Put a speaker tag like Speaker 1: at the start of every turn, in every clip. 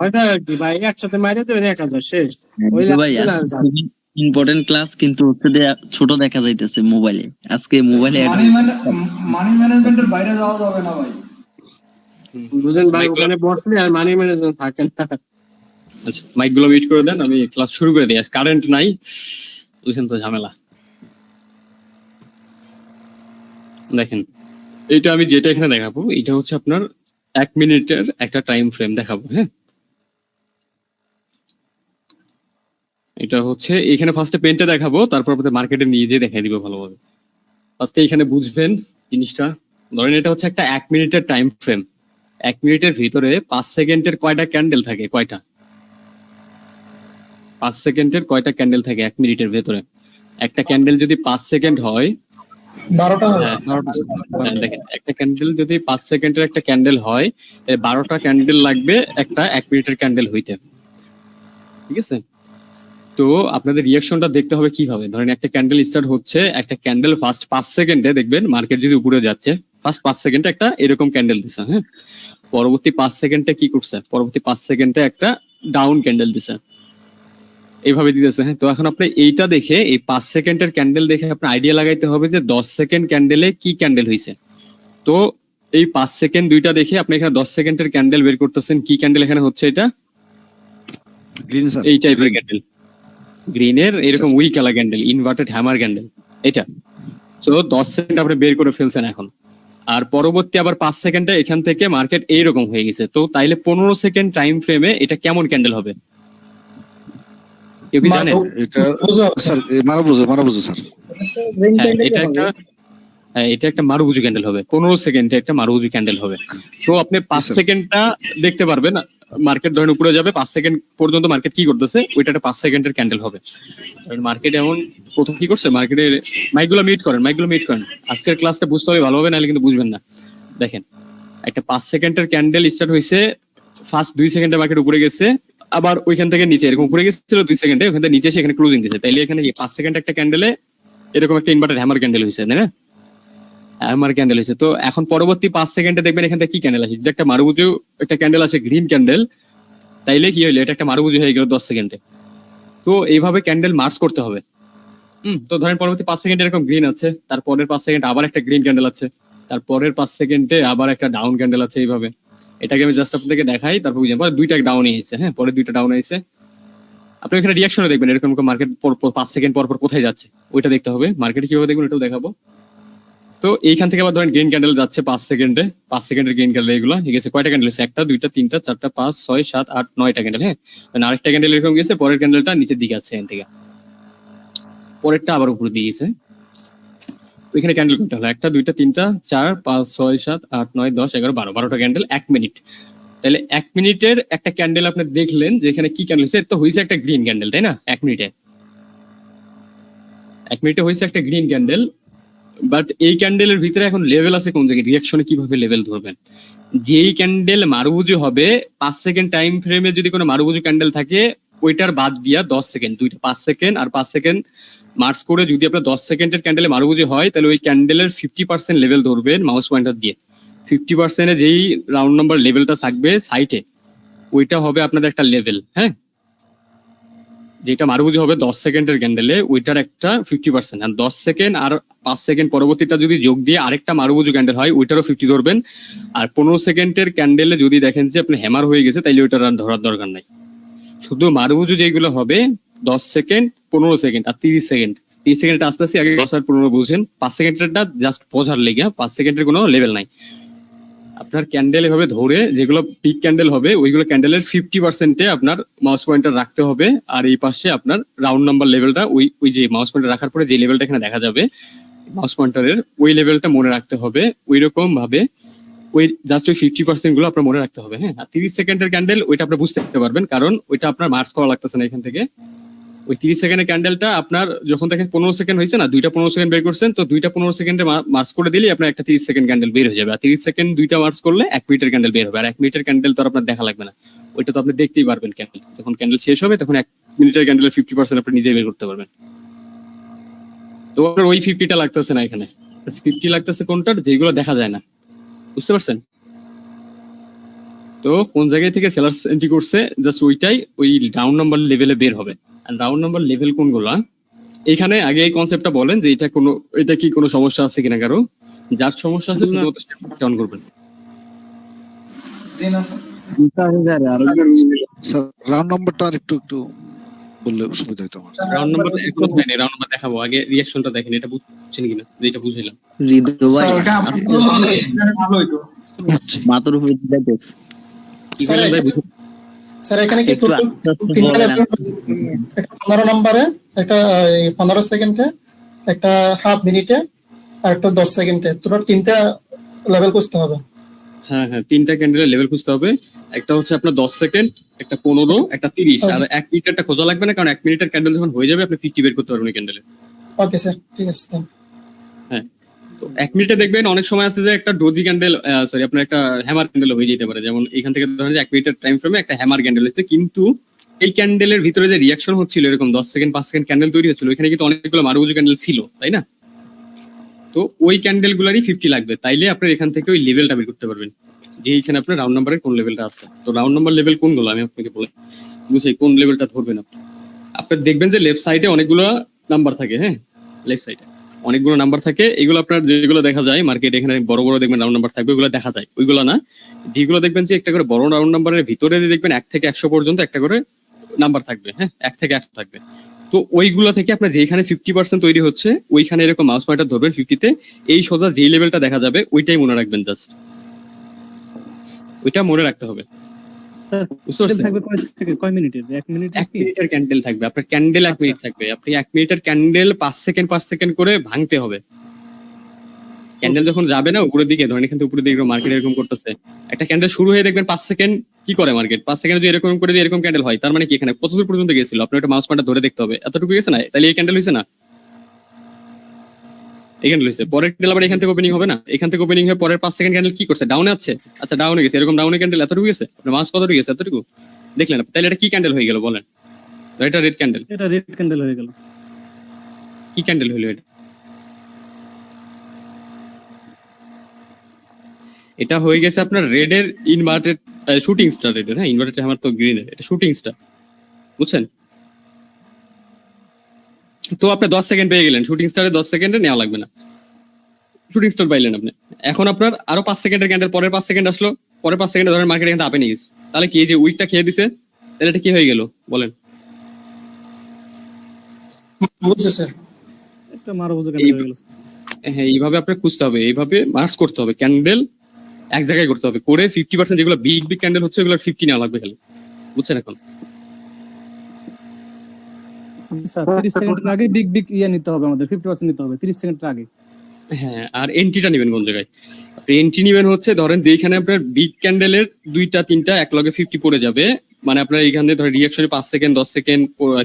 Speaker 1: ওইটা আর কি ভাই, একসাথে মাইরে দেবেন 1000 শেষ। ওই
Speaker 2: তো ভাই
Speaker 1: লাগছে না।
Speaker 2: ইম্পর্টেন্ট ক্লাস, কিন্তু হচ্ছে যে ছোট দেখা যাইতেছে মোবাইলে। আজকে মোবাইলে
Speaker 3: মানি ম্যানেজমেন্টের বাইরে যাওয়া যাবে না ভাই।
Speaker 1: বুঝেন ভাই, ওখানে বসলে আর মানি ম্যানেজমেন্ট থাকে না।
Speaker 4: আচ্ছা, মাইক গুলো মিউট করে দেন, আমি ক্লাস শুরু করে দিই। কারেন্ট নাই, বুঝছেন তো ঝামেলা। দেখেন, এটা আমি যেটা এখানে দেখাবো, এটা হচ্ছে আপনার 1 মিনিটের একটা টাইম ফ্রেম দেখাবো। হ্যাঁ, এটা হচ্ছে এখানে ফার্স্টে পেনটা দেখাবো, তারপর আপনাদের মার্কেটে নিয়ে যেয়ে দেখাই দিব ভালোভাবে। ফার্স্টে এখানে বুঝবেন জিনিসটা। ধরেন এটা হচ্ছে একটা 1 মিনিটের টাইম ফ্রেম। 1 মিনিটের ভিতরে 5 সেকেন্ডের কয়টা ক্যান্ডেল থাকে? কয়টা? 5 সেকেন্ডের কয়টা ক্যান্ডেল থাকে 1 মিনিটের ভেতরে? একটা ক্যান্ডেল যদি 5 সেকেন্ড হয়,
Speaker 3: 12টা
Speaker 4: দেখেন একটা ক্যান্ডেল যদি 5 সেকেন্ডের একটা ক্যান্ডেল হয়, 12টা ক্যান্ডেল লাগবে একটা 1 মিনিটের ক্যান্ডেল হইতে। ঠিক আছে, তো আপনাদের রিয়াকশনটা দেখতে হবে কিভাবে। ধরেন একটা ক্যান্ডেল স্টার্ট হচ্ছে, একটা ক্যান্ডেল ফার্স্ট 5 সেকেন্ডে দেখবেন মার্কেট যদি উপরে যাচ্ছে, ফার্স্ট 5 সেকেন্ডে একটা এরকম ক্যান্ডেল দিছে। হ্যাঁ, পরবর্তী 5 সেকেন্ডে কি করছে? পরবর্তী 5 সেকেন্ডে একটা ডাউন ক্যান্ডেল দিছে, এইভাবে দিতেছে। হ্যাঁ, তো এখন আপনি এইটা দেখে, এই 5 সেকেন্ডের ক্যান্ডেল দেখে আপনার আইডিয়া লাগাইতে হবে যে 10 সেকেন্ড ক্যান্ডেলে কি ক্যান্ডেল হয়েছে। তো এই 5 সেকেন্ড দুইটা দেখে আপনি এখানে 10 সেকেন্ডের ক্যান্ডেল বের করতেছেন। কি ক্যান্ডেল এখানে হচ্ছে? এটা
Speaker 5: গ্রিন স্যার,
Speaker 4: এই টাইপের ক্যান্ডেল, গ্রিনের এরকম weak colour candle, inverted hammer candle এটা। তো 10 সেকেন্ড আপনি বের করে ফেলছেন এখন, আর পরবর্তী আবার 5 সেকেন্ডে এখান থেকে মার্কেট এইরকম হয়ে গেছে। তো তাইলে 15 সেকেন্ড টাইম ফ্রেমে এটা কেমন ক্যান্ডেল হবে? কেউ কি জানেন?
Speaker 5: এটা স্যার মারা বুঝো স্যার।
Speaker 4: এটা একটা মারুবুজু ক্যান্ডেল হবে। 15 সেকেন্ডে একটা মারুবুজু ক্যান্ডেল হবে। তো আপনি 5 সেকেন্ডটা দেখতে পারবেন, মার্কেট ধরেন উপরে যাবে, 5 সেকেন্ড পর্যন্ত মার্কেট কি করতেছে ওইটা একটা 5 সেকেন্ডের ক্যান্ডেল হবে। মার্কেট এমন প্রথম কি করছে, মার্কেটের মাইকগুলো মিউট করেন, আজকের ক্লাসটা বুঝতে হবে ভালোভাবে, নাহলে কিন্তু বুঝবেন না। দেখেন, একটা 5 সেকেন্ডের ক্যান্ডেল স্টার্ট হয়েছে, ফার্স্ট 2 সেকেন্ডে মার্কেট উপরে গেছে, আবার ওইখান থেকে নিচে এরকম উপরে গেছিল 2 সেকেন্ডে, ওখান থেকে নিচে এসে এখানে ক্লোজিং দিয়েছে। তাইলে এখানে 5 সেকেন্ড একটা ক্যান্ডেলে এরকম একটা ইনভার্টার হ্যামার ক্যান্ডেল হয়েছে, তাই না? হ্যামার ক্যান্ডেল হয়েছে। তো এখন পরবর্তী 5 সেকেন্ডে দেখবেন এখান থেকে কি ক্যান্ডেল আসে। যদি একটা মারুবুজু একটা ক্যান্ডেল আসে, গ্রিন ক্যান্ডেল, তাইলে কি হইলো? এটা একটা মারুবুজু হয়ে গেল 10 সেকেন্ডে। তো এইভাবে ক্যান্ডেল মার্চ করতে হবে। তো ধরেন পরবর্তী 5 সেকেন্ডে এরকম গ্রিন আছে, তারপরের 5 সেকেন্ড আবার একটা গ্রিন ক্যান্ডেল আছে, তারপরের 5 সেকেন্ডে আবার একটা ডাউন ক্যান্ডেল আছে। এইভাবে এটাকে আমি জাস্ট আপনাদেরকে দেখাই, তারপর বুঝেন। পরে দুইটা ডাউন হয়েছে, হ্যাঁ, পরে দুইটা ডাউন হয়েছে। আপনি এখানে রিয়াকশনে দেখবেন এরকম মার্কেট 5 সেকেন্ড পর পর কোথায় যাচ্ছে ওইটা দেখতে হবে। মার্কেটে কিভাবে দেখবেন এটাও দেখাবো। তো এইখান থেকে আবার ধরেন গ্রিন ক্যান্ডেল যাচ্ছে 5 সেকেন্ডে, 5 সেকেন্ডের গ্রিন ক্যান্ডেল এগুলো ঠিক আছে। কয়টা ক্যান্ডেল আছে? 1টা 2টা 3টা 4টা 5 6 7 8 9টা ক্যান্ডেল। হ্যাঁ, আরেকটা ক্যান্ডেল এরকম গেছে, পরের ক্যান্ডেলটা নিচের দিকে আছে, এখান থেকে পরেরটা আবার উপরে দিয়ে গেছে। ওইখানে ক্যান্ডেল কোনটা হলো? 1টা 2টা 3টা 4 5 6 7 8 9 10 11 12, 12টা ক্যান্ডেল 1 মিনিট। তাহলে 1 মিনিটের একটা ক্যান্ডেল আপনি দেখলেন যে এখানে কি ক্যান্ডেল হয়েছে? তো হয়েছে একটা গ্রিন ক্যান্ডেল, তাই না? 1 মিনিটে হয়েছে একটা গ্রিন ক্যান্ডেল। বাট এই ক্যান্ডেলের ভিতরে এখন লেভেল আছে কোন জায়গায়? রিয়াকশনে কিভাবে লেভেল ধরবেন? যেই ক্যান্ডেল মারুবুজু হবে 5 সেকেন্ড টাইম ফ্রেমে যদি কোনো মারুবুজু ক্যান্ডেল থাকে, ওইটার বাদ দিয়া 10 সেকেন্ড, দুইটা 5 সেকেন্ড আর 5 সেকেন্ড মার্চ করে যদি আপনার 10 সেকেন্ডের ক্যান্ডেলে মারুবুজু হয়, তাহলে ওই ক্যান্ডেলের 50% লেভেল ধরবেন মাউস পয়েন্টার দিয়ে। 50% যেই রাউন্ড নাম্বার লেভেলটা থাকবে সাইটে, ওইটা হবে আপনাদের একটা লেভেল। হ্যাঁ, যেটা মারুবুজু হবে 10 সেকেন্ডের ক্যান্ডেলে, ওইটার একটা 50%। আর 10 সেকেন্ড আর 5 সেকেন্ড পরবর্তীটা যদি যোগ দিয়ে আরেকটা মারুবুজু ক্যান্ডেল হয়, ওইটারও 50 ধরবেন। আর 15 সেকেন্ডের ক্যান্ডেলে যদি দেখেন যে আপনি হ্যামার হয়ে গেছে, তাইলে ওইটার আর ধরার দরকার নাই। শুধু মারুবুজু যেগুলো হবে 10 সেকেন্ড 15 সেকেন্ড আর 30 সেকেন্ড। 30 সেকেন্ড আস্তে আস্তে আগে 10 আর 15 বুঝছেন, 5 সেকেন্ডেরটা জাস্ট বোঝার লেগে। 5 সেকেন্ডের কোনো লেভেল নাই। আপনার ক্যান্ডেল এভাবে ধরে যেগুলো পিক ক্যান্ডেল হবে, ওইগুলো ক্যান্ডেলের 50%-এ আপনার মাউস পয়েন্টার রাখতে হবে। আর এই পাশে আপনার রাউন্ড নাম্বার লেভেলটা, ওই যে মাউস পয়েন্টার রাখার পরে যে লেভেলটা এখানে দেখা যাবে মাউস পয়েন্টারের, ওই লেভেলটা মনে রাখতে হবে। ওই রকম ভাবে ওই জাস্ট ওই 50% গুলো আপনার মনে রাখতে হবে। হ্যাঁ, আর 30 সেকেন্ডের ক্যান্ডেল ওইটা আপনি বুঝতে পারবেন, কারণ ওইটা আপনার মার্চ করা লাগতেছে না এখান থেকে। ওই 30 সেকেন্ডের ক্যান্ডেলটা আপনার যখন দেখেন 15 সেকেন্ড হয়েছে না, দুইটা 15 সেকেন্ড বের করছেন, তো দুইটা 15 সেকেন্ডে মার্চ করে দিলে আপনার একটা 30 সেকেন্ড ক্যান্ডেল বের হয়ে যাবে। আর 30 সেকেন্ড দুইটা মার্চ করলে 1 মিনিটের ক্যান্ডেল বের হবে। আর 1 মিনিটের ক্যান্ডেল তো আপনার দেখা লাগবে না, ওইটা তো আপনি দেখতেই পারবেন। ক্যান্ডেল যখন ক্যান্ডেল শেষ হবে, তখন 1 মিনিটের ক্যান্ডেলের 50% আপনি নিজেই বের করতে পারবেন। তো আপনার ওই 50টা লাগতেছে না এখানে, 50 লাগতেছে কোনটার? যেগুলো দেখা যায় না, বুঝতে পারছেন? তো কোন জায়গায় থেকে সেলার্স এন্ট্রি করছে জাস্ট ওইটাই ওই ডাউন নাম্বার লেভেলে বের হবে। আর ডাউন নাম্বার লেভেল কোনগুলা, এখানে আগে এই কনসেপ্টটা বলেন যে এটা কি কোনো সমস্যা আছে কিনা কারো, যার সমস্যা আছে শুধুমাত্র অন করবেন।
Speaker 3: জি না স্যার।
Speaker 5: স্যার রাউন্ড নাম্বারটা আর একটু বললে সুবিধা হতো আমার।
Speaker 4: রাউন্ড নাম্বার এখনো দেয়নি, রাউন্ড নাম্বার দেখাবো, আগে রিঅ্যাকশনটা দেখেন, এটা বুঝছেন কিনা যেটা বুঝাইলাম।
Speaker 2: হৃদয় ভাই
Speaker 3: স্যার, ওটা
Speaker 2: আজকে
Speaker 3: ভালো হইতো।
Speaker 5: বুঝছি।
Speaker 2: মাথার উপরে দিতেছে
Speaker 4: কি বলেন ভাই?
Speaker 6: স্যার এখানে কি
Speaker 2: একটু
Speaker 6: টোটাল
Speaker 2: আস্তে আস্তে
Speaker 6: তিনটা
Speaker 2: বলেন।
Speaker 6: level, একটা 15 নম্বরে, একটা 15 সেকেন্ডে, একটা হাফ মিনিটে, আর একটা 10 সেকেন্ডে, টোটাল তিনটা লেভেল করতে হবে।
Speaker 4: হ্যাঁ হ্যাঁ, তিনটা ক্যান্ডেলের লেভেল খুঁজতে হবে। একটা হচ্ছে আপনার 10 সেকেন্ড, একটা 15, একটা 30, আর 1 মিনিটেরটা খোঁজা লাগবে না, কারণ 1 মিনিটের ক্যান্ডেল যখন হয়ে যাবে আপনি 50 বের করতে পারবেন ক্যান্ডেলে।
Speaker 6: ওকে স্যার, ঠিক আছে।
Speaker 4: তো 1 মিনিটে দেখবেন অনেক সময় আছে যে একটা ডোজি ক্যান্ডেল, সরি আপনার একটা হ্যামার ক্যান্ডেল হয়ে যেতে পারে। যেমন এখান থেকে ধরেন যে 1 মিনিটের টাইম ফ্রেমে একটা হ্যামার ক্যান্ডেল হচ্ছে, কিন্তু এই ক্যান্ডেলের ভিতরে যে রিঅ্যাকশন হচ্ছিল এরকম 10 সেকেন্ড 5 সেকেন্ড ক্যান্ডেল তৈরি হচ্ছিল, এখানে কিন্তু অনেকগুলো মারুবুজু ক্যান্ডেল ছিল, তাই না? তো ওই ক্যান্ডেল গুলারই 50 লাগবে, তাইলে আপনার এখান থেকে ওই লেভেলটা বের করতে পারবেন যে এইখানে আপনার রাউন্ড নাম্বারের কোন লেভেলটা আছে। তো রাউন্ড নাম্বার লেভেল কোনগুলো আমি আপনাকে বলে বুঝাই, কোন লেভেলটা ধরবেন আপনি। আপনার দেখবেন যে লেফট সাইডে অনেকগুলো নাম্বার থাকে, হ্যাঁ লেফট সাইডে অনেকগুলো নাম্বার থাকে। এগুলো আপনার যেগুলো দেখা যায় মার্কেট, এখানে বড় বড় দেখবেন রাউন্ড নাম্বার থাকবে, ওগুলো দেখা যায়। ওইগুলো না, যেগুলো দেখবেন যে একটা করে বড় রাউন্ড নাম্বারের ভিতরে দেখবেন 1 থেকে 100 পর্যন্ত একটা করে নাম্বার থাকবে, হ্যাঁ 1 থেকে 100 থাকবে। তো ওইগুলো থেকে আপনার যেখানে 50% তৈরি হচ্ছে ওইখানে এরকম মাউস পয়েন্টার ধরবেন 50-তে, এই সোজা যেই লেভেলটা দেখা যাবে ওইটাই মনে রাখবেন, জাস্ট ওইটা মনে রাখতে হবে।
Speaker 7: স্যার
Speaker 4: বুঝতে পারছেন?
Speaker 7: থাকবে কয় মিনিটের? 1 মিনিট
Speaker 4: 1 মিনিটের ক্যান্ডেল থাকবে আপনার, ক্যান্ডেল 1 মিনিট থাকবে। আপনি 1 মিনিটের ক্যান্ডেল 5 সেকেন্ড করে ভাঙতে হবে। ক্যান্ডেল যখন যাবে না উপরের দিকে, ধরেন এখান থেকে উপরের দিকে মার্কেট এরকম করতেছে, একটা ক্যান্ডেল শুরু হয়ে দেখবেন 5 সেকেন্ড কি করে মার্কেট, 5 সেকেন্ড যদি এরকম করে এরকম ক্যান্ডেল হয়, তার মানে কি এখানে কত দূর পর্যন্ত গেছিল, আপনার একটা মাউস পয়েন্টার ধরে দেখতে হবে। এতটুকু গেছে না, তাহলে এই ক্যান্ডেল হইছে না, এই ক্যান্ডেল হইছে। পরের ক্যান্ডেল আবার এখান থেকে ওপেনিং হবে না, এখান থেকে ওপেনিং হয়ে পরের 5 সেকেন্ড ক্যান্ডেল কি করছে, ডাউনে আছে, আচ্ছা ডাউনে গেছে, এরকম ডাউনে ক্যান্ডেল এতটুকু গেছে, আপনার মাউস কতটুকু গেছে, এতটুকু দেখলেন। তাহলে এটা কি ক্যান্ডেল হয়ে গেল বলেন? এটা রেড ক্যান্ডেল।
Speaker 7: এটা রেড ক্যান্ডেল হয়ে গেল।
Speaker 4: কি ক্যান্ডেল হলো এটা? এটা হয়ে গেছে আপনার রেড এর ইনভার্টেড শুটিং স্টার রেড এর, হ্যাঁ ইনভার্টেড আমার তো গ্রিন এর, এটা শুটিং স্টার, বুঝছেন? তো আপনি 10 সেকেন্ড পেয়ে গেলেন, শুটিং স্টারে 10 সেকেন্ডে নেওয়া লাগবে না, শুটিং স্টার পাইলেন আপনি। এখন আপনার আরো 5 সেকেন্ডের ক্যান্ডেল, পরের 5 সেকেন্ড আসলো, পরের 5 সেকেন্ডে ধরেন মার্কেট এখানে আপে নিয়ে গেছে, তাহলে কি এই যে উইকটা খেয়ে দিছে, তাহলে এটা কি হয়ে গেল বলেন?
Speaker 6: বুঝছে স্যার।
Speaker 7: একটা মারুবুজু ক্যান্ডেল হয়ে গেল।
Speaker 4: হ্যাঁ এইভাবে আপনার খুঁজতে হবে, এইভাবে মার্চ করতে হবে, ক্যান্ডেল এক জায়গায় করতে হবে করে 50% যেগুলো বিগ ক্যান্ডেল হচ্ছে ওগুলো 50 নেওয়া লাগবে খালি, বুঝছেন? এখন
Speaker 7: স্যার 30 সেকেন্ডের আগে বিগ ইয়া নিতে হবে, আমাদের 50% নিতে হবে 30 সেকেন্ডের আগে।
Speaker 4: হ্যাঁ, আর এন্ট্রিটা নেবেন কোন জায়গায়? আপনি এন্ট্রি নেবেন হচ্ছে ধরেন যেখানে আপনার বিগ ক্যান্ডেলের 2টা 3টা এক লগে 50 পড়ে যাবে, মানে আপনার এইখানে ধরেন রিঅ্যাকশনে 5 second 10 second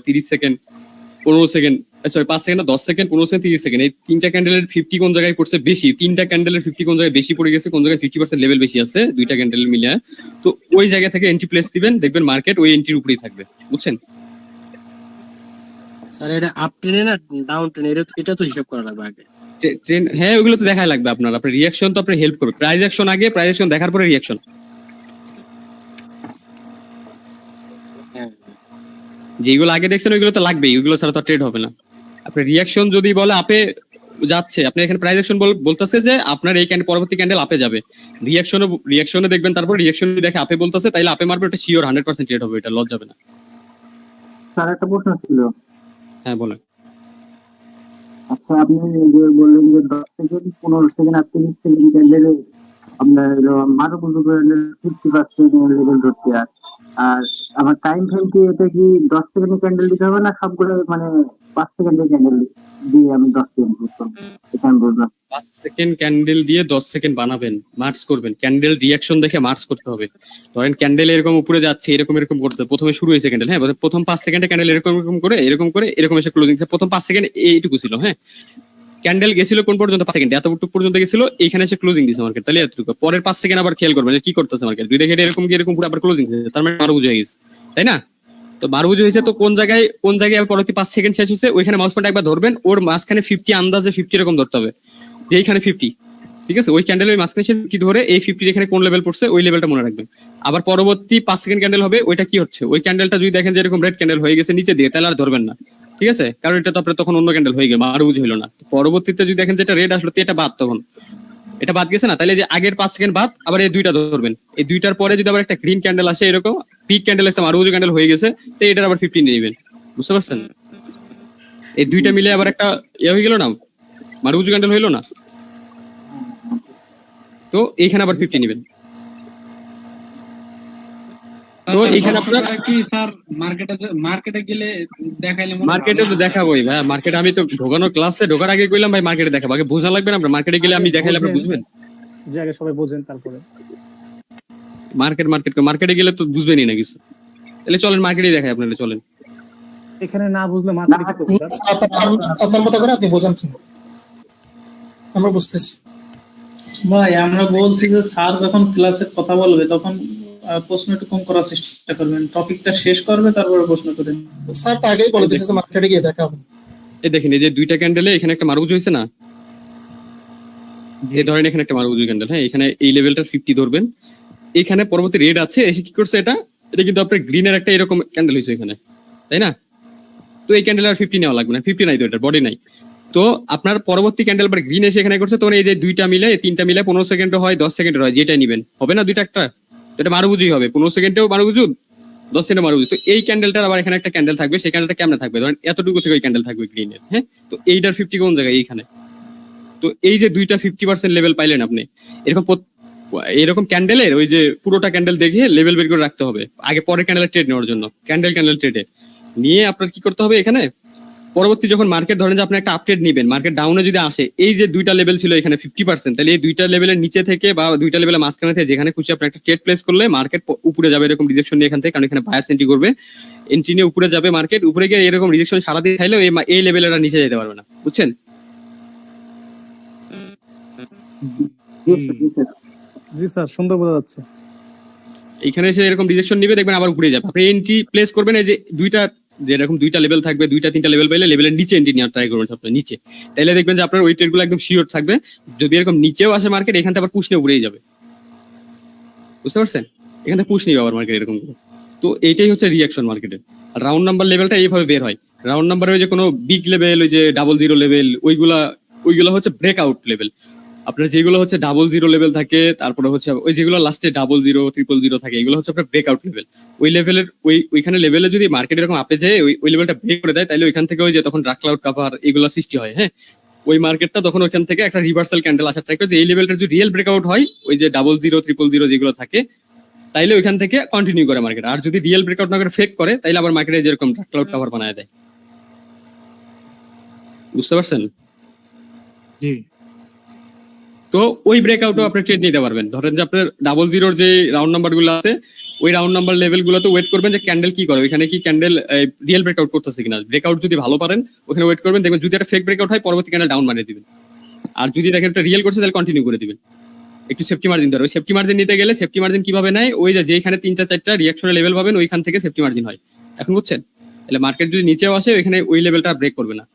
Speaker 4: 30 second 15 second, sorry 5 second 10 second 15 second 30 second, এই 3টা ক্যান্ডেলের 50 কোন জায়গায় পড়ছে বেশি, 3টা ক্যান্ডেলের 50 কোন জায়গায় বেশি পড়ে গেছে, কোন জায়গায় 50% লেভেল বেশি আছে 2টা ক্যান্ডেল মিলিয়ে, তো ওই জায়গা থেকে এন্ট্রি প্লেস দিবেন, দেখবেন মার্কেট ওই এন্ট্রির উপরেই থাকবে, বুঝছেন?
Speaker 1: স্যার এটা আপ ট্রেনে না ডাউন ট্রেনে, এটা তো হিসাব করা লাগবে আগে।
Speaker 4: ট্রেন, হ্যাঁ ওগুলো তো দেখাই লাগবে আপনার রিঅ্যাকশন তো আপনার হেল্প করবে, প্রাইস অ্যাকশন আগে, প্রাইস অ্যাকশন দেখার পরে রিঅ্যাকশন। যেগুলো আগে দেখছেন ওইগুলো তো লাগবেই, ওইগুলো ছাড়া তো ট্রেড হবে না। আপনার রিঅ্যাকশন যদি বলে আপে যাচ্ছে, আপনি এখানে প্রাইস অ্যাকশন বলতেছে যে আপনার এই পরবর্তী ক্যান্ডেল আপে যাবে, রিঅ্যাকশনে দেখবেন, তারপর রিঅ্যাকশন দেখে আপে বলতেছে, তাইলে আপে মারবে, ওটা শিওর 100% ট্রেড হবে, এটা লস যাবে না।
Speaker 8: স্যার একটা প্রশ্ন ছিল।
Speaker 4: হ্যাঁ বলেন।
Speaker 8: আচ্ছা আপনি যে বললেন যে 10 সেকেন্ড 15 সেকেন্ড আর 30 সেকেন্ড ক্যান্ডেলে আপনার মারুবুজু ক্যান্ডেল 50% লেভেল ধরতে, আর আমার টাইম ফ্রেম কি এটা কি 10 সেকেন্ডের ক্যান্ডেল দিতে হবে না সবগুলো, মানে 5 সেকেন্ডের ক্যান্ডেল দিয়ে আমি 10 সেকেন্ড করতাম, এটা আমি বললাম।
Speaker 4: 5 সেকেন্ড ক্যান্ডেল দিয়ে 10 সেকেন্ড বানাবেন, মার্চ করবেন, ক্যান্ডেল রিঅ্যাকশন দেখে মার্চ করতে হবে। ধরেন ক্যান্ডেল এরকম উপরে যাচ্ছে, এরকম করতে প্রথমে শুরু হয়েছে ক্যান্ডেল, হ্যাঁ প্রথম 5 সেকেন্ডে ক্যান্ডেল এরকম করে এরকম এসে ক্লোজিং, প্রথম 5 সেকেন্ড এইটুকু ছিল, হ্যাঁ ক্যান্ডেল গেছিল কোন পর্যন্ত 5 সেকেন্ড এতটুকু পর্যন্ত গেছিল, এইখানে এসে ক্লোজিং দিছে মার্কেট, তাহলে এতটুকু। পরের 5 সেকেন্ড আবার খেয়াল করবেন যে কি করতেছে মার্কেট, দুই দেখে এরকম পুরো আবার ক্লোজিং দিছে, তার মানে মারুবুজু হয়ে গেছে, তাই না? তো মারুবুজু হয়েছে, তো কোন জায়গায় পরবর্তী 5 সেকেন্ড শেষ হচ্ছে ওইখানে মাউস পয়েন্ট একবার ধরবেন, ওর মাঝখানে 50 আন্দাজে 50 এরকম ধরতে হবে, যে এইখানে 50 ঠিক আছে, ওই ক্যান্ডেলের মাঝখানে সে কি ধরে এই 50 এখানে কোন লেভেল পড়ছে ওই লেভেলটা মনে রাখবেন। আবার পরবর্তী 5 সেকেন্ড ক্যান্ডেল হবে, ওইটা কি হচ্ছে, ওই ক্যান্ডেলটা যদি দেখেন যে এরকম রেড ক্যান্ডেল হয়ে গেছে নিচে দিয়ে, তাহলে আর ধরবেন না, ঠিক আছে, কারণ এটা তো আপনার তখন অন্য ক্যান্ডেল হয়ে গেল, মারুবুজ হইলো না। পরবর্তীতে যদি দেখেন যে এটা রেড আসলো, তো এটা বাদ, তখন এটা বাদ গেছে না, তাহলে যে আগের 5 সেকেন্ড বাদ, আবার এই দুইটা ধরবেন। এই দুইটার পরে যদি আবার একটা গ্রিন ক্যান্ডেল আসে, এরকম পিক ক্যান্ডেল এসে মারুবুজ ক্যান্ডেল হয়ে গেছে, তো এটার আবার 15 নিয়ে নেবেন, বুঝতে পারছেন? এই দুইটা মিলে আবার একটা হয়ে গেল না, মারুবুজ ক্যান্ডেল হইলো না, তো এইখানে আবার 50 নেবেন। তো এইখানে আপনারা
Speaker 9: কি স্যার মার্কেটে গেলে দেখাইলে
Speaker 4: মার্কেটে তো দেখাবোই ভাই, মার্কেটে আমি তো ঢোকানো ক্লাসে ঢোকার আগে কইলাম ভাই মার্কেটে দেখাবো, আগে বোঝা লাগবে না, আমরা মার্কেটে গেলে আমি দেখাইলে আপনি বুঝবেন,
Speaker 7: যে আগে সবাই বোঝেন তারপরে
Speaker 4: মার্কেটে গেলে তো বুঝবেনই না কিছু। তাহলে চলেন মার্কেটেই দেখাই আপনারা, চলেন।
Speaker 7: এখানে না বুঝলে মার্কেটে কি করব স্যার?
Speaker 6: আপনার মতো করে আপনি বোঝাচ্ছেন, আমরা বুঝতেছি।
Speaker 9: ভাই আমরা বলছি যে স্যার যখন ক্লাসে কথা বলবে তখন প্রশ্ন একটু কম করার চেষ্টা করবেন, টপিকটা শেষ করবে তারপরে প্রশ্ন করেন।
Speaker 6: স্যার তো আগেই বলে দিয়েছে মার্কেটে গিয়ে দেখাবো।
Speaker 4: এই দেখেন, এই যে দুইটা ক্যান্ডেলে এখানে একটা মারুবুজ হয়েছে না, এই ধরেন এখানে একটা মারুবুজ ক্যান্ডেল, হ্যাঁ, এখানে এই লেভেলটা 50 ধরবেন, এখানে পরবর্তী রেড আছে, এসে কি করছে এটা কিন্তু আপনার গ্রিনের একটা এরকম ক্যান্ডেল হয়েছে এখানে, তাই না? তো এই ক্যান্ডেল আর 50 নেওয়া লাগবে না, 50 নাই তো, এটার বডি নাই। তো আপনার পরবর্তী ক্যান্ডেল আবার গ্রিন এসে এখানে করছে, তখন এই যে দুইটা মিলে, তিনটা মিলে 15 সেকেন্ড হয়, 10 সেকেন্ড হয়, যেটাই নেবেন হবে না, দুইটা একটা, এটা মারুবুজই হবে, 15 সেকেন্ডেও মারুবুজু, 10 সেকেন্ডে মারুবুজু। তো এই ক্যান্ডেলটার আবার এখানে একটা ক্যান্ডেল থাকবে, সেই ক্যান্ডেলটা কেমনে থাকবে, ধরেন এতটুকু থেকে ওই ক্যান্ডেল থাকবে গ্রিনের, হ্যাঁ, তো এইটার 50 কোন জায়গায়, এইখানে। তো এই যে দুইটা 50% লেভেল পাইলেন আপনি, এরকম ক্যান্ডেলের ওই যে পুরোটা ক্যান্ডেল দেখে লেভেল বের করে রাখতে হবে আগে, পরের ক্যান্ডেলের ট্রেড নেওয়ার জন্য। ক্যান্ডেল ট্রেডে নিয়ে আপনার কি করতে হবে, এখানে পরবর্তী যখন মার্কেট ধরেন যে আপনি একটা আপডেট নেবেন, মার্কেট ডাউনে যদি আসে, এই যে দুইটা লেভেল ছিল এখানে 50%, তাহলে এই দুইটা লেভেলের নিচে থেকে বা দুইটা লেভেলের মাঝখানে থেকে যেখানে খুশি আপনি একটা ট্রেড প্লেস করলে মার্কেট উপরে যাবে, এরকম রিজেকশন নিয়ে এখান থেকে, কারণ এখানে বায়ার্স এন্ট্রি করবে, এন্ট্রি নিয়ে উপরে যাবে মার্কেট, উপরে গিয়ে এরকম রিজেকশন সারাদিন খাইলে এই লেভেলের নিচে যেতে পারবে না, বুঝছেন?
Speaker 7: জি স্যার, সুন্দর বোঝা যাচ্ছে।
Speaker 4: এখানে এসে এরকম রিজেকশন নিবে, দেখবেন আবার উপরে যাবে, আপনি এন্ট্রি প্লেস করবেন, এই যে দুইটা যেরকম দুইটা লেভেল থাকবে, দুইটা তিনটা লেভেল পাইলে লেভেলের নিচে এন্ট্রি নেওয়ার ট্রাই করবেন আপনার নিচে, তাইলে দেখবেন যে আপনার ওই ট্রেড গুলো একদম শিওর থাকবে। যদি এরকম নিচেও আসে মার্কেট, এখান থেকে আবার পুশ নিয়ে উপরেই যাবে, বুঝতে পারছেন? এখান থেকে পুশ নিয়ে আবার মার্কেট এরকম। তো এইটাই হচ্ছে রিঅ্যাকশন মার্কেটের। আর রাউন্ড নাম্বার লেভেলটা এইভাবে বের হয়। রাউন্ড নাম্বারে ওই যে কোনো বিগ লেভেল, ওই যে 00 লেভেল, ওইগুলা হচ্ছে ব্রেকআউট লেভেল। আপনার যেগুলো হচ্ছে 00 লেভেল থাকে, তারপরে হচ্ছে ওই যেগুলো লাস্টে 00, 000 থাকে, এগুলো হচ্ছে আপনার ব্রেকআউট লেভেল। ওই লেভেলের ওইখানে লেভেলে যদি মার্কেট এরকম আপে যায়, ওই লেভেলটা ব্রেক করে দেয়, তাহলে ওইখান থেকে ওই যে তখন ডার্ক ক্লাউড কাভার এগুলো সৃষ্টি হয়, হ্যাঁ, ওই মার্কেটটা তখন ওইখান থেকে একটা রিভার্সাল ক্যান্ডেল আসার ট্রাই করে, যে এই লেভেলটা যদি রিয়েল ব্রেকআউট হয়, ওই যে 00, 000 যেগুলো থাকে, তাইলে ওইখান থেকে কন্টিনিউ করে মার্কেট। আর যদি রিয়েল ব্রেকআউট না করে ফেক করে, তাইলে আবার মার্কেটে যেরকম ডার্ক ক্লাউড কাভার বানায় দেয়, বুঝতে পারছেন?
Speaker 9: জি।
Speaker 4: তো ওই ব্রেকআউটও আপনি ট্রেড নিতে পারবেন। ধরেন যে আপনার 00 যে রাউন্ড নাম্বার গুলো আছে, ওই রাউন্ড নাম্বার লেভেল গুলোতে ওয়েট করবেন যে ক্যান্ডেল কি করে, ওইখানে কি ক্যান্ডেল রিয়েল ব্রেকআউট করতেছে কিনা। ব্রেকআউট যদি ভালো পারেন ওখানে ওয়েট করবেন, দেখবেন যদি একটা ফেক ব্রেকআউট হয়, পরবর্তী ক্যান্ডেল ডাউন মারিয়ে দিবেন। আর যদি দেখেন একটা রিয়েল করছে, তাহলে কন্টিনিউ করে দিবেন। একটু সেফটি মার্জিন ধরে, ওই সেফটি মার্জিন নিতে গেলে সেফটি মার্জিন কিভাবে নেয়, ওই যে যেখানে 3-4টা রিঅ্যাকশনের লেভেল পাবেন, ওইখান থেকে সেফটি মার্জিন হয়। এখন বুঝছেন? তাহলে মার্কেট যদি নিচেও আসে, ওইখানে ওই লেভেলটা ব্রেক করবে না।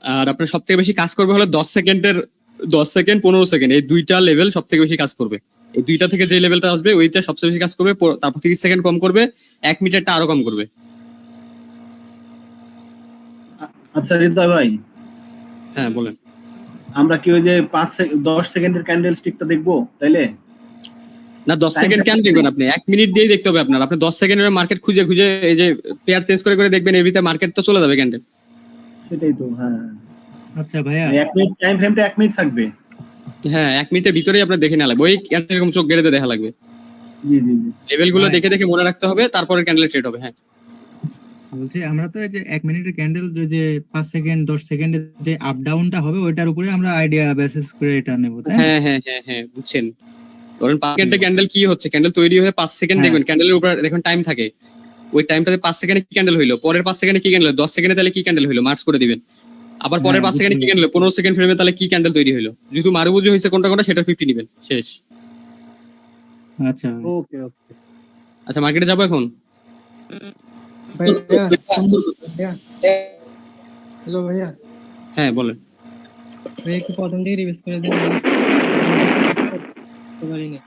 Speaker 4: আর আপনার সব থেকে বেশি কাজ করবে হলো 10 সেকেন্ড, 15 সেকেন্ড, এই দুইটা লেভেল সব থেকে বেশি কাজ করবে। এই দুইটা থেকে যে লেভেলটা আসবে, ওইটা সবচেয়ে বেশি কাজ করবে। তারপর 30 সেকেন্ড কম করবে, 1 মিনিটটা আরো কম করবে।
Speaker 8: আচ্ছা হৃদয় ভাই,
Speaker 4: হ্যাঁ বলেন।
Speaker 8: আমরা কি ওই যে 10 সেকেন্ডের ক্যান্ডেল স্টিকটা দেখবো তাইলে?
Speaker 4: না, 10 সেকেন্ড কেন দেখবেন আপনি? 1 মিনিট দিয়েই দেখতে হবে আপনার। আপনি 10 সেকেন্ডের মার্কেট খুঁজে এই যে পেয়ার চেঞ্জ করে দেখবেন, এর ভিতরে মার্কেট তো চলে যাবে ক্যান্ডেল।
Speaker 8: সেটাই তো, হ্যাঁ।
Speaker 9: আচ্ছা ভাইয়া,
Speaker 8: 1 মিনিট টাইম ফ্রেমটা 1 মিনিট থাকবে।
Speaker 4: হ্যাঁ, 1 মিনিটের ভিতরেই আপনার দেখে নেওয়া লাগবে, ওই ক্যান্ডেল এরকম চোখ গেড়ে দেখা লাগবে।
Speaker 8: জি জি জি,
Speaker 4: লেভেল গুলো দেখে মনে রাখতে হবে, তারপরে ক্যান্ডেল ট্রেড হবে। হ্যাঁ
Speaker 9: বলছি আমরা তো এই যে 1 মিনিটের ক্যান্ডেল যে 5 সেকেন্ড 10 সেকেন্ডের যে আপ ডাউনটা হবে, ওইটার উপরে আমরা আইডিয়া বেসিস করে এটা নেব, তাই না?
Speaker 4: হ্যাঁ বুঝছেন। ধরেন 5 সেকেন্ডের ক্যান্ডেল কি হচ্ছে, ক্যান্ডেল তৈরি হয়ে 5 সেকেন্ড দেখবেন, ক্যান্ডেলের উপর দেখুন টাইম থাকে, ওই টাইমটাতে 5 সেকেন্ডে কি ক্যান্ডেল হইলো, পরের 5 সেকেন্ডে কি ক্যান্ডেল, 10 সেকেন্ডে তাহলে কি ক্যান্ডেল হইলো মার্কস করে দিবেন। আবার পরের 5 সেকেন্ডে কি ক্যান্ডেল, 15 সেকেন্ড ফ্রেমে তাহলে কি ক্যান্ডেল তৈরি হইলো, যেহেতু মারুবুজি হয়েছে কোনটা সেটা 50 নেবেন, শেষ।
Speaker 9: আচ্ছা
Speaker 7: ওকে।
Speaker 4: আচ্ছা মার্কেটে যাবো এখন।
Speaker 10: হ্যালো ভাইয়া,
Speaker 4: হ্যাঁ বলেন।
Speaker 10: ভাইয়া একটু প্রথম থেকে রিভাইজ করে দেন। পারিনি।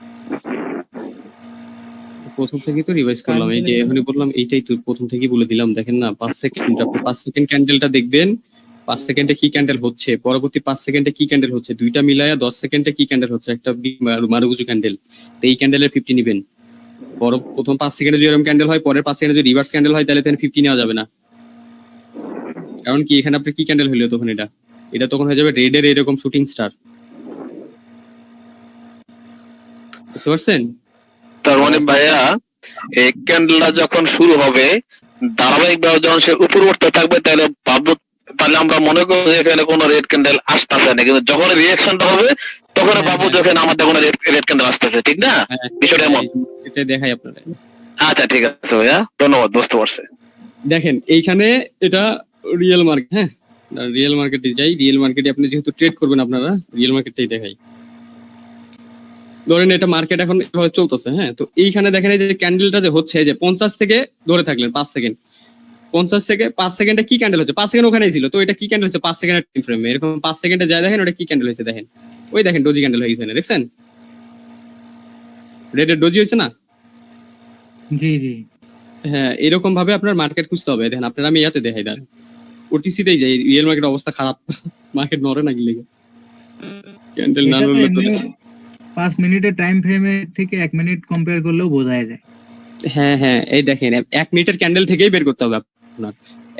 Speaker 4: প্রথম থেকেই তো রিভাইজ করলাম, এই যে এখনই বললাম, এইটাই তো প্রথম থেকেই বলে দিলাম। দেখেন না 5 সেকেন্ড, আপনি 5 সেকেন্ড ক্যান্ডেলটা দেখবেন, 5 সেকেন্ডে কি ক্যান্ডেল হচ্ছে, পরবর্তী 5 সেকেন্ডে কি ক্যান্ডেল হচ্ছে, দুইটা মিলায়া 10 সেকেন্ডে কি ক্যান্ডেল হচ্ছে, একটা মারুগুজু ক্যান্ডেল, তো এই ক্যান্ডেলের 50 নেবেন। প্রথম 5 সেকেন্ডে যদি এরকম ক্যান্ডেল হয়, পরের 5 সেকেন্ডে যদি রিভার্স ক্যান্ডেল হয়, তাহলে 50 নেওয়া যাবে না। কারণ কি, এখানে আপনি কি ক্যান্ডেল হইলো তখন, এটা তখন হয়ে যাবে রেডের এরকম শুটিং স্টার। বুঝতে পারছেন?
Speaker 11: তার মানে ভাইয়া এই ক্যান্ডেলটা যখন শুরু হবে, ধারাবাহিকভাবে যখন সে উপর উঠতে থাকবে, তাহলে ভাববো, তাহলে আমরা মনে করবো যে এখানে কোনো রেড ক্যান্ডেল আসতেছে না, কিন্তু যখন রিয়াকশনটা হবে তখন ভাববো যে এখানে আমাদের কোনো রেড ক্যান্ডেল আসতেছে, ঠিক না? বিষয়টা এমন।
Speaker 4: এটা দেখাই আপনারা।
Speaker 11: আচ্ছা ঠিক আছে ভাইয়া, ধন্যবাদ, বুঝতে পারছি।
Speaker 4: দেখেন এইখানে এটা রিয়েল মার্কেট, হ্যাঁ রিয়েল মার্কেটে যাই। রিয়েল মার্কেটে আপনি যেহেতু ট্রেড করবেন, আপনারা রিয়েল মার্কেটটাই দেখাই। ধরেন এটা মার্কেট এখন এভাবে চলতেছে, হ্যাঁ, তো এইখানে দেখেন এই যে ক্যান্ডেলটা যে হচ্ছে, যে 50 থেকে ধরে থাকলেন 5 সেকেন্ড, 50 থেকে 5 সেকেন্ডে কি ক্যান্ডেল হচ্ছে, 5 সেকেন্ড ওখানেই ছিল, তো এটা কি ক্যান্ডেল হচ্ছে 5 সেকেন্ডের টাইম ফ্রেমে, এরকম 5 সেকেন্ডে যায় দেখেন ওটা কি ক্যান্ডেল হয়েছে, দেখেন ওই দেখেন ডোজি ক্যান্ডেল হয়ে গেছে, দেখছেন রেডের ডোজি হয়েছে না?
Speaker 10: জি জি।
Speaker 4: হ্যাঁ, এরকম ভাবে আপনার মার্কেট খুঁজতে হবে। দেখেন আপনার আমি ইয়াতে দেখাই, দাঁড়ান ওটিসিতেই যাই, রিয়েল মার্কেট অবস্থা খারাপ, মার্কেট নড়ে না গেলে ক্যান্ডেল না নড়লে তো
Speaker 10: 5 মিনিটের টাইম ফ্রেমে থেকে 1 মিনিট কম্পেয়ার করলেও বোঝা যায়।
Speaker 4: হ্যাঁ হ্যাঁ, এই দেখেন 1 মিনিটের ক্যান্ডেল থেকেই বের করতে হবে আপনার।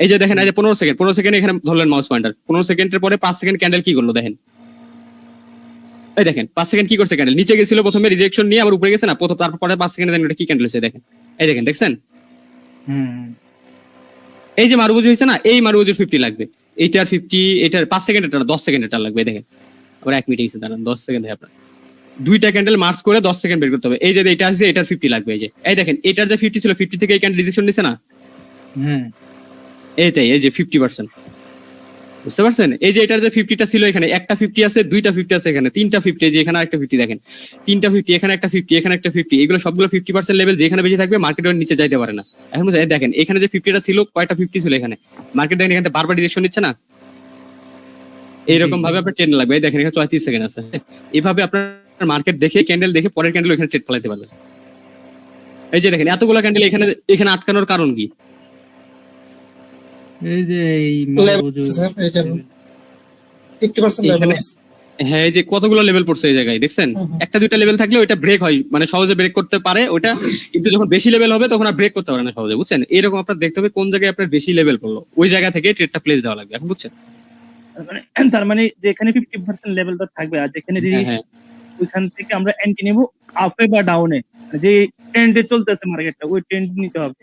Speaker 4: এই যে দেখেন এই যে 15 সেকেন্ড এখানে ধরলেন মাউস পয়েন্টার, 15 সেকেন্ডের পরে 5 সেকেন্ড ক্যান্ডেল কি করলো দেখেন, এই দেখেন 5 সেকেন্ড কি করছে, ক্যান্ডেল নিচে গেছিল, প্রথমে রিজেকশন নিয়ে আবার উপরে গেছে না, তারপরে 5 সেকেন্ডে দেখেন এটা কি ক্যান্ডেল হয়েছে, দেখেন এই দেখেন, দেখছেন এই যে মারুবুজি হয়েছে না, এই মারুবুজির 50 লাগবে, এইটার 50, এটার 5 সেকেন্ডের 10 সেকেন্ডের লাগবে, দেখেন আবার 1 মিনিট হয়েছে, দাঁড়ান 10 সেকেন্ড আপনার দুইটা ক্যান্ডেল মার্চ করে 10 সেকেন্ড বের করতে হবে। এই যে এটা আছে, এটার 50 লাগবে, এই যে এই দেখেন এটার যে 50 ছিল, 50 থেকে এই ক্যান্ডেল রিজেকশন নিছে না,
Speaker 10: হ্যাঁ
Speaker 4: এইটাই, এই যে 50%, বুঝতে পারছেন? এই যে এটার যে 50টা ছিল, এখানে একটা 50 আছে, দুইটা 50 আছে, এখানে তিনটা 50, এই যে এখানে একটা 50, দেখেন তিনটা 50, এখানে একটা 50, এখানে একটা 50, এগুলো সবগুলো 50% লেভেল, যেখানে বেশি থাকবে মার্কেটের নিচে যাইতে পারে না। এখন দেখেন এখানে যে 50টা ছিল, কয়টা 50 ছিল এখানে, মার্কেট দেখেন এখানে বারবার রিজেকশন নিচ্ছে না, এইরকম ভাবে আপনার ট্রেড লাগবে। দেখেন এখানে 34 সেকেন্ড আছে, এইভাবে আপনার মার্কেট দেখে ক্যান্ডেল দেখে পরের ক্যান্ডেল এখানে ট্রেড ফলাইতে পারবেন। এই যে দেখেন এতগুলো ক্যান্ডেল এখানে আটকানোর কারণ কি,
Speaker 10: এই যে এই
Speaker 6: এই যে 50% লেভেল আছে।
Speaker 4: হ্যাঁ এই যে কতগুলো লেভেল পড়ছে এই জায়গায়, দেখছেন একটা দুইটা লেভেল থাকলে ওইটা ব্রেক হয়, মানে সহজে ব্রেক করতে পারে ওটা, কিন্তু যখন বেশি লেভেল হবে তখন আর ব্রেক করতে পারে না সহজে, বুঝছেন? এরকম আপনার দেখতে হবে কোন জায়গায় আপনার বেশি লেভেল পড়লো, ওই জায়গা থেকে ট্রেডটা প্লেস দেওয়া লাগবে, এখন বুঝছেন?
Speaker 12: তার মানে যেখানে 50% লেভেলটা থাকবে আর যেখানে ওইখান থেকে আমরা এন্ট্রি নেব আপে বা ডাউনে, যে ট্রেন্ডে চলতেছে মার্কেটটা ওই ট্রেন্ড নিতে হবে।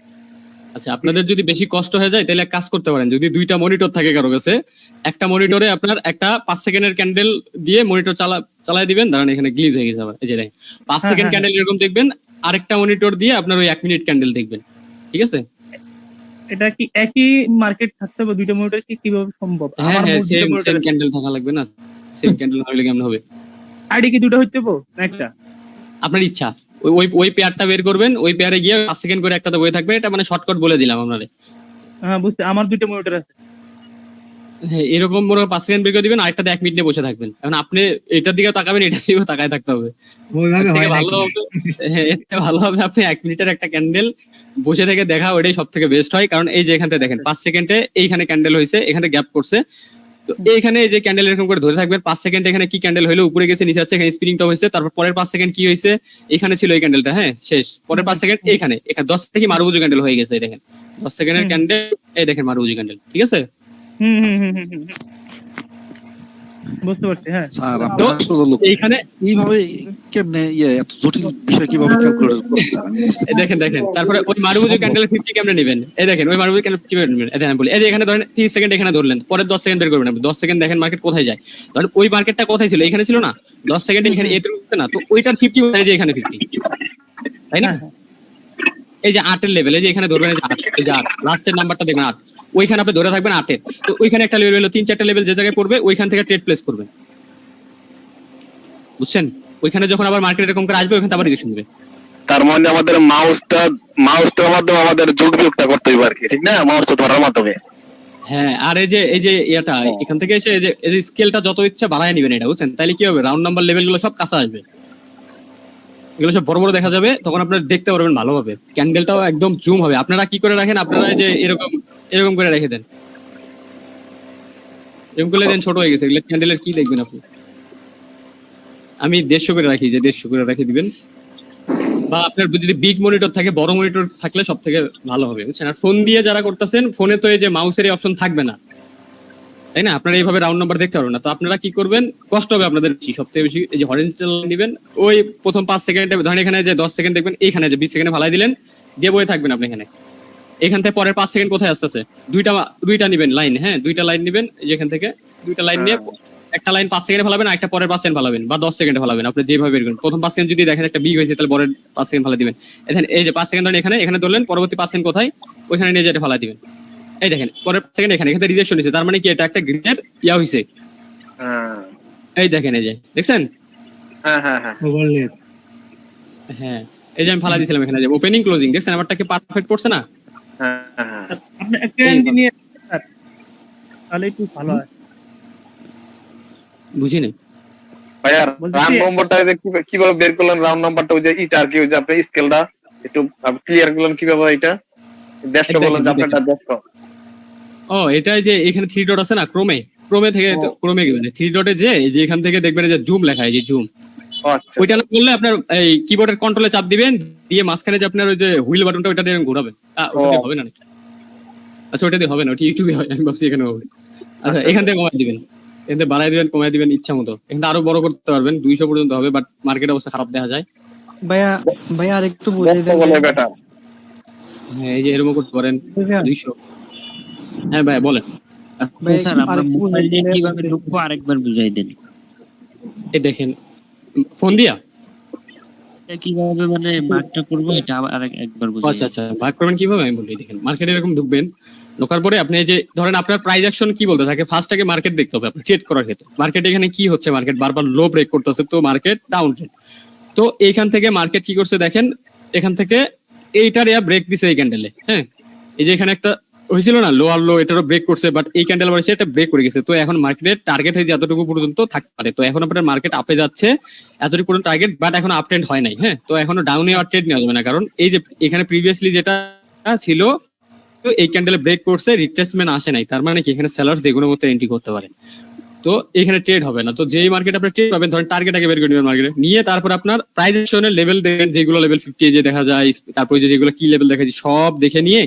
Speaker 4: আচ্ছা, আপনাদের যদি বেশি কষ্ট হয়ে যায় তাহলে কাজ করতে পারেন, যদি দুইটা মনিটর থাকে কারো কাছে, একটা মনিটরে আপনার একটা 5 সেকেন্ডের ক্যান্ডেল দিয়ে মনিটর চালায় দিবেন, দাঁড়ান এখানে গ্লিচ হয়ে গেছে আবার, এই যে দেখেন 5 সেকেন্ড ক্যান্ডেল এরকম দেখবেন, আরেকটা মনিটর দিয়ে আপনার ওই 1 মিনিট ক্যান্ডেল দেখবেন, ঠিক আছে?
Speaker 12: এটা কি একই মার্কেট থাকতে হবে দুইটা মনিটর, কি কিভাবে সম্ভব?
Speaker 4: হ্যাঁ হ্যাঁ, সেম ক্যান্ডেল থাকা লাগবে না, সেম ক্যান্ডেল না হলে কেমন হবে?
Speaker 12: আইডি কি দুটো হইতে হবে না একটা?
Speaker 4: আপনার ইচ্ছা, ওই পেয়ারটা বের করবেন, ওই পেয়ারে গিয়ে 5 সেকেন্ড করে একটা তো বই থাকবে, এটা মানে শর্টকাট বলে দিলাম আপনারে।
Speaker 12: হ্যাঁ বুঝতে, আমার দুটো মনিটর আছে।
Speaker 4: হ্যাঁ এরকম মনে 5 সেকেন্ড বের করে দিবেন, আরেকটাতে 1 মিনিট নিয়ে বসে থাকবেন। এখন আপনি এটার দিকে তাকাবেন, এটার দিকে তাকায় থাকতে হবে,
Speaker 10: ওইভাবে হয় না।
Speaker 4: হ্যাঁ এতে ভালো হবে আপনি 1 মিনিটের একটা ক্যান্ডেল বসে থেকে দেখা, ওইটাই সব থেকে বেস্ট হয়। কারণ এই যে এখান থেকে দেখেন 5 সেকেন্ডে এইখানে ক্যান্ডেল হয়েছে, এখানে গ্যাপ করছে, তো এইখানে এই যে ক্যান্ডেল এরকম করে ধরে থাকবেন 5 সেকেন্ড, এখানে কি ক্যান্ডেল হলো, উপরে গেছে নিচে আছে, এখানে স্পিনিং টপ হয়েছে, তারপর পরের 5 সেকেন্ড কি হয়েছে, এখানে ছিল এই ক্যান্ডেলটা, হ্যাঁ শেষ, পরের 5 সেকেন্ড এখানে 10 থেকে মারুবুজি ক্যান্ডেল হয়ে গেছে, দেখেন 10 সেকেন্ডের ক্যান্ডেল, এই দেখেন মারুবুজি ক্যান্ডেল, ঠিক আছে?
Speaker 12: বুঝতে পারছি। হ্যাঁ
Speaker 5: স্যার আপনারা
Speaker 4: এইখানে
Speaker 5: এইভাবে কেমনে এত জটিল বিষয় কিভাবে ক্যালকুলেট করছেন?
Speaker 4: দেখেন তারপরে ওই মারুবুজি ক্যান্ডেল 50 কেমনে নেবেন, এই দেখেন ওই মারুবুজি ক্যান্ডেল কিভাবে নেবেন, এই দেখেন বলি, এই যে এখানে ধরেন 30 সেকেন্ড এখানে ধরলেন, পরে 10 সেকেন্ড বের করবেন, 10 সেকেন্ড দেখেন মার্কেট কোথায় যায়, ধরেন ওই মার্কেটটা কোথায় ছিল, এখানে ছিল না, 10 সেকেন্ড এখানে এতে হচ্ছে না, তো ওইটার 50 কোথায়, যে এখানে 50, তাই না? এই যে 8 এর লেভেল, এই যে এখানে ধরবেন, এই যে 8 লাস্টের নাম্বারটা দেখবেন 8, ওইখানে আপনি ধরে থাকবেন 8 এর, তো ওইখানে একটা লেভেল হলো 3-4টা লেভেল যে জায়গায় পড়বে ওইখান থেকে ট্রেড প্লেস করবেন, বুঝছেন? ওইখানে যখন আবার মার্কেট এরকম করে আসবে ওইখানে আবার রিজেকশন দিবে।
Speaker 11: তার মানে আমাদের মাউসটার মাধ্যমে আমাদের যোগ বিয়োগটা করতে হবে আর কি, ঠিক না? মাউসটা ধরার মাধ্যমে
Speaker 4: হ্যাঁ, আর এই যে এটা এখান থেকে এসে এই যে স্কেলটা যত ইচ্ছা বাড়ায় নেবেন এটা, বুঝছেন? তাহলে কি হবে, রাউন্ড নাম্বার লেভেল গুলো সব কাছে আসবে, এগুলো সব বড় বড় দেখা যাবে, তখন আপনারা দেখতে পারবেন ভালোভাবে। ক্যান্ডেলটাও একদম জুম হবে। আপনারা কি করে রাখেন, আপনারা যে এরকম করে রেখে দেন, এরকম করলে দেন ছোট হয়ে গেছে, এগুলো ক্যান্ডেলের কি দেখবেন আপনি? আমি 150 করে রাখি, যে 150 করে রেখে দিবেন। বা আপনার যদি বিগ মনিটর থাকে, বড় মনিটর থাকলে সব থেকে ভালো হবে, বুঝছেন? আর ফোন দিয়ে যারা করতেছেন, ফোনে তো এই যে মাউসের এই অপশন থাকবে না, তাই না? আপনারা এইভাবে রাউন্ড নাম্বার দেখতে পারবেন না। তো আপনারা কি করবেন, কষ্ট হবে আপনাদের সবথেকে বেশি, এই যে হরিজন্টাল নেবেন, ওই প্রথম 5 সেকেন্ডে ধরেন এখানে যে 10 সেকেন্ড দেখবেন, এইখানে যে 20 সেকেন্ডে ফালাই দিলেন, দিয়ে বয়ে থাকবেন আপনি এখানে। এখান থেকে পরের 5 সেকেন্ড কোথায় আসতেছে, দুইটা নিবেন লাইন, হ্যাঁ 2টা লাইন নিবেন, যেখান থেকে 2টা লাইন নিয়ে একটা লাইন 5 সেকেন্ডে ফালাবেন, আর একটা পরের 5 সেকেন্ড ফালাবেন, বা 10 সেকেন্ডে ফালাবেন, আপনি যেভাবে বের করেন। প্রথম 5 সেকেন্ড যদি দেখেন একটা বিগ হয়েছে, তাহলে পরের 5 সেকেন্ড ফালা দিবেন। এখানে এই যে 5 সেকেন্ড ধরেন এখানে ধরলেন, পরবর্তী 5 সেকেন্ড কোথায়, ওইখানে নিয়ে যেটা ফালা দিবেন। এই দেখেন পরের সেকেন্ড এখানে রিজেকশন হয়েছে, তার মানে কি এটা একটা গ্রিনের ইয়া হয়েছে। এই দেখেন, এই যে দেখছেন,
Speaker 10: ওভারলেপ।
Speaker 4: হ্যাঁ এই যে আমি ফালা দিয়েছিলাম এখানে, যে ওপেনিং ক্লোজিং দেখছেন আমারটা কি পারফেক্ট পড়ছে না?
Speaker 12: আপনি একটা ইঞ্জিনিয়ার, তাহলে একটু ভালো হয়।
Speaker 4: বুঝিনি
Speaker 11: ভাইয়া রাউন্ড নাম্বারটা কিভাবে বের করলেন? রাউন্ড নাম্বারটা ওই যে ইটা আর কি, ওই যে আপনি স্কেলটা একটু ক্লিয়ার করলেন কিভাবে এটা? 150 বলেন যে আপনারটা 150।
Speaker 4: ও এটা যে এখানে 3 ডট আছে না, ক্রোমে থেকে ক্রোমে গেবেন 3 ডটে, যে এখান থেকে দেখবেন যে জুম লেখা, এই যে জুম,
Speaker 11: আচ্ছা
Speaker 4: ওইটা না করলে আপনার এই কিবোর্ডের কন্ট্রোলে চাপ দিবেন, দিয়ে মাঝখানে যে আপনার ওই যে হুইল বাটনটা ওইটা দিয়ে ঘোরাবেন। ওটা দিয়ে হবে না নাকি? আচ্ছা ওটা দিয়ে হবে না, ওটা ইউটিউবে হয়, আমি ভাবছি এখানে হবে। আচ্ছা এখান থেকে কমাই দিবেন, এখান থেকে বাড়াই দিবেন, কমাই দিবেন ইচ্ছা মতো। এখান থেকে আরো বড় করতে পারবেন, 200 পর্যন্ত হবে, বাট মার্কেট অবস্থা খারাপ দেখা যায়।
Speaker 2: ভাইয়া আরেকটু বুঝিয়ে দেন।
Speaker 4: হ্যাঁ এই যে এরকম করতে পারেন 200। হ্যাঁ ভাই বলেন।
Speaker 2: স্যার আমরা মোবাইল দিয়ে কিভাবে ঢুকবো আরেকবার বুঝাই দেন।
Speaker 4: এই দেখেন ফোন দিয়া
Speaker 2: কিভাবে মানে ভাগটা করবো, এটা আরেকবার বুঝাই।
Speaker 4: আচ্ছা ভাগ করবেন কিভাবে আমি বলি। দেখেন মার্কেটে এরকম ঢুকবেন, ঢোকার পরে আপনি এই যে ধরেন আপনার প্রাইস অ্যাকশন কি বলতে থাকে, ফার্স্ট আগে মার্কেট দেখতে হবে আপনার ট্রেড করার ক্ষেত্রে। মার্কেট এখানে কি হচ্ছে, মার্কেট বারবার লো ব্রেক করতেছে, তো মার্কেট ডাউন ট্রেন্ড। তো এইখান থেকে মার্কেট কি করছে দেখেন, এখান থেকে এইটার ব্রেক দিছে এই ক্যান্ডেলে, হ্যাঁ এই যে এখানে একটা হয়েছিল না লো আর লো, এটারও ব্রেক করছে, বাট এই ক্যান্ডেল আবার এটা ব্রেক করে গেছে। তো এখন মার্কেটের টার্গেট হয়েছে এতটুকু পর্যন্ত থাকতে পারে। তো এখন আপনার মার্কেট আপে যাচ্ছে, এতটুকু পর্যন্ত টার্গেট, বাট এখন আপ ট্রেন্ড হয় নাই। হ্যাঁ তো এখনো ডাউনে আর ট্রেড নেওয়া যাবে না, কারণ এই যে এখানে প্রিভিয়াসলি যেটা ছিল, তো এই ক্যান্ডেলে ব্রেক করছে, রিট্রেসমেন্ট আসে নাই, তার মানে কি এখানে সেলার্স যেগুলোর মধ্যে এন্ট্রি করতে পারে। তো এখানে ট্রেড হবে না। তো যেই মার্কেট আপনার ট্রেড পাবেন, ধরেন টার্গেট আগে বের করে নেবেন মার্কেটে, নিয়ে তারপর আপনার প্রাইস অ্যাকশনের লেভেল দেখবেন, যেগুলো লেভেল 50 যে দেখা যায়, তারপরে যেগুলো কি লেভেল দেখা যায় সব দেখে নিয়ে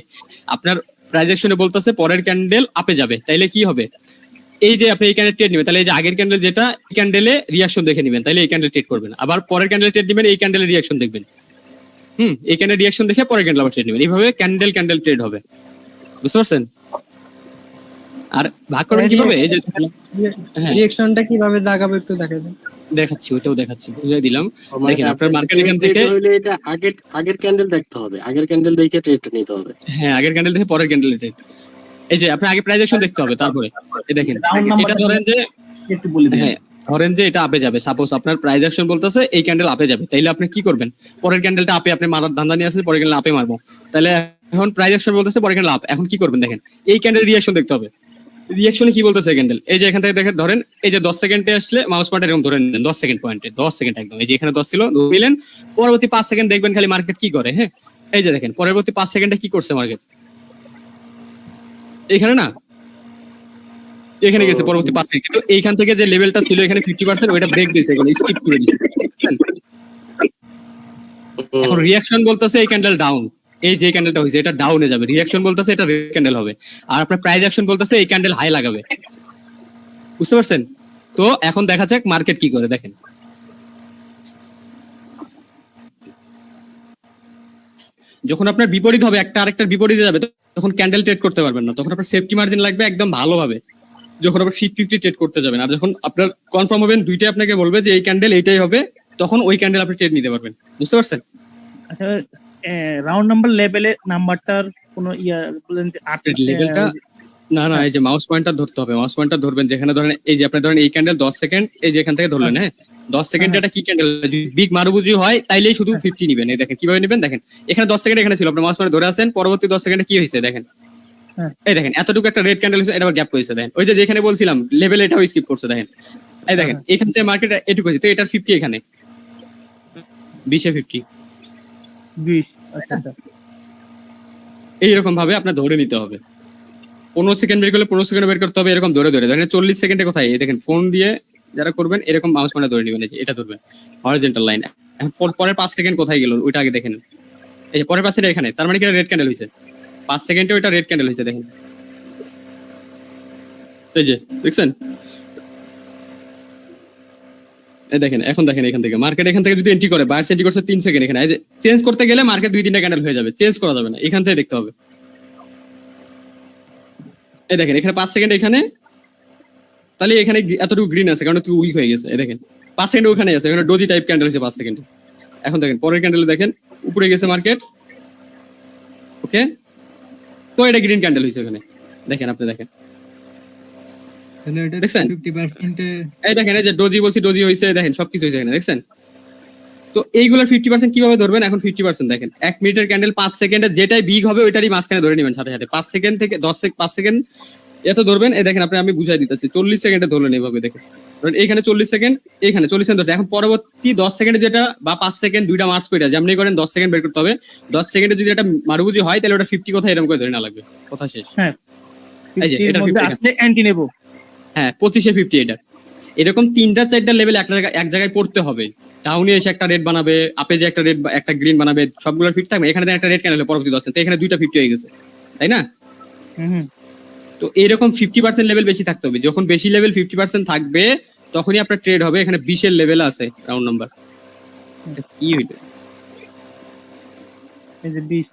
Speaker 4: আপনার প্রাইস অ্যাকশনে বলতেছে পরের ক্যান্ডেল আপে যাবে, তাইলে কি হবে, এই যে আপনি এই ক্যান্ডেল ট্রেড নেবেন, তাহলে এই যে আগের ক্যান্ডেল যেটা, এই ক্যান্ডেলে রিঅ্যাকশন দেখে নেবেন, তাইলে এই ক্যান্ডেল ট্রেড করবেন। আবার পরের ক্যান্ডেল ট্রেড নেবেন, এই ক্যান্ডেলের রিঅ্যাকশন দেখবেন, এই ক্যান্ডেল রিঅ্যাকশন দেখে পরের ক্যান্ডেল আবার ট্রেড নেবেন। এইভাবে ক্যান্ডেল ট্রেড হবে, বুঝতে পারছেন? আর ভাগ করবেন কিভাবে, এই যে
Speaker 2: রিঅ্যাকশনটা কিভাবে দাগাবো একটু দেখাই দেন।
Speaker 4: দেখাচ্ছি, ওটাও দেখাচ্ছি, বুঝিয়ে দিলাম। দেখেন আপনার মার্কেট এখান থেকে
Speaker 1: এটা আগের ক্যান্ডেল দেখতে হবে, আগের ক্যান্ডেল দেখে ট্রেডটা নিতে হবে।
Speaker 4: হ্যাঁ আগের ক্যান্ডেল দেখে পরের ক্যান্ডেল ট্রেড, এই যে আপনার আগে প্রাইস অ্যাকশন দেখতে হবে, তারপরে এই দেখেন এটা ধরেন যে
Speaker 12: একটু বলে দিন।
Speaker 4: হ্যাঁ ধরেন যে এটা আপে যাবে, সাপোজ আপনার প্রাইস অ্যাকশন বলতেছে এই ক্যান্ডেল আপে যাবে, তাইলে আপনি কি করবেন, পরের ক্যান্ডেলটা আপে আপনি মারার ধান্দা নিয়ে আসলে পরের ক্যান্ডেল আপে মারবো, তাহলে এখন প্রাইস অ্যাকশন বলতেছে পরের ক্যান্ডেল আপ, এখন কি করবেন দেখেন এই ক্যান্ডেল রিঅ্যাকশন দেখতে হবে। রিঅ্যাকশনে কি বলতেছে ক্যান্ডেল, এই যে এখান থেকে দেখেন ধরেন এই যে 10 সেকেন্ডে আসলে মাউস পয়েন্ট এরকম ধরে নেন 10 সেকেন্ড পয়েন্টে, 10 সেকেন্ড একদম, এই যে এখানে 10 ছিল ধরলেন, পরবর্তী 5 সেকেন্ড দেখবেন খালি মার্কেট কি করে। হ্যাঁ এই যে দেখেন পরবর্তী 5 সেকেন্ডে কি করছে মার্কেট, এখানে না এখানে গেছে পরবর্তী 5 সেকেন্ড, কিন্তু এইখান থেকে যে লেভেলটা ছিল এখানে 50% ওইটা ব্রেক দিয়েছে, এখানে স্কিপ করে দিয়েছে। এখন রিঅ্যাকশন বলতেছে এই ক্যান্ডেল ডাউন, এই যে ক্যান্ডেলটা হয়েছে এটা ডাউনে যাবে, রিঅ্যাকশন বলতেছে এটা রেড ক্যান্ডেল হবে, আর আপনার প্রাইস অ্যাকশন বলতেছে এই ক্যান্ডেল হাই লাগাবে, বুঝতে পারছেন? তো এখন দেখা যাক মার্কেট কি করে। দেখেন যখন আপনার বিপরীত হবে, একটা আরেকটার বিপরীতে যাবে, তখন ক্যান্ডেল ট্রেড করতে পারবেন না, তখন আপনার সেফটি মার্জিন লাগবে একদম ভালোভাবে, যখন আপনার 50-50 ট্রেড করতে যাবেন। আর যখন আপনার কনফার্ম হবেন, দুইটাই আপনাকে বলবে যে এই ক্যান্ডেল এইটাই হবে, তখন ওই ক্যান্ডেল আপনি ট্রেড নিতে পারবেন, বুঝতে পারছেন?
Speaker 12: আচ্ছা রাউন্ড নাম্বার লেভেলে নাম্বারটার কোনো বলেন যে
Speaker 4: লেভেলটা না এই যে মাউস পয়েন্টার ধরতে হবে, মাউস পয়েন্টার ধরবেন যেখানে ধরেন এই যে আপনি ধরেন এই ক্যান্ডেল 10 সেকেন্ড, এই যে এখান থেকে ধরলেন, হ্যাঁ 10 সেকেন্ড এটা কি ক্যান্ডেল, যদি বিগ মারুবুজি হয় তাইলেই শুধু 50 নেবেন। এই দেখেন কিভাবে নেবেন, দেখেন এখানে 10 সেকেন্ড এখানে ছিল, আপনি মাউস পয়েন্টার ধরে আছেন, পরবর্তী 10 সেকেন্ডে কি হয়েছে দেখেন, এই দেখেন এতটুকু একটা রেড ক্যান্ডেল হয়েছে, এটা আবার গ্যাপ হয়েছে দেখেন। ওই যে যেখানে বলছিলাম লেভেল এটাও স্কিপ করছে দেখেন। এই দেখেন এখান থেকে মার্কেট এটুকু হয়েছে, তো এটার 50 এখানে 20 এ 50
Speaker 12: 20 আচ্ছা আচ্ছা
Speaker 4: এইরকম ভাবে আপনার ধরে নিতে হবে। 15 সেকেন্ড বের করলে 15 সেকেন্ড বের করতে হবে, এরকম ধরে ধরে। ধরেন 40 সেকেন্ডে কোথায়, এই দেখেন ফোন দিয়ে যারা করবেন এরকম মাউস পয়েন্টার ধরে নেবেন, এই যে এটা ধরবেন হরিজন্টাল লাইন। পরের 5 সেকেন্ড কোথায় গেল ওইটা আগে দেখেন, এই যে পরের 5 সেকেন্ড এখানে, তার মানে কি রেড ক্যান্ডেল হয়েছে 5 সেকেন্ডে, ওইটা রেড ক্যান্ডেল হয়েছে দেখেন। এই যে দেখছেন, এই দেখেন এখন দেখেন এখান থেকে মার্কেট এখান থেকে যদি এন্ট্রি করে, বায়ার্স এন্ট্রি করছে 3 সেকেন্ড এখানে, এই যে চেঞ্জ করতে গেলে মার্কেট 2-3টা ক্যান্ডেল হয়ে যাবে, চেঞ্জ করা যাবে না, এখান থেকে দেখতে হবে। এই দেখেন এখানে 5 সেকেন্ড এখানে, তাহলে এখানে এতটুকু গ্রিন আছে কারণ তুই উইক হয়ে গেছে। এই দেখেন 5 সেকেন্ড ওখানে আছে, এখানে ডোজি টাইপ ক্যান্ডেল আছে 5 সেকেন্ডে। এখন দেখেন পরের ক্যান্ডেলে দেখেন উপরে গেছে মার্কেট, ওকে, তো এটা গ্রিন ক্যান্ডেল হয়েছে ওখানে দেখেন, আপনি দেখেন
Speaker 10: তাহলে এটা
Speaker 4: দেখছেন
Speaker 10: 50%
Speaker 4: এই দেখেন, এই যে ডোজি বলছি ডোজি হয়েছে, দেখেন সবকিছু হয়েছে এখানে দেখছেন। তো এইগুলোর 50% কিভাবে ধরবেন, এখন 50% দেখেন 1 মিনিটের ক্যান্ডেল 5 সেকেন্ডে যেটাই বিগ হবে ওইটারই মাঝখানে ধরে নেবেন সাথে সাথে, 5 সেকেন্ড থেকে 5 সেকেন্ড এত ধরবেন। এই দেখেন আপনি, আমি বুঝাই দিতেছি, 40 সেকেন্ডে ধরলেন এইভাবে দেখেন, এখানে 40 সেকেন্ড, এখানে 40 সেকেন্ড ধরতে। এখন পরবর্তী 10 সেকেন্ডে যেটা বা 5 সেকেন্ড দুইটা মার্কস করে যেমনি করেন 10 সেকেন্ড বের করতে হবে। 10 সেকেন্ডে যদি এটা মারুবুজি হয় তাহলে ওটা 50 কোথায় এরকম করে ধরে না লাগবে, কথা শেষ।
Speaker 12: হ্যাঁ
Speaker 4: এই যে এটা
Speaker 12: 50 আসলে অ্যান্টি নেব।
Speaker 4: হ্যাঁ 25 এ 50 এটা এরকম 3টা-4টা লেভেল এক জায়গায় পড়তে হবে। ডাউনে এসে একটা রেড বানাবে, আপে যে একটা রেড একটা গ্রিন বানাবে, সবগুলো ফিট থাকবে। এখানে একটা রেড ক্যান্ডেল পরবর্তী 10 সেকেন্ড, এখানে 2টা 50 হয়ে গেছে, তাই না? তো এইরকম 50% লেভেল বেশি থাকতে হবে। যখন বেশি লেভেল 50% থাকবে তখনই আপনার ট্রেড হবে। এখানে 20 এর লেভেল আছে রাউন্ড নাম্বার, এটা কি হইলো?
Speaker 12: এই যে 20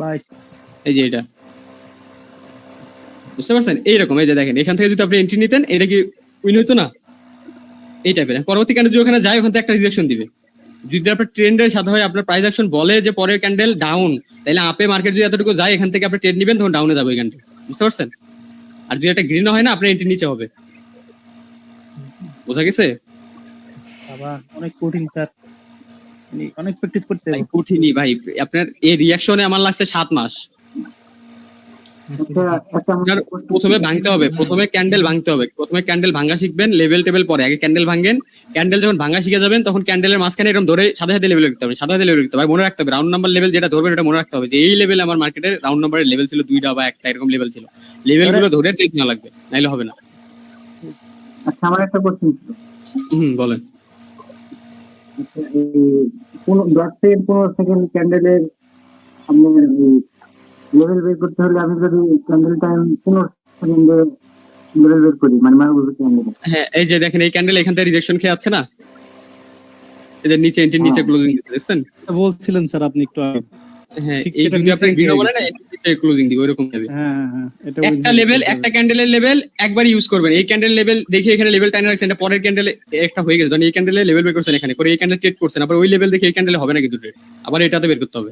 Speaker 12: 22
Speaker 4: এই যে এটা বুঝতে পারছেন? এইরকম এই যে দেখেন এখান থেকে যদি আপনি এন্ট্রি নিতেন এটা কি উইন হইতো না? এই টাইপের। পরবর্তী ক্যান্ডেল যদি ওখানে যায় ওখান থেকে একটা রিজেকশন দিবে। যদি আপনার ট্রেন্ডের সাথে হয়, আপনার প্রাইস অ্যাকশন বলে যে পরের ক্যান্ডেল ডাউন, তাহলে আপে মার্কেট যদি এতটুকু যায় এখান থেকে আপনি ট্রেড নেবেন, তখন ডাউনে যাবে ওই ক্যান্ডেল, বুঝতে পারছেন? আর যদি এটা গ্রিন হয় না আপনার এন্ট্রি নিচে হবে, বোঝা গেছে?
Speaker 12: বাবা অনেক কঠিন স্যার, অনেক প্র্যাকটিস করতে হবে।
Speaker 4: কঠিনই ভাই, আপনার এই রিঅ্যাকশনে আমার লাগছে 7 মাস। প্রথমে ভাঙতে হবে, প্রথমে ক্যান্ডেল ভাঙতে হবে, প্রথমে ক্যান্ডেল ভাঙা শিখবেন, লেভেল টেবিল পরে আগে ক্যান্ডেল ভাঙেন। ক্যান্ডেল যখন ভাঙা শিখে যাবেন তখন ক্যান্ডেলের মাঝখানে এরকম ধরে সাথে সাথে লেভেল রাখতে হবে, সাথে সাথে লেভেল রাখতে হবে। মনে রাখতে হবে রাউন্ড নাম্বার লেভেল যেটা ধরবেন এটা মনে রাখতে হবে যে এই লেভেল আমার মার্কেটের রাউন্ড নাম্বারের লেভেল ছিল 2টা বা 1টা, এরকম লেভেল ছিল। লেভেলগুলো ধরে ট্রেড না লাগবে, নাইলে হবে না।
Speaker 8: আচ্ছা আমার একটা কোশ্চেন ছিল।
Speaker 4: বলেন।
Speaker 8: 10 থেকে 15 সেকেন্ড ক্যান্ডেলের আপনার লেভেল বের করতে হলে আমি যদি ক্যান্ডেল টাইম 15 সেকেন্ডে লেভেল বের করি, মানে মারুবুজি ক্যান্ডেল।
Speaker 4: হ্যাঁ এই যে দেখেন এই ক্যান্ডেল এখান থেকে রিজেকশন খেয়ে যাচ্ছে না, এদের নিচে এন্ট্রি নিচে ক্লোজিং দিতে দেখছেন?
Speaker 7: বলছিলেন স্যার আপনি একটু আগে।
Speaker 4: হ্যাঁ এই যদি আপনি গ্রিন বলেন না নিচে ক্লোজিং দিবে ওইরকম হবে।
Speaker 7: হ্যাঁ হ্যাঁ এটা
Speaker 4: একটা লেভেল, একটা ক্যান্ডেলের লেভেল একবার ইউজ করবেন। এই ক্যান্ডেল লেভেল দেখে এখানে লেভেল টাইনে রাখছেন, এটা পরের ক্যান্ডেলে একটা হয়ে গেছে, এই ক্যান্ডেলে লেভেল বের করছেন, এখানে করে এই ক্যান্ডেল ট্রেড করছেন, আবার ওই লেভেল দেখে এই ক্যান্ডেলে হবে না কিন্তু ট্রেড, আবার এটাতে বের করতে হবে,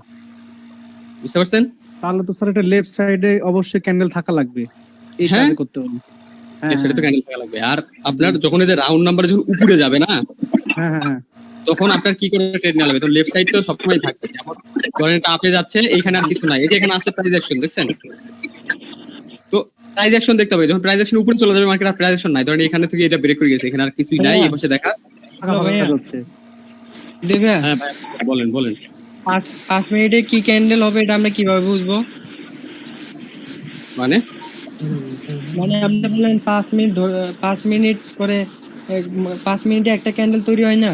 Speaker 4: বুঝতে পারছেন?
Speaker 7: তাহলে তো স্যার এটা লেফট সাইডে অবশ্যই ক্যান্ডেল থাকা লাগবে এই কাজ করতে হবে।
Speaker 4: হ্যাঁ সেটা তো ক্যান্ডেল থাকা লাগবে। আর আপনার যখন এই যে রাউন্ড নাম্বার যখন উপরে যাবে না,
Speaker 7: হ্যাঁ হ্যাঁ
Speaker 4: তখন আপনার কি করে ট্রেড নেওয়া লাগবে? তো লেফট সাইড তো সবসময় থাকবে, যেমন ধরেন এটা আপে যাচ্ছে, এইখানে আর কিছু নাই, এটা এখানে আছে প্রাইস অ্যাকশন দেখছেন? তো প্রাইস অ্যাকশন দেখতে হবে, যখন প্রাইস অ্যাকশন উপরে চলে যাবে মার্কেট আর প্রাইস অ্যাকশন নাই, ধরেন এখানে থেকে এটা ব্রেক করে গেছে, এখানে আর কিছুই নাই, এই পাশে দেখা
Speaker 7: যাচ্ছে।
Speaker 4: হ্যাঁ বলেন বলেন।
Speaker 13: 5 মিনিটে কি ক্যান্ডেল হবে এটা আমরা কিভাবে বুঝবো?
Speaker 4: মানে
Speaker 13: আপনি বললেন 5 মিনিট করে 5 মিনিটে একটা ক্যান্ডেল তৈরি হয় না?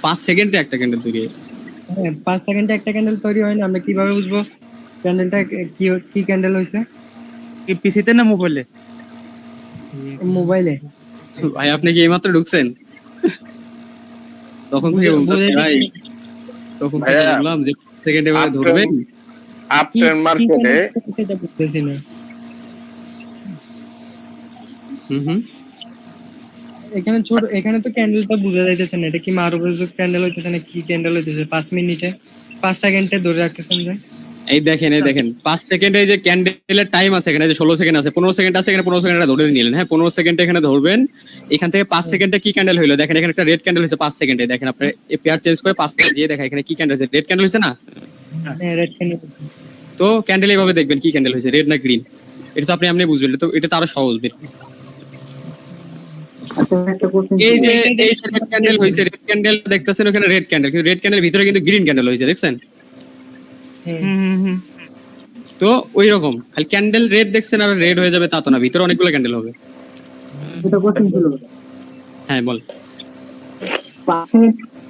Speaker 4: 5 সেকেন্ডে একটা ক্যান্ডেল তৈরি হয়।
Speaker 13: হ্যাঁ 5 সেকেন্ডে একটা ক্যান্ডেল তৈরি হয় না, আমরা কিভাবে বুঝবো ক্যান্ডেলটা কি ক্যান্ডেল হইছে?
Speaker 12: পিসিতে না মোবাইলে?
Speaker 13: মোবাইলে।
Speaker 4: ভাই আপনি কি এইমাত্র ঢুকছেন? তখন থেকে ভাই তখন থেকে বললাম যে সেকেন্ডে ভাবে ধরবেন
Speaker 11: আফটার মার্কেটে।
Speaker 13: এখানে তো ক্যান্ডেলটা বোঝা যাইতেছে না, এটা কি মারুবুজি ক্যান্ডেল হইতেছে না কি ক্যান্ডেল হইতেছে? 5 মিনিটে 5 সেকেন্ডে ধরে রাখতেছেন যে
Speaker 4: এই দেখেন 5 সেকেন্ডে যে ক্যান্ডেলের টাইম আছে, এখানে যে 16 সেকেন্ড আছে, 15 সেকেন্ড আছে, এখানে 15 সেকেন্ডটা ধরে নিলেন। হ্যাঁ 15 সেকেন্ডে এখানে ধরবেন, এখান থেকে 5 সেকেন্ডে কি ক্যান্ডেল হইলো দেখেন, এখানে একটা রেড ক্যান্ডেল হইছে 5 সেকেন্ডে, দেখেন আপনি এই পেয়ার চেঞ্জ করে 5 সেকেন্ড দিয়ে দেখা এখানে কি ক্যান্ডেল হইছে, রেড ক্যান্ডেল হইছে না?
Speaker 13: হ্যাঁ রেড ক্যান্ডেল।
Speaker 4: তো ক্যান্ডেল এইভাবে দেখবেন কি ক্যান্ডেল হয়েছে, রেড না গ্রিন, এটা তো আপনি বুঝবেন, তো এটা তো আরো সহজ বের। এই যে রেড ক্যান্ডেল হয়েছে, রেড ক্যান্ডেল দেখতেছেন ওখানে রেড ক্যান্ডেল, কিন্তু রেড ক্যান্ডেল ভিতরে কিন্তু গ্রিন ক্যান্ডেল হয়েছে, দেখছেন? তো ওই রকম খালি ক্যান্ডেল রেড দেখছেন আর রেড হয়ে যাবে তা তো না, ভিতরে অনেকগুলো ক্যান্ডেল হবে।
Speaker 8: এটা কোশ্চেন ছিল।
Speaker 4: হ্যাঁ বল।
Speaker 8: পাশে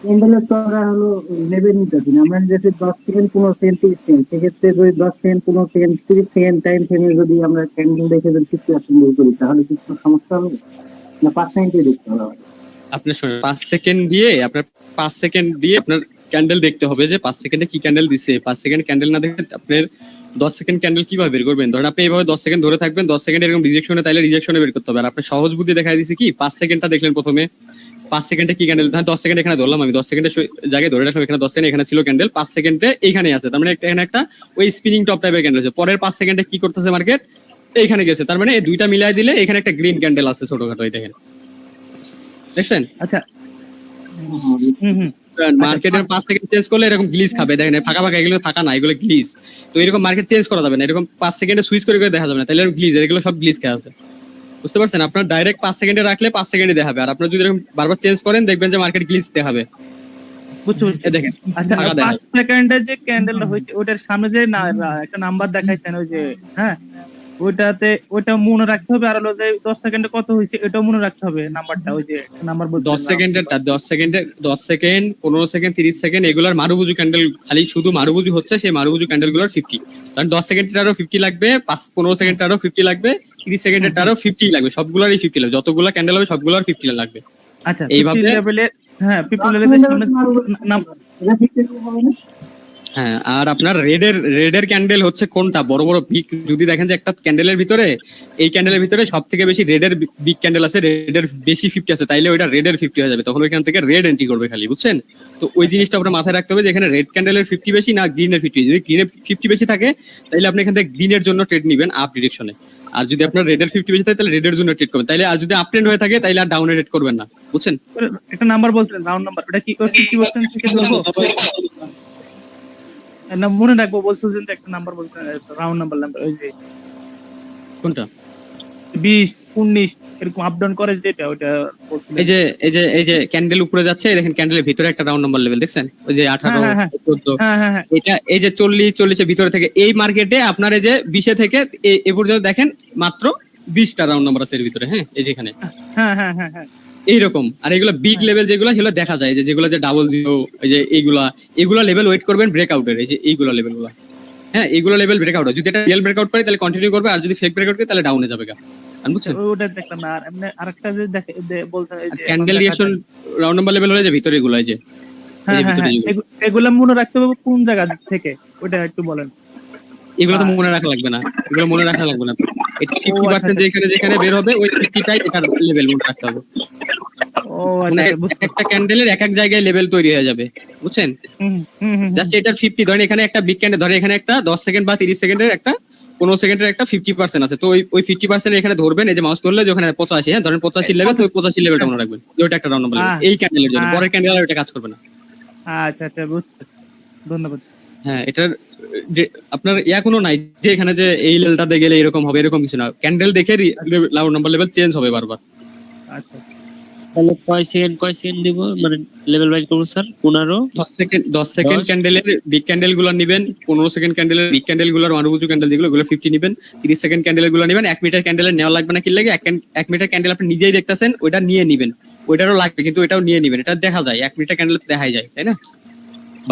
Speaker 8: ক্যান্ডেলের তো আমরা হলো লেভেল নিতেছি না, আমরা যদি 10 সেকেন্ড 15 সেকেন্ড 30 সেকেন্ড, সেক্ষেত্রে যদি 10 সেকেন্ড 15 সেকেন্ড 30 সেকেন্ড টাইম ফ্রেমে যদি আমরা ক্যান্ডেল দেখে যদি 50% বের করি তাহলে কি কোনো সমস্যা হবে না? 5 সেকেন্ডে দেখতে হবে।
Speaker 4: আপনার শুনুন, 5 সেকেন্ড দিয়ে আপনার 5 সেকেন্ড দিয়ে আপনার ক্যান্ডেল দেখতে হবে যে 5 সেকেন্ডে কি ক্যান্ডেল দিছে। 5 সেকেন্ড ক্যান্ডেল না দেখে আপনার 10 সেকেন্ড ক্যান্ডেল কিভাবে বের করবেন? ধরেন আপনি এইভাবে 10 সেকেন্ড ধরে থাকবেন, 10 সেকেন্ড এরকম রিজেকশনে, তাইলে রিজেকশনে বের করতে হবে। আর আপনার সহজ বুদ্ধি দেখাই দিছি কি, 5 সেকেন্ডটা দেখলেন প্রথমে, 5 সেকেন্ডে কি ক্যান্ডেল, 10 সেকেন্ড এখানে ধরলাম আমি, 10 সেকেন্ডের জায়গায় ধরে রাখলাম এখানে 10 সেকেন্ড এখানে ছিল ক্যান্ডেল, 5 সেকেন্ডে এইখানে আছে, তার মানে এখানে একটা ওই স্পিনিং টপ টাইপের ক্যান্ডেল আছে। পরের 5 সেকেন্ডে কি করতেছে মার্কেট, এইখানে গেছে, তার মানে এই দুইটা মিলাই দিলে এখানে একটা গ্রিন ক্যান্ডেল আছে ছোটখাটো, এই দেখেন, দেখছেন?
Speaker 12: আচ্ছা
Speaker 4: মার্কেটের 5 সেকেন্ড চেঞ্জ করলে এরকম গ্লিচ খাবে, দেখেন ফাঁকা ফাঁকা, এগুলো ফাঁকা না, এগুলো গ্লিচ। তো এরকম মার্কেট চেঞ্জ করা যাবে না, এরকম 5 সেকেন্ডে সুইচ করে করে দেখা যাবে না, তাহলে গ্লিচ, এগুলো সব গ্লিচ খেয়ে আছে, বুঝতে পারছেন? আপনার ডাইরেক্ট 5 সেকেন্ডে রাখলে 5 সেকেন্ডে দেখাবে, আর আপনার যদি এরকম বারবার চেঞ্জ করেন দেখবেন যে মার্কেট গ্লিচ দেখাবে। দেখেন
Speaker 12: আচ্ছা 5 সেকেন্ডের যে ক্যান্ডেলটা হইছে ওটার সামনে যে একটা নাম্বার দেখাইছেন ওই যে, হ্যাঁ ওইটাতে ওইটা মনে রাখতে হবে, আর হলো যে 10 সেকেন্ডে কত হইছে এটাও মনে রাখতে হবে নাম্বারটা, ওই যে নাম্বার বলতে
Speaker 4: 10 সেকেন্ডেরটা 10 সেকেন্ড 15 সেকেন্ড 30 সেকেন্ড এগুলার মারুবুজু ক্যান্ডেল, খালি শুধু মারুবুজু হচ্ছে সেই মারুবুজু ক্যান্ডেলগুলোর 50, কারণ 10 সেকেন্ডেরও 50 লাগবে, 15 সেকেন্ডেরও 50 লাগবে, 30 সেকেন্ডেরও 50 লাগবে, সবগুলোরই 50 লাগবে, যতগুলো ক্যান্ডেল হবে সবগুলোর 50 লাগবে।
Speaker 12: আচ্ছা
Speaker 4: এইভাবে
Speaker 12: লেভেলের, হ্যাঁ 50 লেভেলের সামনে
Speaker 4: হ্যাঁ। আর আপনার রেডের ক্যান্ডেল হচ্ছে কোনটা, বড় বড় বিগ, যদি দেখেন যে একটা ক্যান্ডেলের ভিতরে, এই ক্যান্ডেলের ভিতরে সব থেকে বেশি রেডের বিগ ক্যান্ডেল আছে, রেডের বেশি 50 আছে, তাইলে ওইটা রেডের 50 হয়ে যাবে, তখন ওইখান থেকে রেড এন্ট্রি করবে খালি, বুঝছেন? তো ওই জিনিসটা আপনার মাথায় রাখতে হবে যে এখানে রেড ক্যান্ডেলের 50 বেশি না গ্রিনের 50, যদি গ্রিনের 50 বেশি থাকে তাহলে আপনি এখান থেকে গ্রিনের জন্য ট্রেড নেবেন আপ ডিরেকশনে, আর যদি আপনার রেডের 50 বেশি থাকে তাহলে রেডের জন্য ট্রেড করবেন, তাইলে আর যদি আপ ট্রেন্ড হয়ে থাকে তাহলে আর ডাউনে ট্রেড করবেন না, বুঝছেন?
Speaker 12: একটা নাম্বার বলছিলেন রাউন্ড নাম্বার, ওটা কি 50% থেকে বলবো না মনে রাখবো বলছিলেন, একটা নাম্বার বলছিলেন রাউন্ড নাম্বার, ওই যে
Speaker 4: কোনটা
Speaker 12: 20 19 এরকম আপ ডাউন করে যেটা, ওটা
Speaker 4: এই যে ক্যান্ডেল উপরে যাচ্ছে, দেখেন ক্যান্ডেলের ভিতরে একটা রাউন্ড নাম্বার লেভেল দেখছেন, ওই যে 18 14, এটা এই যে 40 এর ভিতরে থেকে এই মার্কেটে আপনার এই যে 20 থেকে এ পর্যন্ত দেখেন মাত্র 20টা রাউন্ড নাম্বার আছে এর ভিতরে, হ্যাঁ এই যে এখানে এইরকম। আর এগুলো বিগ লেভেল যেগুলো সেগুলো দেখা যায়, যেগুলো যে 00, এই যে এইগুলা লেভেল ওয়েট করবেন ব্রেকআউটের, এই যে এইগুলা লেভেলগুলো, হ্যাঁ এইগুলো লেভেল ব্রেকআউট হয়, যদি এটা রিয়েল ব্রেকআউট করে তাহলে কন্টিনিউ করবে, আর যদি ফেক ব্রেকআউট করে তাহলে ডাউনে যাবে, বুঝছেন?
Speaker 12: ওটা দেখলাম না। আর এমনি আরেকটা যে দেখে বলতে এই যে
Speaker 4: candle reaction round number level হয়ে যায় ভিতরে, এগুলো এই যে
Speaker 12: এগুলো মনে রাখতে হবে কোন জায়গা থেকে, ওটা একটু বলেন।
Speaker 4: এগুলো তো মনে রাখা লাগবে না, এগুলো মনে রাখা লাগবে না, এটা 50% যেখানে বের হবে ওই 50টাই এটার লেভেল মনে রাখতে হবে। একটা ক্যান্ডেলের এক এক জায়গায় লেভেল তৈরি হয়ে যাবে, বুঝছেন? জাস্ট এটার 50, ধরেন এখানে একটা বিগ ক্যান্ডেল, ধরে এখানে একটা 10 সেকেন্ড বা 30 সেকেন্ডের একটা 15 সেকেন্ডের একটা 50% আছে, তো ওই 50% এখানে ধরবেন, এই যে মাউস ধরলে যেখানে 85, হ্যাঁ ধরেন 85 লেভেল, তো 85 লেভেলটা মনে রাখবেন, ওইটা একটা রাউন্ড নাম্বার লেভেল এই ক্যান্ডেলের জন্য, পরের ক্যান্ডেল আর এটা কাজ করবে না।
Speaker 12: আচ্ছা বুঝতে, ধন্যবাদ।
Speaker 4: হ্যাঁ এটার যে আপনার কোনো নাই যে এখানে যে এই লেভেলটাতে গেলে এরকম হবে, এরকম কিছু না, ক্যান্ডেল দেখে রাউন্ড নাম্বার লেভেল চেঞ্জ হবে বারবার।
Speaker 12: আচ্ছা
Speaker 2: তাহলে কয় সেকেন্ড দিব, মানে লেভেল ওয়াইজ করব স্যার? 15
Speaker 4: 10 সেকেন্ড ক্যান্ডেলের বিগ ক্যান্ডেল গুলো নেবেন, 15 সেকেন্ড ক্যান্ডেলের বিগ ক্যান্ডেল গুলোর মারুবুজু ক্যান্ডেল যেগুলো 50 নেবেন, 30 সেকেন্ড ক্যান্ডেল গুলো নেবেন, 1 মিটার ক্যান্ডেলের নেওয়া লাগবে না, কি লাগে 1 মিটার ক্যান্ডেল আপনি নিজেই দেখতেছেন, ওইটা নিয়ে নেবেন, ওইটারও লাগবে কিন্তু ওইটাও নিয়ে নেবেন, এটা দেখা যায় 1 মিটার ক্যান্ডেল দেখাই যায়, তাই না?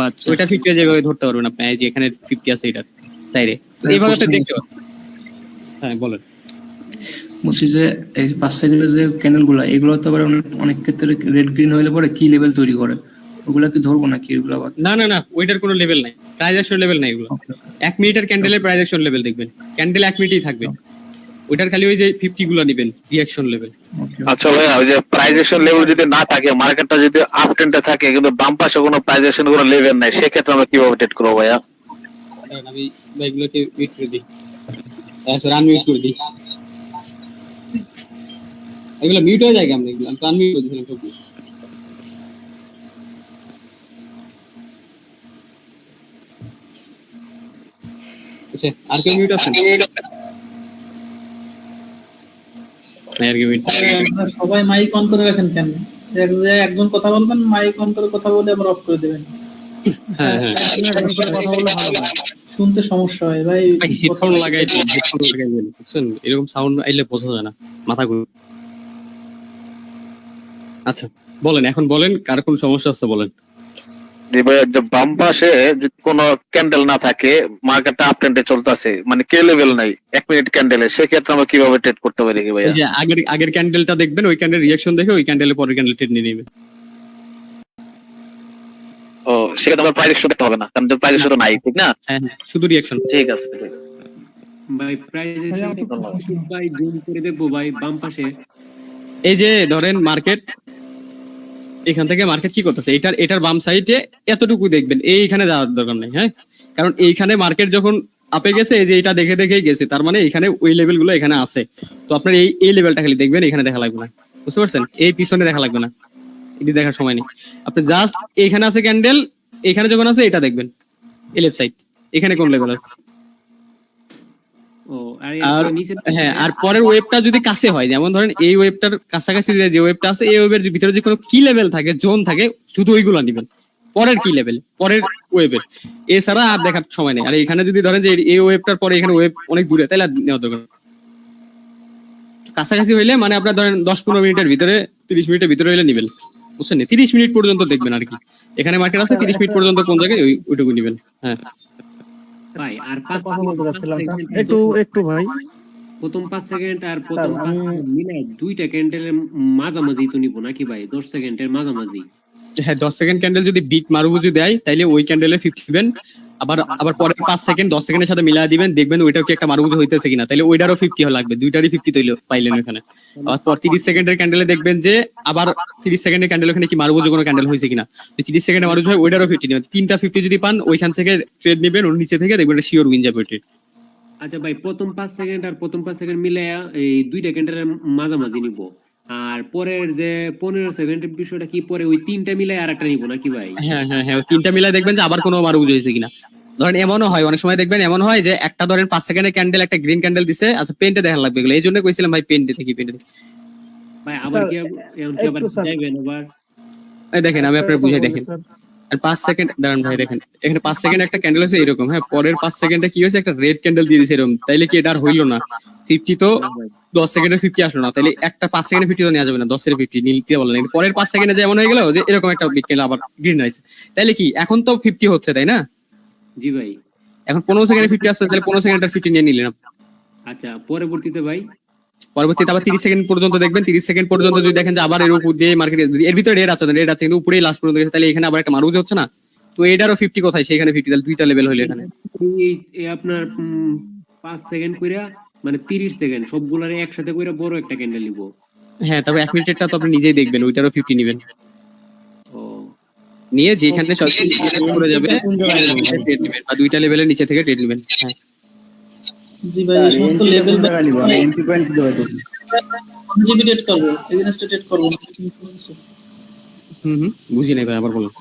Speaker 2: আচ্ছা
Speaker 4: ওইটা 50 যেভাবে ধরতে পারবেন আপনি, এই যে এখানে 50 আছে এটার তাইরে এইভাবে তো দেখতে পাবেন। হ্যাঁ বলেন।
Speaker 14: বলছি যে এই 5 সেকেন্ডের যে ক্যান্ডেল গুলা, এগুলো তো আবার অনেক ক্ষেত্রে রেড গ্রিন হইলে পরে কি লেভেল তৈরি করে, ওগুলা কি ধরবো নাকি? এগুলো আবার
Speaker 4: না ওইটার কোনো লেভেল নাই, প্রাইস অ্যাকশন লেভেল নাই এগুলো। 1 মিনিটের ক্যান্ডেলের প্রাইস অ্যাকশন লেভেল দেখবেন, ক্যান্ডেল 1 মিনিটই থাকবে, ওইটার খালি ওই যে 50 গুলো নেবেন রিঅ্যাকশন লেভেল।
Speaker 11: আচ্ছা ভাইয়া, ওই যে প্রাইস অ্যাকশন লেভেল যদি না থাকে, মার্কেটটা যদি আপ ট্রেন্ডে থাকে কিন্তু বাম পাশে কোনো প্রাইস অ্যাকশন কোনো লেভেল নাই, সেক্ষেত্রে আমরা কিভাবে ট্রেড করবো ভাইয়া?
Speaker 4: আমি এগুলোকে মিউট করে দিই, তারপর আনমিউট করে দিই, এগুলো মিউট হয়ে যায়, আমরা এগুলো আনমিউট করে দিলাম। আচ্ছা, আর কেউ মিউট আছেন? না, আর কেউ mute আছেন?
Speaker 9: আপনারা সবাই মাইক অন করে রাখেন কেন? একজন কথা বলবেন, মাইক অন করে কথা বলে আবার অফ করে দেবেন।
Speaker 4: হ্যাঁ হ্যাঁ,
Speaker 9: শুনতে সমস্যা হয় ভাই।
Speaker 4: হেডফোন লাগাই বলি, বুঝছেন? এরকম সাউন্ড আইলে বোঝা যায় না, মাথা ঘুরে। আচ্ছা বলেন, এখন বলেন কার কোন সমস্যা আছে বলেন।
Speaker 11: জি ভাই, যে বাম পাশে যদি কোনো ক্যান্ডেল না থাকে, মার্কেটটা আপ ট্রেন্ডে চলতেছে, মানে কে লেভেল নাই 1 মিনিট ক্যান্ডেলে, সেক্ষেত্রে আমরা কিভাবে ট্রেড করতে পারি কি ভাই?
Speaker 4: এই যে আগের ক্যান্ডেলটা দেখবেন, ওই ক্যান্ডেল রিঅ্যাকশন দেখে ওই ক্যান্ডেলের পরের ক্যান্ডেল ট্রেড নিয়ে নেবেন।
Speaker 11: ও, সেক্ষেত্রে আমরা প্রাইস এক্সট্রা দেখতে হবে না, কারণ প্রাইস এক্সট্রা নাই, ঠিক না?
Speaker 4: হ্যাঁ হ্যাঁ, শুধু রিঅ্যাকশন।
Speaker 11: ঠিক আছে, ঠিক আছে
Speaker 15: ভাই। প্রাইস ভাই জুম করে দেখবো ভাই বাম পাশে।
Speaker 4: এই যে ধরেন মার্কেট, এখান থেকে মার্কেট কি করতেছে, এটার বাম সাইডে এতটুকু দেখবেন, এইখানে যাওয়ার দরকার নেই। হ্যাঁ, কারণ এইখানে মার্কেট যখন আপে গেছে, এই যে এটা দেখে দেখেই গেছে, তার মানে এখানে ওই লেভেল গুলো এখানে আছে। তো আপনার এই লেভেলটা খালি দেখবেন, এখানে দেখা লাগবে না, বুঝতে পারছেন? এই পিছনে দেখা লাগবে না, এটি দেখার সময় নেই। আপনি জাস্ট এখানে আছে ক্যান্ডেল, এখানে যখন আছে এটা দেখবেন, এই লেফট সাইড, এখানে কোন লেভেল আছে। আর হ্যাঁ, আর পরের ওয়েবটা যদি কাছে হয়, যেমন ধরেন এই ওয়েবটার কাছাকাছি যে ওয়েবটা আছে, এই ওয়েবের ভিতরে যে কোনো কি লেভেল থাকে, জোন থাকে, শুধু ওইগুলো নেবেন। পরের কি লেভেল, পরের ওয়েবের, এছাড়া আর দেখার সময় নেই। আর এখানে যদি ধরেন যে এই ওয়েবটার পরে এখানে ওয়েব অনেক দূরে, তাহলে নেওয়া দরকার। কাছাকাছি হইলে মানে আপনার ধরেন 10-15 মিনিটের ভিতরে, 30 মিনিটের ভিতরে হইলে নেবেন, বুঝছেন? 30 মিনিট পর্যন্ত দেখবেন আর কি। এখানে মার্কেট আছে 30 মিনিট পর্যন্ত কোন জায়গায়, ওইটুকু নেবেন। হ্যাঁ
Speaker 15: ভাই, আর 5
Speaker 7: একটু ভাই,
Speaker 15: প্রথম 5 সেকেন্ড আর প্রথম 5 সেকেন্ড মিলে দুইটা ক্যান্ডেলের মাঝামাঝি তো নিব নাকি ভাই? 10 সেকেন্ডের মাঝামাঝি।
Speaker 4: হ্যাঁ, 10 সেকেন্ড ক্যান্ডেল যদি বিগ মারুবুজি দেয়, তাইলে ওই ক্যান্ডেলে 50 দিবেন। আবার পরে 5 সেকেন্ড 10 সেকেন্ডের সাথে মিলাই দিবেন, দেখবেন ওইটাও কি একটা মারুবুজি হইতেছে কিনা, তাইলে ওইটারও 50 লাগবে, দুইটারই 50 তৈলে পাইলেন ওখানে। আবার পর 30 সেকেন্ডের ক্যান্ডেলে দেখবেন যে আবার 30 সেকেন্ডের ক্যান্ডেল ওখানে কি মারুবুজি কোনো ক্যান্ডেল হয়েছে কিনা। 30 সেকেন্ডে মারুবুজি হয়, ওইটারও 50 নেবেন। তিনটা 50 যদি পান, ওইখান থেকে ট্রেড নেবেন, ওর নিচে থেকে দেখবেন শিওর উইন যাবে ওইটা।
Speaker 15: আচ্ছা ভাই, প্রথম 5 সেকেন্ড আর প্রথম 5 সেকেন্ড মিলে এই দুইটা ক্যান্ডেলের মাঝামাঝি নিব, আর পরের যে 15 সেকেন্ডের বিষয়টা কি, পরে ওই তিনটা মিলাই আরেকটা নিব নাকি ভাই?
Speaker 4: হ্যাঁ হ্যাঁ হ্যাঁ, তিনটা মিলাই দেখবেন যে আবার কোনো মারুবুজি হয়েছে কিনা। ধরেন এমনও হয়, অনেক সময় দেখবেন এমন হয় যে একটা ধরেন 5 সেকেন্ডের ক্যান্ডেল, একটা গ্রিন ক্যান্ডেল দিছে, আচ্ছা পেন্টে দেখা লাগবে এগুলো, এই জন্য কইছিলাম ভাই পেন্টে দেখি, পেন্টে
Speaker 15: ভাই আবার কি এমন কি আবার যাইবেন আবার?
Speaker 4: এই দেখেন আমি আপনাকে বুঝাই, দেখেন আর 5 সেকেন্ড দাঁড়ান ভাই, দেখেন এখানে 5 সেকেন্ড একটা ক্যান্ডেল আছে এরকম। হ্যাঁ, পরের 5 সেকেন্ডে কি হয়েছে, একটা রেড ক্যান্ডেল দিয়ে দিয়েছে এরকম, তাইলে কি এটা আর হইলো না? 50 তো 10 সেকেন্ডে 50 আসলো না, তাইলে একটা 5 সেকেন্ডে 50 তো নেওয়া যাবে না, 10 এর 50 নিতে বলেন। পরের 5 সেকেন্ডে যেমন হয়ে গেল যে এরকম একটা বিগ ক্যান্ডেল আবার গ্রিন আছে, তাইলে কি এখন তো 50 হচ্ছে, তাই না?
Speaker 15: জি ভাই।
Speaker 4: এখন 15 সেকেন্ডে 50 আসছে, তাহলে 15 সেকেন্ডের 50 নিয়ে নিলেন।
Speaker 15: আচ্ছা, পরবর্তীতে ভাই
Speaker 4: পরবর্তীতে আবার 30 সেকেন্ড পর্যন্ত দেখবেন। 30 সেকেন্ড পর্যন্ত যদি দেখেন যে আবার এর উপর দিয়ে মার্কেটে, এর ভিতরে রেড আছে কিন্তু উপরেই লাস্ট পর্যন্ত গেছে, তাহলে এখানে আবার একটা মারুবুজি হচ্ছে না? তো এটারও 50 কোথায়, সেখানে 50, তাহলে দুইটা লেভেল হইলো এখানে।
Speaker 15: এই আপনার 5 সেকেন্ড কইরা মানে 30 সেকেন্ড সবগুলারে একসাথে কইরা বড় একটা ক্যান্ডেল নিব।
Speaker 4: হ্যাঁ, তবে 1 মিনিটেরটা তো আপনি নিজেই দেখবেন, ওইটারও 50 নেবেন।
Speaker 15: ও,
Speaker 4: নিয়ে যেখানে সবচেয়ে করে যাবে ট্রেড নেবেন, বা দুইটা লেভেলের নিচে থেকে ট্রেড নেবেন। হ্যাঁ
Speaker 9: জি ভাই, এই সমস্ত লেভেল এন্ট্রি পয়েন্ট দেওয়া জিবিটেড করব, এগেইনস্ট ট্রেড করব।
Speaker 4: বুঝি নাই ভাই, আবার বলুন।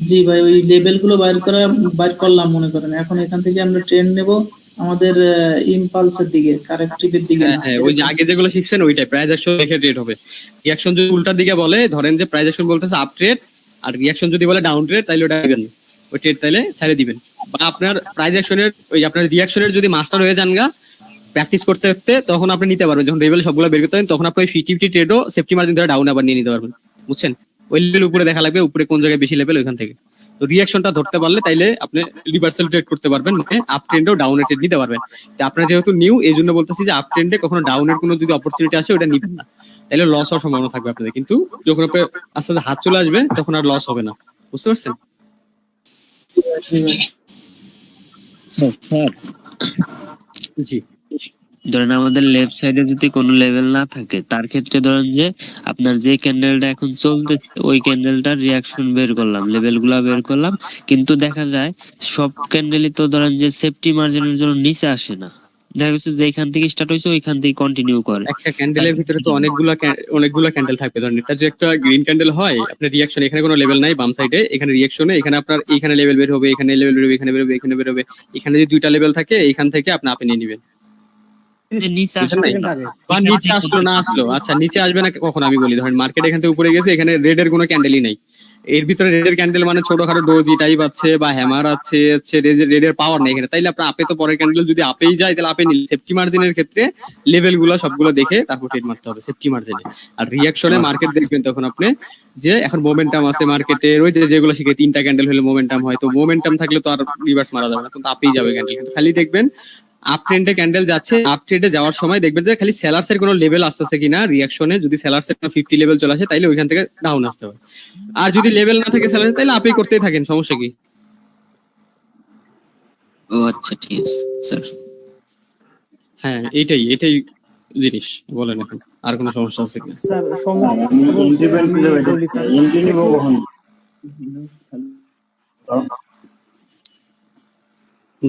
Speaker 9: জি ভাই, ওই লেভেল গুলো বাইর করলাম মনে করেন, এখন এখান থেকে আমরা ট্রেন্ড নেব আমাদের ইমপালসের দিকে, কারেক্টিভের দিকে।
Speaker 4: হ্যাঁ, ওই যে আগে যেগুলো শিখছেন ওইটাই, প্রাইস অ্যাকশন দেখে ট্রেড হবে। রিঅ্যাকশন যদি উল্টার দিকে বলে, ধরেন যে প্রাইস অ্যাকশন বলতেছে আপ ট্রেড, আর রিঅ্যাকশন যদি বলে ডাউন ট্রেড, তাহলে ওটা দিবেন, ওই ট্রেড তাহলে ছেড়ে দিবেন। বা আপনার প্রাইস অ্যাকশনের ওই আপনার রিঅ্যাকশনের যদি মাস্টার হয়ে যান গা প্র্যাকটিস করতে করতে, তখন আপনি নিতে পারবেন। যখন লেভেল সবগুলো বের করতে পারেন, তখন আপনি 50 ট্রেডও সেফটি মার্জিন ধরে ডাউন আবার নিয়ে নিতে পারবেন, বুঝছেন? ওই লেভেল উপরে দেখা লাগবে, উপরে কোন জায়গায় বেশি লেভেল, ওইখান থেকে। তো রিঅ্যাকশনটা ধরতে পারলে তাইলে আপনি রিভার্সাল ট্রেড করতে পারবেন, মানে আপ ট্রেন্ডেও ডাউন ট্রেড নিতে পারবেন। তো আপনার যেহেতু নিউ, এই জন্য বলতেছি যে আপ ট্রেন্ডে কখনো ডাউনের কোনো যদি অপরচুনিটি আসে ওটা নিবেন না, তাহলে লস হওয়ার সম্ভাবনা থাকবে আপনাদের। কিন্তু যখন আপনি আস্তে আস্তে হাত চলে আসবে, তখন আর লস হবে না, বুঝতে পারছেন?
Speaker 2: স্যার
Speaker 4: জি,
Speaker 2: ধরেন আমাদের লেফট সাইডে যদি কোনো লেভেল না থাকে, তার ক্ষেত্রে ধরেন যে আপনার যে ক্যান্ডেলটা এখন চলতেছে ওই ক্যান্ডেলটার রিয়াকশন বের করলাম, লেভেলগুলো বের করলাম, কিন্তু দেখা যায় সব ক্যান্ডেলই তো ধরেন যে সেফটি মার্জিনের জন্য নিচে আসে না, দেখা গেছে যেখান থেকে স্টার্ট হয়েছে ওইখান থেকে কন্টিনিউ করে।
Speaker 4: একটা ক্যান্ডেলের ভিতরে তো অনেকগুলা ক্যান্ডেল থাকবে। ধরেন এটা যে একটা গ্রিন ক্যান্ডেল হয়, আপনার রিয়াকশন এখানে কোনো লেভেল নাই বাম সাইডে, এখানে রিয়াকশনে এখানে আপনার এইখানে লেভেল বের হবে, এখানে লেভেল বের হবে, এখানে বের হবে, এখানে বের হবে। এখানে যদি দুইটা লেভেল থাকে এইখান থেকে আপনি আপে নিয়ে নেবেন।
Speaker 2: যে নিচে
Speaker 4: বুঝছেন নাই?
Speaker 2: আসলে
Speaker 4: বা নিচে আসলো না আসলো, আচ্ছা নিচে আসবে না কখন আমি বলি। ধরেন মার্কেট এখান থেকে উপরে গেছে, এখানে রেড এর কোনো ক্যান্ডেলই নাই, এর ভিতরে রেড এর ক্যান্ডেল মানে ছোটখাটো ডোজি টাইপ আছে বা হ্যামার আছে, রেড এর পাওয়ার নেই এখানে, তাইলে আপনার আপে তো পরের ক্যান্ডেল যদি আপেই যায় তাহলে আপে নিলে সেফটি মার্জিনের ক্ষেত্রে লেভেল গুলা সবগুলো দেখে তারপর ট্রেড মারতে হবে সেফটি মার্জিনে। আর রিয়াকশনে মার্কেট দেখবেন তখন আপনি যে এখন মোমেন্টাম আছে মার্কেটের, ওই যেগুলো শিখে 3টা ক্যান্ডেল হলে মোমেন্টাম হয়, তো মোমেন্টাম থাকলে তো আর রিভার্স মারা যাবে না, কিন্তু আপেই যাবে ক্যান্ডেল। কিন্তু খালি দেখবেন আপ ট্রেন্ডে ক্যান্ডেল যাচ্ছে, আপ ট্রেন্ডে যাওয়ার সময় দেখবেন যে খালি সেলার্স এর কোনো লেভেল আসতেছে কিনা রিয়াকশনে, যদি সেলার্স এর 50 লেভেল চলে আসে তাইলে ওইখান থেকে ডাউন আসতে হবে। আর যদি লেভেল না থাকে সেলার্স তাইলে আপেই করতেই থাকেন, সমস্যা কি?
Speaker 2: ও আচ্ছা ঠিক আছে স্যার।
Speaker 4: হ্যাঁ এটাই জিনিস। বলেন এখন আর কোনো সমস্যা আছে কি?
Speaker 7: স্যার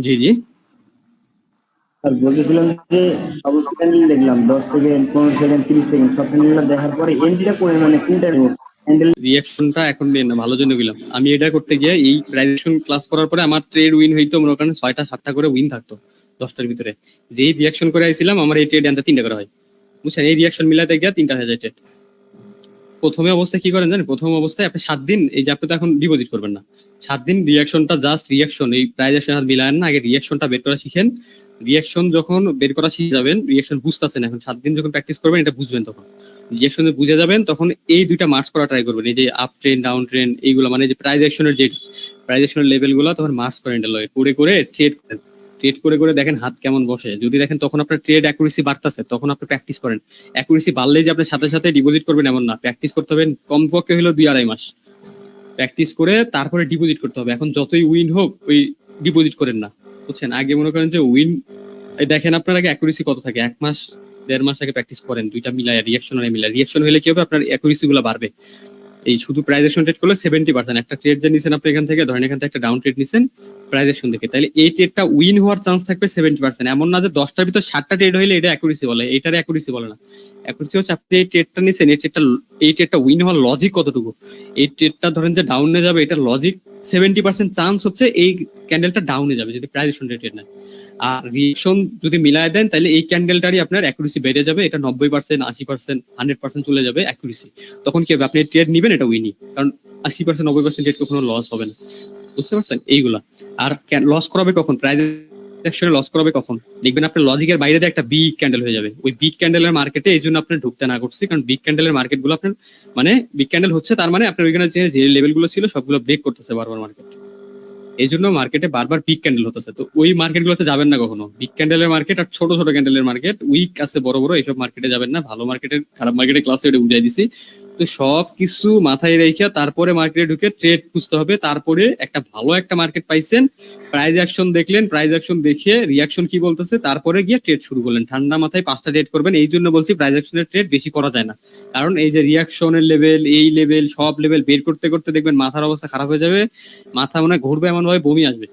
Speaker 4: জি জি
Speaker 8: স্যার বলতেছিলাম যে সব ক্যান্ডেল দেখলাম 10 সেকেন্ড 15 সেকেন্ড 30 সেকেন্ড সব ক্যান্ডেল দেখার পরে এন্ট্রিটা করে মানে কোনটা নেব? ক্যান্ডেল
Speaker 4: রিয়াকশনটা এখন নিয়ে না, ভালো জন্য গেলাম আমি। এটা করতে গিয়ে এই প্রাইজেশন ক্লাস করার পরে আমার ট্রেড উইন হইতো মনে করেন 6টা 7টা করে উইন থাকতো 10টার ভিতরে। যেই রিয়াকশন করে আইছিলাম আমার এই ট্রেড আনতে 3টা করে হয়, বুঝছেন? এই রিয়াকশন মিলাতে গিয়ে 3টা হয়ে যায় ট্রেড। প্রথমে অবস্থায় কি করেন জানেন? প্রথম অবস্থায় আপনি 7 দিন এই যে আপনি তো এখন ডিপোজিট করবেন না, 7 দিন রিয়াকশনটা জাস্ট রিয়াকশন এই প্রাইজের সাথে মিলায়েন না, আগে রিয়াকশনটা বের করা শিখেন। রিয়াকশন যখন বের করা শিখে যাবেন, রিয়াকশন বুঝতেছেন এখন 7 দিন যখন প্র্যাকটিস করবেন এটা বুঝবেন, তখন রিয়াকশন বুঝে যাবেন, তখন এই দুইটা মার্চ করা ট্রাই করবেন। এই যে আপ ট্রেন ডাউন ট্রেন এইগুলো মানে যে প্রাইজ অ্যাকশনের যে প্রাইজ অ্যাকশনের লেভেল গুলো তখন মার্চ করেন করে করে ট্রেড করেন। ট্রেড করে করে দেখেন হাত কেমন বসে। যদি দেখেন তখন আপনার ট্রেড অ্যাকুরেসি বাড়তেছে তখন আপনি প্র্যাকটিস করেন। অ্যাকুরেসি বাড়লেই যে আপনি সাথে সাথে ডিপোজিট করবেন এমন না, প্র্যাকটিস করতে হবে কমপক্ষে হলো 2-2.5 মাস প্র্যাকটিস করে তারপরে ডিপোজিট করতে হবে। এখন যতই উইন হোক ওই ডিপোজিট করেন না, বুঝছেন? আগে মনে করেন যে উইন দেখেন আপনার আগে অ্যাকুরেসি কত থাকে, 1 মাস 1.5 মাস আগে প্র্যাকটিস করেন, দুইটা মিলায় রিয়াকশন মিলায়। রিয়াকশন হলে কি হবে আপনার অ্যাকুরেসি গুলো বাড়বে। এই শুধু প্রাইজ অ্যাকশন ট্রেড করলে 70%, একটা ট্রেড যে নিছেন আপনি এখান থেকে ধরেন এখান থেকে একটা ডাউন ট্রেড নিছেন প্রাইজ অ্যাকশন দেখে, তাহলে এই ট্রেডটা উইন হওয়ার চান্স থাকবে 70%। এমন না যে 10টার ভিতর 7টা ট্রেড হইলে এটা অ্যাকুরেসি বলে, এটার অ্যাকুরেসি বলে না। অ্যাকুরেসি হচ্ছে আপনি এই ট্রেডটা নিছেন, এই ট্রেডটা উইন হওয়ার লজিক কতটুকু। এই ট্রেডটা ধরেন যে ডাউনে যাবে, এটার লজিক 70% চান্স হচ্ছে এই ক্যান্ডেলটা ডাউনে যাবে যদি প্রাইজ অ্যাকশন ট্রেড নেয়। আর রিয়েকশন যদি মিলায় দেন তাহলে এই ক্যান্ডেলটারই আপনার অ্যাকুরেসি বেড়ে যাবে, এটা 90%, 80%, 100% চলে যাবে অ্যাকুরেসি। তখন কি হবে? আপনি ট্রেড নিবেন এটা উইনি, কারণ 80% 90% ট্রেড কখনো লস হবে না, বুঝতে পারছেন? এইগুলা। আর লস করাবে কখন? প্রাইজ অ্যাকশনে লস করাবে কখন? দেখবেন আপনার লজিকের বাইরে দিয়ে একটা বিগ ক্যান্ডেল হয়ে যাবে। ওই বিগ ক্যান্ডেলের মার্কেটে এই জন্য আপনি ঢুকতে না করছি, কারণ বিগ ক্যান্ডেলের মার্কেট গুলো আপনার মানে বিগ ক্যান্ডেল হচ্ছে তার মানে আপনার ওইখানে যে লেভেল গুলো ছিল সবগুলো ব্রেক করতেছে বারবার মার্কেট, এই জন্য মার্কেটে বারবার বিগ ক্যান্ডেল হতেছে। তো ওই মার্কেট গুলোতে যাবেন না কখনো। বিগ ক্যান্ডেলের মার্কেট আর ছোট ছোট ক্যান্ডেলের মার্কেট, উইক আছে বড় বড়, এইসব মার্কেটে যাবেন না। ভালো মার্কেটের খারাপ মার্কেটের ক্লাসে এটা বুঝাই দিছি। তো সব কিছু মাথায় রেখে তারপরে মার্কেটে ঢুকে ট্রেড খুঁজতে হবে। তারপরে একটা ভালো একটা মার্কেট পাইছেন, প্রাইজ অ্যাকশন দেখলেন, প্রাইজ অ্যাকশন দেখে রিয়াকশন কি বলতেছে তারপরে গিয়ে ট্রেড শুরু করলেন। ঠান্ডা মাথায় 5টা ট্রেড করবেন। এই জন্য বলছি প্রাইজ অ্যাকশনের ট্রেড বেশি করা যায় না, কারণ এই যে রিয়াকশনের লেভেল এই লেভেল সব লেভেল বের করতে করতে দেখবেন মাথার অবস্থা খারাপ হয়ে যাবে, মাথা মনে ঘুরবে, এমন ভাবে বমি আসবে,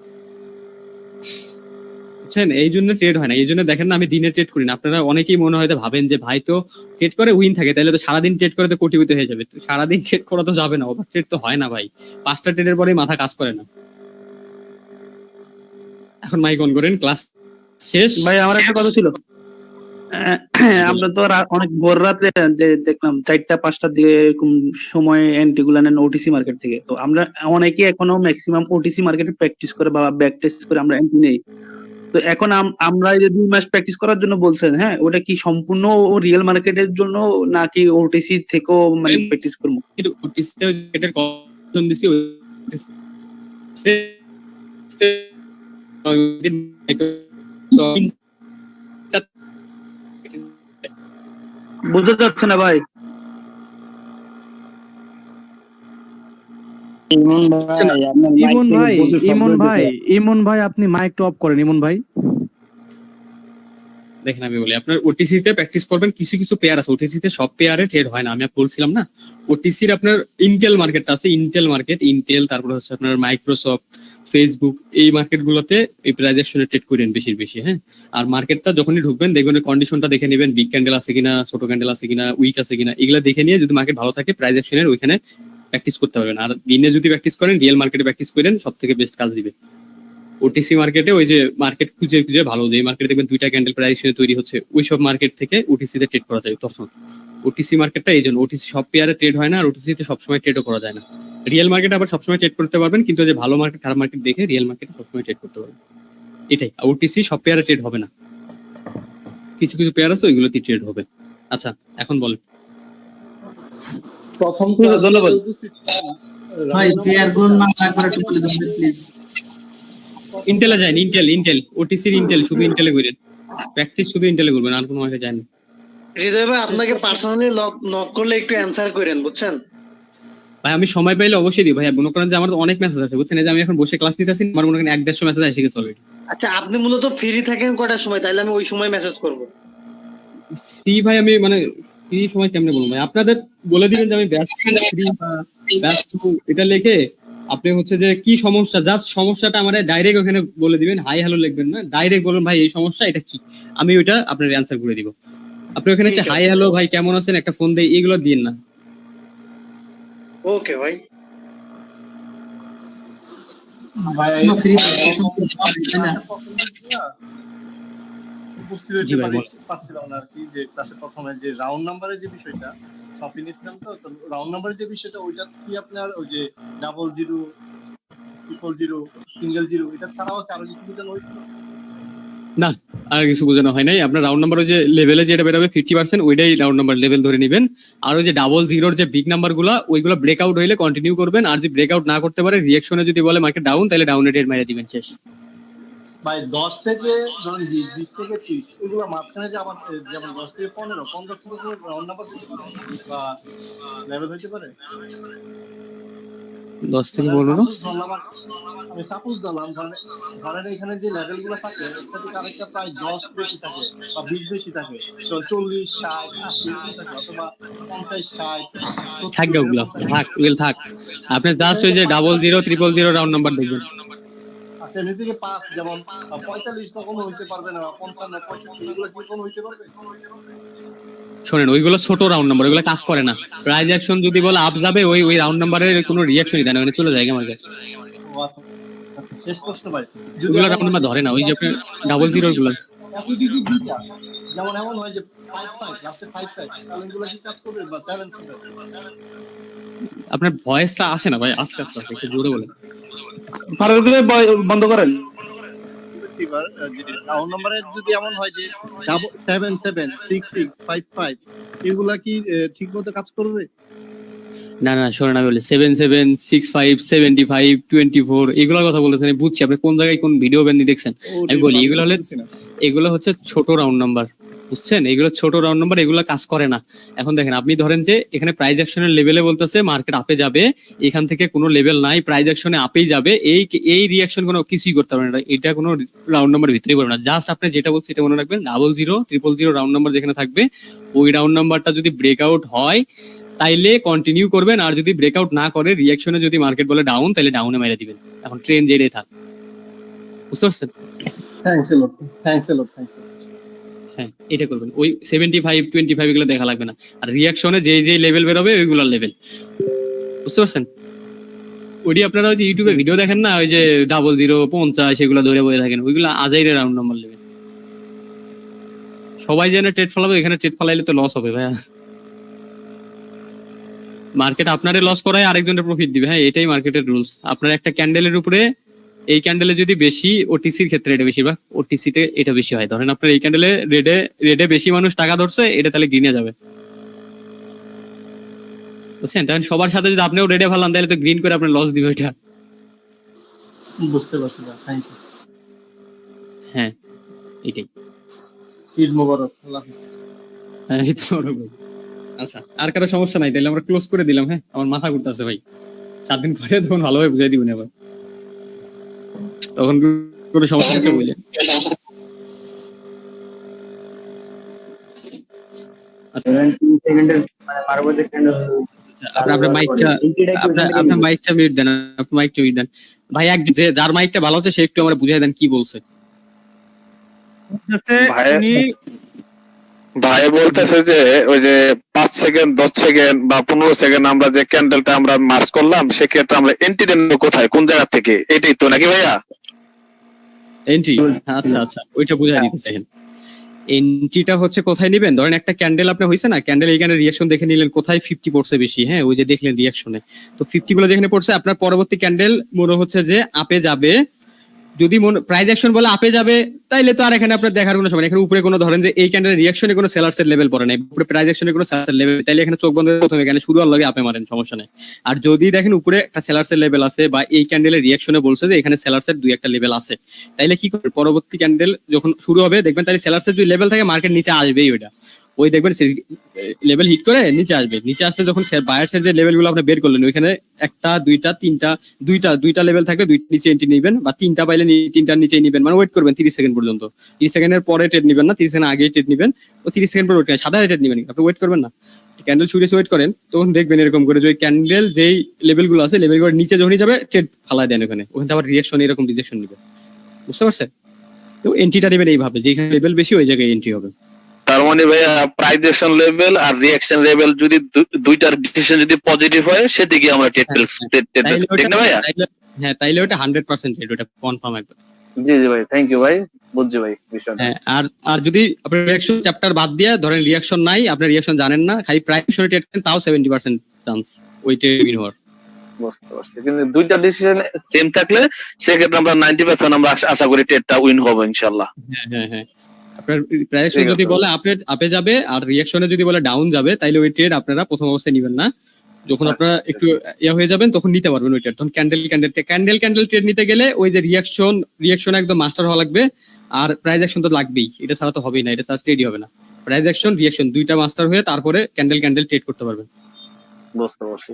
Speaker 4: বুঝছেন? এই জন্য ট্রেড হয় না। এই জন্য দেখেন না আমি দিনে ট্রেড করি না। আপনারা অনেকেই মনে হয়তো ভাবেন যে ভাই তো ট্রেড করে উইন থাকে, তাহলে তো সারাদিন ট্রেড করে তো কোটিপতি হয়ে যাবে। তো সারাদিন ট্রেড করা তো যাবে না, ওভার ট্রেড তো হয় না ভাই। 5টা ট্রেডের পরেই মাথা কাজ করে না। এখন মাইক অন করেন, ক্লাস শেষ।
Speaker 12: ভাই আমার একটা কথা ছিল, আমরা তো অনেক ভোর রাতে দেখলাম 4টা-5টার দিকে এরকম সময় এন্ট্রি গুলো নেন ওটিসি মার্কেট থেকে। তো আমরা অনেকে এখনো ম্যাক্সিমাম ওটিসি মার্কেটে প্র্যাকটিস করে বা ব্যাক টেস্ট করে আমরা এন্ট্রি নেই। তো এখন আমরা যে 2 মাস প্র্যাকটিস করার জন্য বলছেন, হ্যাঁ ওটা কি সম্পূর্ণ রিয়েল মার্কেটের জন্য নাকি ওটিসি থেকেও মানে প্র্যাকটিস করবো?
Speaker 4: ওটিসিতে এটার কনফার্ম দিছি
Speaker 12: বুঝতে পারছে না ভাই।
Speaker 7: ইমন ভাই আপনি মাইকটা অফ করেন। ইমন ভাই
Speaker 4: দেখেন আমি বলি, আপনার ওটিসি তে প্র্যাকটিস করবেন, কিছু কিছু পেয়ার আছে ওটিসি তে, সব পেয়ারে ট্রেড হয় না, আমি বলছিলাম না। ওটিসির আপনার ইন্টেল মার্কেটটা আছে, ইন্টেল মার্কেট, ইন্টেল, তারপর হচ্ছে আপনার মাইক্রোসফট, ফেসবুক, এই মার্কেট গুলোতে এই প্রাইস অ্যাকশনে ট্রেড করেন বেশি বেশি, হ্যাঁ। আর মার্কেটটা যখনই ঢুকবেন দেখবেন কন্ডিশনটা দেখে নেবেন, বিগ ক্যান্ডেল আছে কিনা, ছোট ক্যান্ডেল আছে কিনা, উইক আছে কিনা, এগুলা দেখে নিয়ে যদি মার্কেট ভালো থাকে প্রাইস অ্যাকশনের ওইখানে প্র্যাকটিস করতে পারবেন। আর দিনে যদি প্র্যাকটিস করেন, রিয়েল মার্কেটে প্র্যাকটিস করেন, সব থেকে বেস্ট কাজ দিবে। ওটিসি মার্কেটে ওই যে মার্কেট খুঁজে খুঁজে ভালো, যে মার্কেটে দেখবেন দুইটা ক্যান্ডেল প্রাইস তৈরি হচ্ছে, ওই সব মার্কেট থেকে ওটিসি তে ট্রেড করা যায়। তখন ওটিসি মার্কেটটা এই জন্য, ওটিসি সব পেয়ারে ট্রেড হয় না, আর ওটিসি তে সবসময় ট্রেডও করা যায় না। রিয়েল মার্কেটে আবার সবসময় ট্রেড করতে পারবেন, কিন্তু যে ভালো মার্কেট খারাপ মার্কেট দেখে রিয়েল মার্কেটে সবসময় ট্রেড করতে পারবেন, এটাই। ওটিসি সব পেয়ারে ট্রেড হবে না, কিছু কিছু পেয়ার আছে ওইগুলোতে ট্রেড হবে। আচ্ছা এখন বলেন।
Speaker 16: প্রথম
Speaker 9: ধন্যবাদ ভাই, পেয়ারগুলোর নাম একবার একটু বলে দেন প্লিজ।
Speaker 4: ইন্টেলে যান, ইন্টেল ওটিসির ইন্টেল, শুধু ইন্টেলে করেন প্র্যাকটিস, শুধু ইন্টেলে করবেন, আর কোনো মার্কে যান না।
Speaker 16: হৃদয় ভাই আপনাকে পার্সোনালি নক করলে একটু অ্যানসার করেন, বুঝছেন
Speaker 4: ভাই? আমি সময় পাইলে অবশ্যই দিই ভাই। মনে করেন যে আমার অনেক মেসেজ আছে, বুঝছেন, এই যে আমি এখন বসে ক্লাস নিতেছি, আমার মনে করেন 1-150 মেসেজ এসে গেছে অলরেডি।
Speaker 16: আচ্ছা আপনি মূলত ফ্রি থাকেন কয়টার সময়, তাইলে আমি ওই সময় মেসেজ করব।
Speaker 4: ফ্রি ভাই আমি মানে ফ্রি সময় কেমনে বলবো ভাই, আপনাদের বলে দিবেন যে আমি ব্যস্ত ফ্রি বা ব্যস্ত, এটা লিখে আপনি হচ্ছে যে কি সমস্যা, জাস্ট সমস্যাটা আমার ডাইরেক্ট ওখানে বলে দিবেন, হাই হ্যালো লিখবেন না, ডাইরেক্ট বলুন ভাই এই সমস্যা এটা কি, আমি ওইটা আপনার অ্যানসার করে দিব। আপনি ওখানে হচ্ছে হাই হ্যালো ভাই কেমন আছেন একটা ফোন দেই, এগুলো দিন না।
Speaker 16: ওকে ভাই। উপস্থিত হতে পারছিলাম না আর কি, যে ক্লাসে প্রথমে যে রাউন্ড নাম্বারের যে বিষয়টা সব নিয়েছিলাম, তো রাউন্ড নাম্বারের যে বিষয়টা ওইটা কি আপনার ওই যে 00, 000, সিঙ্গেল 0 এটা ছাড়াও আরো কিছু বোঝানো হয়েছিল?
Speaker 4: না, আর কিছু বোঝানো হয় নাই। আপনার রাউন্ড নাম্বার ওই যে লেভেলে যেটা বেরোবে 50%, ওইটাই রাউন্ড নাম্বার লেভেল ধরে নেবেন। আর ওই যে 00 যে বিগ নাম্বার গুলা, ওইগুলো ব্রেকআউট হইলে কন্টিনিউ করবেন, আর যদি ব্রেকআউট না করতে পারে, রিঅ্যাকশনে যদি বলে মার্কেট ডাউন, তাহলে ডাউনে ডেট মেরে দিবেন, শেষ।
Speaker 16: ভাই 10 থেকে ধরুন 20 থেকে 30 এগুলো মাঝখানে যে আমার যেমন 10 থেকে 15 থেকে রাউন্ড নাম্বার বা লেভেল হইতে পারে।
Speaker 4: 10 থেকে 15
Speaker 16: আমি সাপোজ দিলাম, ধরেন এখানে যে লেভেল গুলো থাকে একটা থেকে আরেকটা প্রায় 10 বেশি থাকে বা 20 বেশি থাকে, তো 40, 60, 80 থাকে, অথবা 50, 60
Speaker 4: থাকবে, ওগুলো থাক। আপনি জাস্ট ওই যে 00, 000 রাউন্ড নাম্বার দেখবেন।
Speaker 16: ট্রেনের থেকে 5 যেমন 45 কখনো হইতে পারবে না, 55, 65 এগুলো কি কোনো হইতে পারবে?
Speaker 4: শোনেন, ওইগুলো ছোট রাউন্ড নাম্বার, ওইগুলো কাজ করে না। প্রাইস অ্যাকশন যদি বলে আপ যাবে, ওই রাউন্ড নাম্বারের কোনো রিঅ্যাকশনই দেয় না, মানে চলে যায় মার্কেট।
Speaker 16: শেষ প্রশ্ন ভাই,
Speaker 4: ওইগুলো রাউন্ড নাম্বার ধরে না, ওই যে আপনি 00 গুলো
Speaker 16: যেমন এমন হয় যে 5 লাস্টে 5 তাহলে এগুলো কি কাজ করবে বা 7 করবে?
Speaker 4: আপনার ভয়েসটা আসে না ভাই, আস্তে আস্তে একটু জোরে বলেন।
Speaker 16: বন্ধ করেন। রাউন্ড নাম্বারে যদি এমন হয় যে 77, 66, 55 এগুলা কি ঠিকমতো কাজ করবে?
Speaker 4: না শোনেন, আমি বলি 77, 65, 75, 24 এগুলোর কথা বলতেছেন, আমি বুঝছি আপনি কোন জায়গায় কোন ভিডিও ব্যান্ড দেখছেন। আমি বলি এগুলো হচ্ছে ছোট রাউন্ড নাম্বার, বুঝছেন, এগুলো ছোট রাউন্ড নাম্বার, এগুলো কাজ করে না। এখন দেখেন, আপনি ধরেন যে এখানে প্রাইস অ্যাকশনের লেভেলে বলতেছে মার্কেট আপে যাবে, এখান থেকে কোনো লেভেল নাই, প্রাইস অ্যাকশনে আপেই যাবে, এই রিঅ্যাকশন কোনো কিছুই করতে পারবে না, এটা কোনো রাউন্ড নাম্বার ভিতরেই পড়বে না। জাস্ট আপনি যেটা বলছেন এটা মনে রাখবেন, 00, 000 রাউন্ড নাম্বার যেখানে থাকবে, ওই রাউন্ড নাম্বারটা যদি ব্রেকআউট হয় তাইলে কন্টিনিউ করবেন, আর যদি ব্রেকআউট না করে, রিঅ্যাকশনে যদি মার্কেট বলে ডাউন, তাহলে ডাউনে মেরে দিবেন। এখন ট্রেন যেটাই থাক, বুঝতে পারছেন?
Speaker 16: থ্যাঙ্কস এ লট।
Speaker 4: হ্যাঁ, এটা করবেন। ওই 75, 25 এগুলো দেখা লাগবে না। আর রিঅ্যাকশনে যে লেভেল বেরোবে ওইগুলোর লেভেল, বুঝতে পারছেন? ওইটি আপনারা ওই যে ইউটিউবে ভিডিও দেখেন না, ওই যে 00, 50 এগুলো ধরে বসে থাকেন, ওইগুলো আজাইরে রাউন্ড নাম্বার লেভেল। সবাই যেন ট্রেড ফলাবে, এখানে ট্রেড ফলাইলে তো লস হবে ভাইয়া। মার্কেট আপনারে লস করায় আরেকজনের প্রফিট দিবে, হ্যাঁ এটাই মার্কেটের রুলস। আপনার একটা ক্যান্ডেলের উপরে, এই ক্যান্ডেলে যদি বেশি, ওটিসির ক্ষেত্রে এটা বেশি, বা ওটিসিতে এটা বেশি হয়। ধরেন আপনার এই ক্যান্ডেলে রেডে বেশি মানুষ টাকা ধরছে, এটা তাহলে গ্রিনে যাবে, বুঝছেন? তখন সবার সাথে যদি আপনিও রেডে ফেলান, তাহলে তো গ্রিন করে আপনার লস দিবে এটা।
Speaker 16: বুঝতে পারছি না, থ্যাংক ইউ।
Speaker 4: হ্যাঁ এটাই।
Speaker 16: ঈদ মোবারক, আল্লাহ হাফেজ।
Speaker 4: হ্যাঁ, ঈদ মোবারক ভাই। আচ্ছা, আর কারো সমস্যা নাই, তাহলে আমরা ক্লোজ করে দিলাম। হ্যাঁ, আমার মাথা ঘুরতেছে ভাই, 7 দিন পরে তখন ভালোভাবে বুঝাই দিবেন আবার, তখন কোনো সমস্যা আছে বলে। আচ্ছা,
Speaker 8: 30 সেকেন্ডের মানে পরবর্তী ক্যান্ডেল
Speaker 4: আপনার মাইকটা আপনার মাইকটা মিউট দেন, আপনার মাইকটা মিউট দেন ভাই। যে যার মাইকটা ভালো আছে সে একটু আমরা বুঝাই দেন কি বলছে।
Speaker 11: ভাই বলতেছে যে ওই যে 5 সেকেন্ড 10 সেকেন্ড বা 15 সেকেন্ড আমরা যে ক্যান্ডেলটা আমরা মার্চ করলাম সেক্ষেত্রে আমরা এন্ট্রি দেন কোথায়, কোন জায়গা থেকে, এটাই তো নাকি ভাইয়া?
Speaker 4: এন্ট্রি, আচ্ছা আচ্ছা, ওইটা বুঝাই দিতে চাইেন। এন্ট্রিটা হচ্ছে কোথায় নেবেন, ধরেন একটা ক্যান্ডেল আপনি হইছে না, ক্যান্ডেল এইখানে রিঅ্যাকশন দেখে নিলেন কোথায় 50 পড়ছে বেশি, হ্যাঁ ওই যে দেখলেন রিঅ্যাকশনে, তো 50 গুলো যেখানে পড়ছে আপনার পরবর্তী ক্যান্ডেল মনে হচ্ছে যে আপে যাবে। যদি প্রাইস অ্যাকশন বলে আপে যাবে তাইলে তো আর এখানে আপনার দেখার কোনো সময়, এখানে উপরে কোনো ধরেন যে এই ক্যান্ডেল রিঅ্যাকশনে কোনো সেলার্সের লেভেল পড়ে নাই, উপরে প্রাইস অ্যাকশনে কোনো সেলার্সের লেভেল, তাইলে এখানে চোখ বন্ধ করে প্রথমে এখানে শুরু হওয়ার লগে আপে মারেন, সমস্যা নাই। আর যদি দেখেন উপরে একটা সেলার্সের লেভেল আছে বা এই ক্যান্ডেলের রিঅ্যাকশনে বলছে যে এখানে সেলার্সের দুই একটা লেভেল আছে, তাইলে কি করবে, পরবর্তী ক্যান্ডেল যখন শুরু হবে দেখবেন তাহলে সেলার্সের যদি লেভেল থাকে মার্কেট নিচে আসবেই, ওইটা ওই দেখবেন লেভেল হিট করে নিচে আসবে। নিচে আসলে যখন বায়ার্সের যে লেভেলগুলো আপনি বের করলেন ওইখানে একটা দুইটা তিনটা দুইটা লেভেল থাকবে, দুইটা নিচে এন্ট্রি নেবেন বা তিনটা পাইলে তিনটার নিচেই নেবেন, মানে ওয়েট করবেন 30 সেকেন্ড পর্যন্ত। 30 সেকেন্ডের পরে ট্রেড নেবেন না, 30 সেকেন্ড আগে ট্রেড নেবেন, ও 30 সেকেন্ড পরে ওয়েট করেন, সাদা ট্রেড নেবেন, আপনি ওয়েট করবেন না, ক্যান্ডেল শুরু ওয়েট করেন, তখন দেখবেন এরকম করে যে ওই ক্যান্ডেল যেই লেভেলগুলো আছে লেভেলগুলোর নিচে যখনই যাবে ট্রেড ফালাই দেন, ওখানে আবার রিঅ্যাকশন এরকম রিজেকশন নেবে, বুঝতে পারছেন? তো এন্ট্রিটা নেবেন এইভাবে, যেখানে লেভেল বেশি ওই জায়গায় এন্ট্রি হবে।
Speaker 11: তার মানে ভাইয়া প্রাইস অ্যাকশন লেভেল আর রিঅ্যাকশন লেভেল যদি দুইটার ডিসিশন যদি পজিটিভ হয় সেদিকে আমরা ট্রেড ঠিক না ভাইয়া?
Speaker 4: হ্যাঁ তাইলে ওটা 100% ট্রেড, ওটা কনফার্ম একবার।
Speaker 11: জি জি ভাই, থ্যাংক ইউ ভাই, বুঝছি ভাই বিষয়টা।
Speaker 4: হ্যাঁ আর যদি আপনার রিঅ্যাকশন চ্যাপ্টার বাদ দিয়ে ধরেন রিঅ্যাকশন নাই, আপনার রিঅ্যাকশন জানেন না, খালি প্রাইস অ্যাকশনে ট্রেড করেন, তাও 70% চান্স ওই ট্রেড উইন হওয়ার।
Speaker 11: বুঝতে পারছি, কিন্তু দুইটা ডিসিশন সেম থাকলে সেক্ষেত্রে আমরা 90% আমরা আশা করি ট্রেডটা উইন হবে ইনশাআল্লাহ।
Speaker 4: হ্যাঁ হ্যাঁ, আপনার প্রাইস অ্যাকশন যদি বলে আপে যাবে আর রিঅ্যাকশনে যদি বলে ডাউন যাবে তাইলে ওই ট্রেড আপনারা প্রথম অবস্থায় নেবেন না, যখন আপনারা একটু হয়ে যাবেন তখন নিতে পারবেন ওই ট্রেড। তখন ক্যান্ডেল ট্রেড নিতে গেলে ওই যে রিঅ্যাকশন একদম মাস্টার হওয়া লাগবে, আর প্রাইস অ্যাকশন তো লাগবেই, এটা ছাড়া তো হবেই না, এটা ছাড়া ট্রেডই হবে না। প্রাইস অ্যাকশন রিঅ্যাকশন দুইটা মাস্টার হয়ে তারপরে ক্যান্ডেল ট্রেড করতে পারবেন।
Speaker 11: বুঝতে পারছি।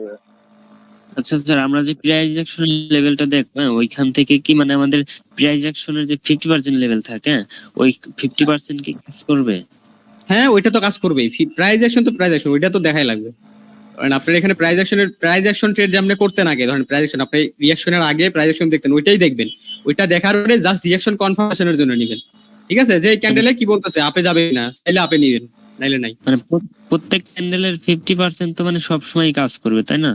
Speaker 2: আচ্ছা স্যার, আমরা যে প্রাইস অ্যাকশন লেভেলটা দেখবো ওইখান থেকে কি মানে আমাদের প্রাইস অ্যাকশনের যে 50% লেভেল থাকে ওই 50% কি কাজ করবে?
Speaker 4: হ্যাঁ ওইটা তো কাজ করবেই, প্রাইস অ্যাকশন তো প্রাইস অ্যাকশন ওইটা তো দেখাই লাগবে। কারণ আপনার এখানে প্রাইস অ্যাকশন ট্রেড যেমন করতেন আগে, ধরেন প্রাইস অ্যাকশন আপনি রিঅ্যাকশনের আগে প্রাইস অ্যাকশন দেখতেন, ওইটাই দেখবেন, ওইটা দেখার পরে জাস্ট রিঅ্যাকশন কনফার্মেশনের জন্য নেবেন, ঠিক আছে? যে ক্যান্ডেলে কি বলতেছে আপে যাবে না, তাইলে আপে নিবেন, নাইলে নাই।
Speaker 2: মানে প্রত্যেক ক্যান্ডেলের 50% তো মানে সব সময় কাজ করবে, তাই না?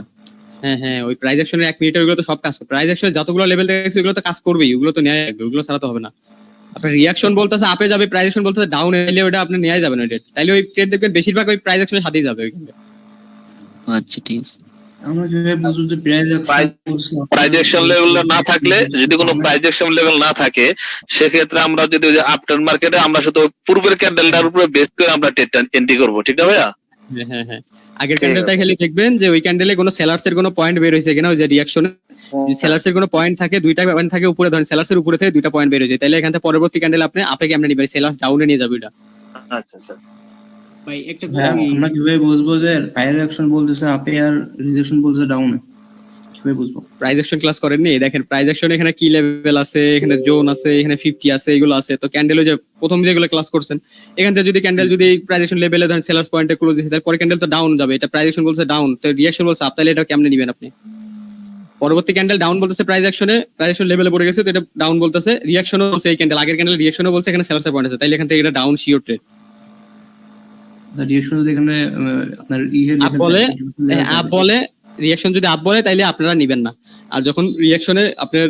Speaker 4: হ্যাঁ হ্যাঁ, ওই প্রাইস অ্যাকশনের 1 মিনিটের ওগুলো তো সব কাজ করবে, প্রাইস অ্যাকশনের যতগুলো লেভেল দেখেছি ওগুলো তো কাজ করবেই, ওগুলো তো নেওয়া যাবে, ওগুলো ছাড়া তো হবে না। আপনার রিঅ্যাকশন বলতেছে আপে যাবে, প্রাইস অ্যাকশন বলতেছে ডাউন এলে ওটা আপনি নেওয়া যাবে না ট্রেড, তাইলে ওই ট্রেড দেখবেন বেশিরভাগ ওই প্রাইস অ্যাকশনের সাথেই যাবে ওইখানে।
Speaker 2: আচ্ছা ঠিক আছে।
Speaker 14: আমরা কিভাবে বুঝবো যে প্রাইস
Speaker 11: অ্যাকশন লেভেল না থাকলে, যদি কোনো প্রাইস অ্যাকশন লেভেল না থাকে সেক্ষেত্রে আমরা যদি ওই যে আফটার মার্কেটে আমরা শুধু পূর্বের ক্যান্ডেলটার উপরে বেস করে আমরা ট্রেডটা এন্ট্রি করব, ঠিক না ভাইয়া?
Speaker 4: হ্যাঁ হ্যাঁ, আগের ক্যান্ডেলটা খালি দেখবেন যে ওই ক্যান্ডেলে কোনো সেলার্স এর কোনো পয়েন্ট বের হয়েছে কিনা, ওই যে রিঅ্যাকশনে সেলার্স এর কোনো পয়েন্ট থাকে, দুইটা পয়েন্ট থাকে উপরে, ধরেন সেলার্স এর উপরে থেকে দুইটা পয়েন্ট বের হয়েছে, তাহলে এখান থেকে পরবর্তী ক্যান্ডেল আপনি আপে কেমনে নিবেন, সেলার্স ডাউনে নিয়ে যাবে এটা।
Speaker 11: আচ্ছা আচ্ছা
Speaker 15: ভাই একটা
Speaker 14: আমরা কিভাবে বুঝবো যে প্রাইস অ্যাকশন বলতেছে আপে আর রিজেকশন বলতেছে ডাউনে, কিভাবে বুঝবো?
Speaker 4: প্রাইস অ্যাকশন ক্লাস করেননি? দেখেন প্রাইস অ্যাকশন এখানে কি লেভেল আছে, এখানে জোন আছে, এখানে 50 আছে, এগুলো আছে। তো ক্যান্ডেল যে প্রথম যেগুলো ক্লাস করছেন এখান থেকে যদি ক্যান্ডেল যদি প্রাইস অ্যাকশন লেভেলে ধরেন সেলার্স পয়েন্টে ক্লোজ দিয়েছে, তারপরে ক্যান্ডেল তো ডাউন যাবে, এটা প্রাইস অ্যাকশন বলছে ডাউন, তো রিঅ্যাকশন বলছে আপ, তাহলে এটা কেমনে নেবেন আপনি? পরবর্তী ক্যান্ডেল ডাউন বলতেছে প্রাইস অ্যাকশন লেভেলে পড়ে গেছে, তো এটা ডাউন বলতেছে, রিঅ্যাকশনও বলছে এই ক্যান্ডেল আগের ক্যান্ডেল রিঅ্যাকশনও বলছে এখানে সেলার্স পয়েন্ট আছে, তাহলে এখান থেকে এটা ডাউন শিওর ট্রেড।
Speaker 14: রিঅ্যাকশন যদি এখানে আপনার
Speaker 4: আপ বলে রিঅ্যাকশন যদি আপ বলে তাইলে আপনারা নিবেন না, আর যখন রিঅ্যাকশনে আপনার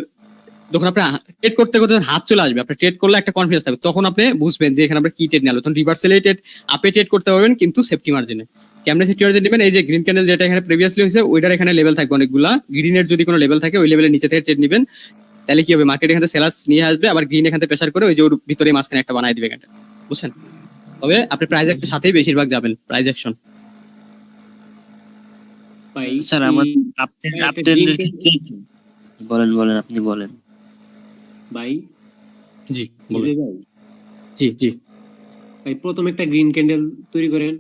Speaker 4: যখন আপনি ট্রেড করতে করতে হাত চলে আসবে, আপনি ট্রেড করলে একটা কনফিডেন্স থাকবে, তখন আপনি বুঝবেন যে এখানে আমরা কি ট্রেড নিলাম, তখন রিভার্সালে ট্রেড আপে ট্রেড করতে পারবেন, কিন্তু সেফটি মার্জিনে। কেমনে সেফটি মার্জিন নেবেন? এই যে গ্রিন ক্যান্ডেল যেটা এখানে প্রিভিয়াসলি হয়েছে ওইটার এখানে লেভেল থাকবে অনেকগুলা, গ্রিনের যদি কোনো লেভেল থাকে ওই লেভেলের নিচে থেকে ট্রেড নেবেন, তাহলে কি হবে, মার্কেট এখান থেকে সেলার্স নিয়ে আসবে, আবার গ্রিন এখান থেকে প্রেসার করে ওই যে ওর ভিতরে মাঝখানে একটা বানাই দিবে এখানে, বুঝছেন? তবে আপনি প্রাইস অ্যাকশনের সাথেই বেশিরভাগ যাবেন, প্রাইস অ্যাকশন।
Speaker 2: স্যার আমার বলেন আপনি বলেন
Speaker 15: ভাই।
Speaker 4: জি বলেন ভাই। জি জি
Speaker 15: ভাই, প্রথম একটা গ্রিন ক্যান্ডেল তৈরি করেন।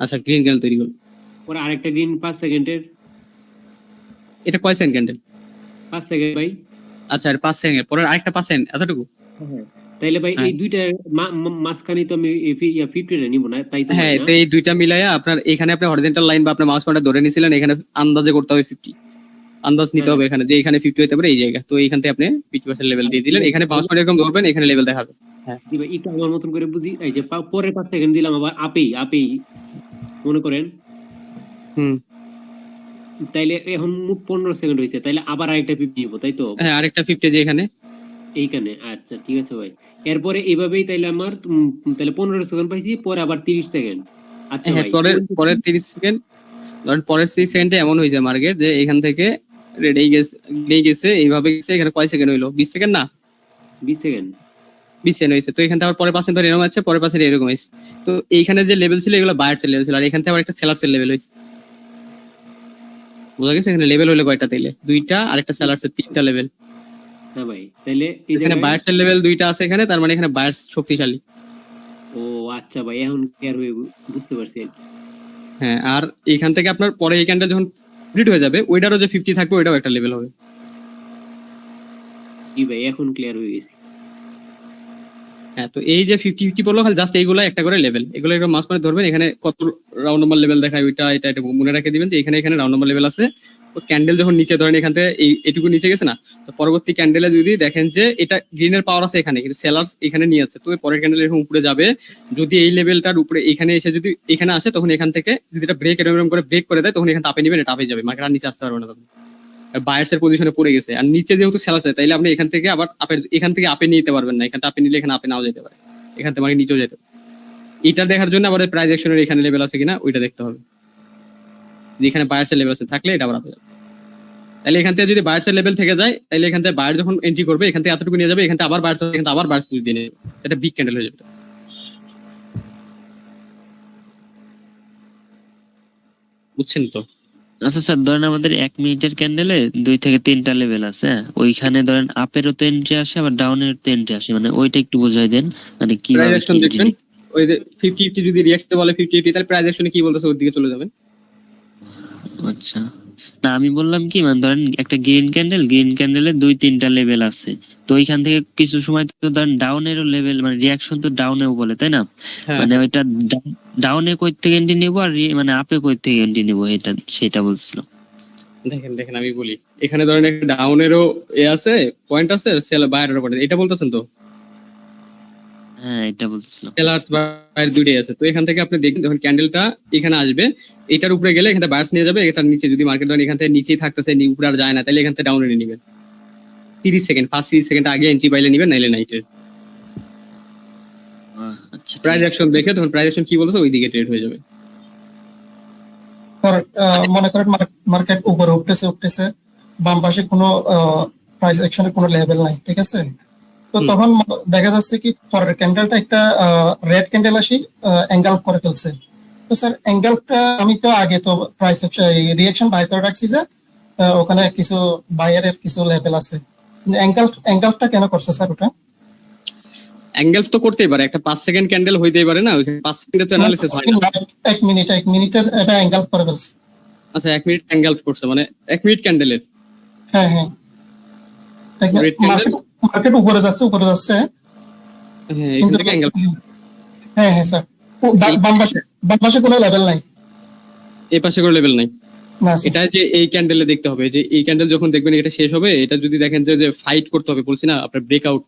Speaker 4: আচ্ছা, গ্রিন ক্যান্ডেল তৈরি করুন,
Speaker 15: পরে আরেকটা গ্রিন 5 সেকেন্ডের।
Speaker 4: এটা কয় সেকেন্ড ক্যান্ডেল?
Speaker 15: 5 সেকেন্ড ভাই।
Speaker 4: আচ্ছা, আর 5 সেকেন্ড পরে আরেকটা 5 সেকেন্ড, এতটুকু?
Speaker 15: হ্যাঁ, তাইলে ভাই এই দুইটা মাঝখানে তো আমি 50টা নিব না, তাই তো?
Speaker 4: হ্যাঁ, তো এই দুইটা মিলাইয়া আপনার এখানে আপনি হরিজন্টাল লাইন বা আপনার মাউস পয়েন্টার ধরে নিছিলেন, এখানে আন্দাজে করতে হবে 50, আন্দাজ নিতে হবে এখানে যে এখানে 50 হইতে পারে এই জায়গা, তো এইখান থেকে আপনি 50% লেভেল দিয়ে দিলেন, এখানে মাউস পয়েন্টার এরকম ধরবেন, এখানে লেভেল দেখাবে। হ্যাঁ
Speaker 15: দি ভাই একটু আমার মতন করে বুঝি, এই যে পরের 5 সেকেন্ড দিলাম আবার আপেই মনে করেন, তাইলে এখন 15 সেকেন্ড হয়েছে, তাইলে আবার আরেকটা 50 নিব, তাই তো?
Speaker 4: হ্যাঁ, আরেকটা 50 যে এখানে
Speaker 15: এইখানে। আচ্ছা ঠিক আছে ভাই, এরপরে এইভাবেই তাইলে আমার তাইলে 15 সেকেন্ড পাইছি, পরে আবার 30 সেকেন্ড। আচ্ছা
Speaker 4: হ্যাঁ,
Speaker 15: ভাই
Speaker 4: পরের 30 সেকেন্ড ধরেন, পরের 30 সেকেন্ডে এমন হয়ে যায় মার্কেট যে এখান থেকে রেড এই গেছে এইভাবে গেছে, এখানে কয় সেকেন্ড হইলো? 20 সেকেন্ড না,
Speaker 15: 20 সেকেন্ড
Speaker 4: হয়েছে। তো এখান থেকে আবার পরের পাশে ধরে এরকম আছে, পরের পাশে এরকম হয়েছে। তো এইখানে যে লেভেল ছিল এগুলো বায়ার্স এর লেভেল ছিল, আর এখান থেকে আবার একটা সেলার্স এর লেভেল হয়েছে। বুঝা গেছে? এখানে লেভেল হলো কয়টা? তাইলে 2টা, আর একটা সেলার্স এর 3টা লেভেল।
Speaker 15: হ্যাঁ ভাই, তাইলে এই
Speaker 4: এখানে বায়ার্স এর লেভেল 2টা আছে এখানে, তার মানে এখানে বায়ার্স শক্তিশালী।
Speaker 15: ও আচ্ছা ভাই, এখন ক্লিয়ার হয়ে বুঝতে পারছি আর কি।
Speaker 4: হ্যাঁ, আর এখান থেকে আপনার পরে এই ক্যান্ডেল যখন কমপ্লিট হয়ে যাবে, ওইটারও যে 50 থাকবে ওইটাও একটা লেভেল হবে।
Speaker 15: কি ভাই, এখন ক্লিয়ার হয়ে গেছি।
Speaker 4: হ্যাঁ, তো এই যে 50 বললো, খালি জাস্ট এইগুলা একটা করে লেভেল, এগুলো একটু মাস করে ধরবেন, এখানে কত রাউন্ড নাম্বার লেভেল দেখায় ওইটা এটা মনে রেখে দিবেন যে এখানে রাউন্ড নাম্বার লেভেল আছে। তো ক্যান্ডেল যখন নিচে ধরেন এখান থেকে এইটুকু নিচে গেছে না, তো পরবর্তী ক্যান্ডেলে যদি দেখেন যে এটা গ্রিনের পাওয়ার আছে এখানে, কিন্তু সেলার্স এখানে নিয়ে আছে, তো পরের ক্যান্ডেল এরকম উপরে যাবে, যদি এই লেভেলটার উপরে এখানে এসে যদি এখানে আসে, তখন এখান থেকে যদি এটা ব্রেক এরকম করে ব্রেক করে দেয়, তখন এখানে আপে নেবেন, এটা আপে যাবে, মার্কেট আর নিচে আসতে পারবে না। তখন বায়ার্স এর পজিশনে পড়ে গেছে, আর নিচে যেহেতু সেলার্স আছে, তাইলে আপনি এখান থেকে আবার এখান থেকে আপে নিতে পারবেন না, এখানে আপে নিলে এখানে আপে নাও যেতে পারে, এখান থেকে নিচেও যেতে পারে। এটা দেখার জন্য আবার প্রাইস অ্যাকশনের এখানে লেভেল আছে কিনা ওইটা দেখতে হবে, যেখানে বায়ার্স এর লেভেল আছে থাকলে এটা আবার আপে যাবে। তাহলে এখান থেকে যদি বায়ার্স এর লেভেল থেকে যায়, তাহলে এখান থেকে বায়ার যখন এন্ট্রি করবে এখান থেকে এতটুকু নিয়ে যাবে, এখান থেকে আবার বায়ার্স, এখান থেকে আবার বায়ার্স পুশ দিয়ে নেবে, এটা বিগ ক্যান্ডেল হয়ে যাবে। বুঝছেন তো?
Speaker 2: আচ্ছা স্যার, ধরেন আমাদের 1 মিনিটের ক্যান্ডেলে 2 থেকে 3টা লেভেল আছে, ওইখানে ধরেন আপেরও তো এন্ট্রি আসে, আবার ডাউনের তো এন্ট্রি আসে, মানে ওইটা একটু বোঝাই দেন, মানে কি
Speaker 4: প্রাইস অ্যাকশন দেখবেন, ওই যে 50 যদি রিঅ্যাক্ট বলে 50 তাহলে প্রাইস অ্যাকশনে কি বলতেছে ওর দিকে চলে যাবেন।
Speaker 2: আচ্ছা, না আমি বললাম কি, মানে ধরেন একটা গ্রিন ক্যান্ডেলে 2-3টা লেভেল আছে, তো ওইখান থেকে কিছু সময় তো ধরেন ডাউনেরও লেভেল, মানে রিঅ্যাকশন তো ডাউনেও বলে, তাই না? মানে ওইটা ডাউনে কই থেকে এন্ট্রি নিব, আর মানে আপে কই থেকে এন্ট্রি নিব, এটা সেটা বলছিলাম।
Speaker 4: দেখেন আমি বলি, এখানে ধরেন একটা ডাউনেরও আছে পয়েন্ট আছে, সেল বায়ারেরও পয়েন্ট, এটা বলতেছেন তো?
Speaker 2: হ্যাঁ, এটা বলছিলাম।
Speaker 4: সেলার্স বায়ার দুইটাই আছে। তো এখান থেকে আপনি দেখেন যখন ক্যান্ডেলটা এখানে আসবে, এটার উপরে গেলে এখানে বায়ার্স নিয়ে যাবে, এটার নিচে যদি মার্কেট ধরেন এখান থেকে নিচেই থাকতেছে, উপরে আর যায় না, তাহলে এখান থেকে ডাউনে নিয়ে নেবেন 30 সেকেন্ড, ফার্স্ট 30 সেকেন্ড আগে এন্ট্রি পাইলে নেবেন, নাইলে নাইটের প্রাইস অ্যাকশন দেখে তখন প্রাইস অ্যাকশন কি বলছে ওই দিকে ট্রেড হয়ে যাবে।
Speaker 6: মনে করেন মার্কেট উপরে উঠতেছে, বাম পাশে কোনো প্রাইস অ্যাকশনের কোনো লেভেল নাই, ঠিক আছে? তো তখন দেখা যাচ্ছে কি পরের ক্যান্ডেলটা একটা রেড ক্যান্ডেল আসি এঙ্গালফ করে ফেলছে। তো স্যার এঙ্গালফটা আমি তো আগে তো প্রাইস রিঅ্যাকশন বাই করে রাখছি যে ওখানে কিছু বায়ারের কিছু লেভেল আছে, এঙ্গালফটা কেন করছে স্যার? ওটা
Speaker 4: এঙ্গেলফ তো করতেই পারে, একটা 5 সেকেন্ড ক্যান্ডেল হইতেই পারে না, ওইখানে 5 সেকেন্ডে তো অ্যানালিসিস হয় না।
Speaker 6: 1 মিনিটের এটা এঙ্গালফ করে ফেলছে।
Speaker 4: আচ্ছা, 1 মিনিট এঙ্গেলফ করছে, মানে 1 মিনিট ক্যান্ডেলের।
Speaker 6: হ্যাঁ, মার্কেট উপরে যাচ্ছে
Speaker 4: হ্যাঁ, এখান থেকে এঙ্গেলফ।
Speaker 6: হ্যাঁ স্যার, বাম পাশে কোনো লেভেল নাই,
Speaker 4: এই পাশে কোনো লেভেল নাই। এটা যে এই ক্যান্ডেলে দেখতে হবে, যে এই ক্যান্ডেল যখন দেখবেন এটা শেষ হবে, এটা যদি দেখেন যে ফাইট করতে হবে, বলছি না আপনার ব্রেকআউট,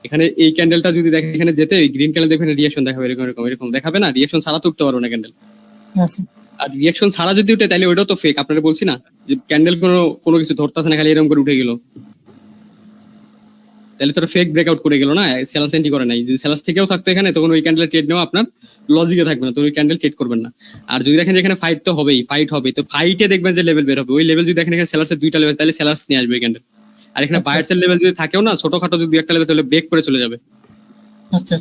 Speaker 4: এখানে এই ক্যান্ডেলটা যদি দেখেন এখানে যেতে গ্রিন ক্যান্ডেল দেখবেন রিঅ্যাকশন দেখাবে, এরকম দেখাবে না, রিঅ্যাকশন ছাড়া তো উঠতে পারবে না ক্যান্ডেল। আর রিঅ্যাকশন ছাড়া যদি উঠে তাহলে ওইটাও তো ফেক, আপনারা বলছি না যে ক্যান্ডেল কোনো কিছু ধরতেছে না, খালি এরকম করে উঠে গেল, তাহলে তো ফেক ব্রেকআউট করে গেল না, সেলার্স এন্ট্রি করে নাই। যদি সেলার্স থেকেও থাকতো এখানে, তখন ওই ক্যান্ডেল ট্রেড নেওয়া আপনার লজিকে থাকবে না, তো ওই ক্যান্ডেল ট্রেড করবেন না। আর যদি দেখেন এখানে ফাইট তো হবেই, ফাইট হবে, তো ফাইটে দেখবেন যে লেভেল বের হবে, ওই লেভেল যদি দেখেন এখানে সেলার্সের 2টা লেভেল, তাহলে সেলার্স নিয়ে আসবে ক্যান্ডেল। আর এখানে বায়ার্সের লেভেল যদি থাকেও না, ছোটখাটো যদি একটা লেভেল, তাহলে ব্রেক করে চলে যাবে।
Speaker 6: আচ্ছা,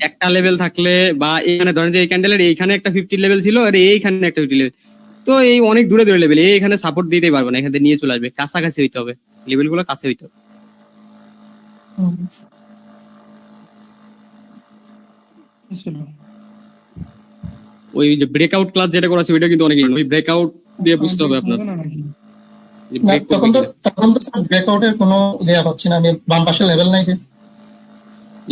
Speaker 4: একটা লেভেল থাকলে, বা এখানে ধরেন যে এই ক্যান্ডেলের এইখানে একটা 50 লেভেল ছিল, আর এইখানে একটা 50 লেভেল, তো এই অনেক দূরে লেভেল, এখানে সাপোর্ট দিতেই পারবে না, এখান থেকে নিয়ে চলে আসবে, কাছাকাছি হইতে হবে, লেভেলগুলো কাছে হইতে হবে। ওই যে ব্রেকআউট ক্লাস যেটা করা আছে ওইটা কিন্তু অনেক, ওই ব্রেকআউট দিয়ে বুঝতে হবে আপনার।
Speaker 6: তখন তো ব্রেকআউটের কোনো দেয়া পাচ্ছি না আমি, বাম পাশে লেভেল নাই যে।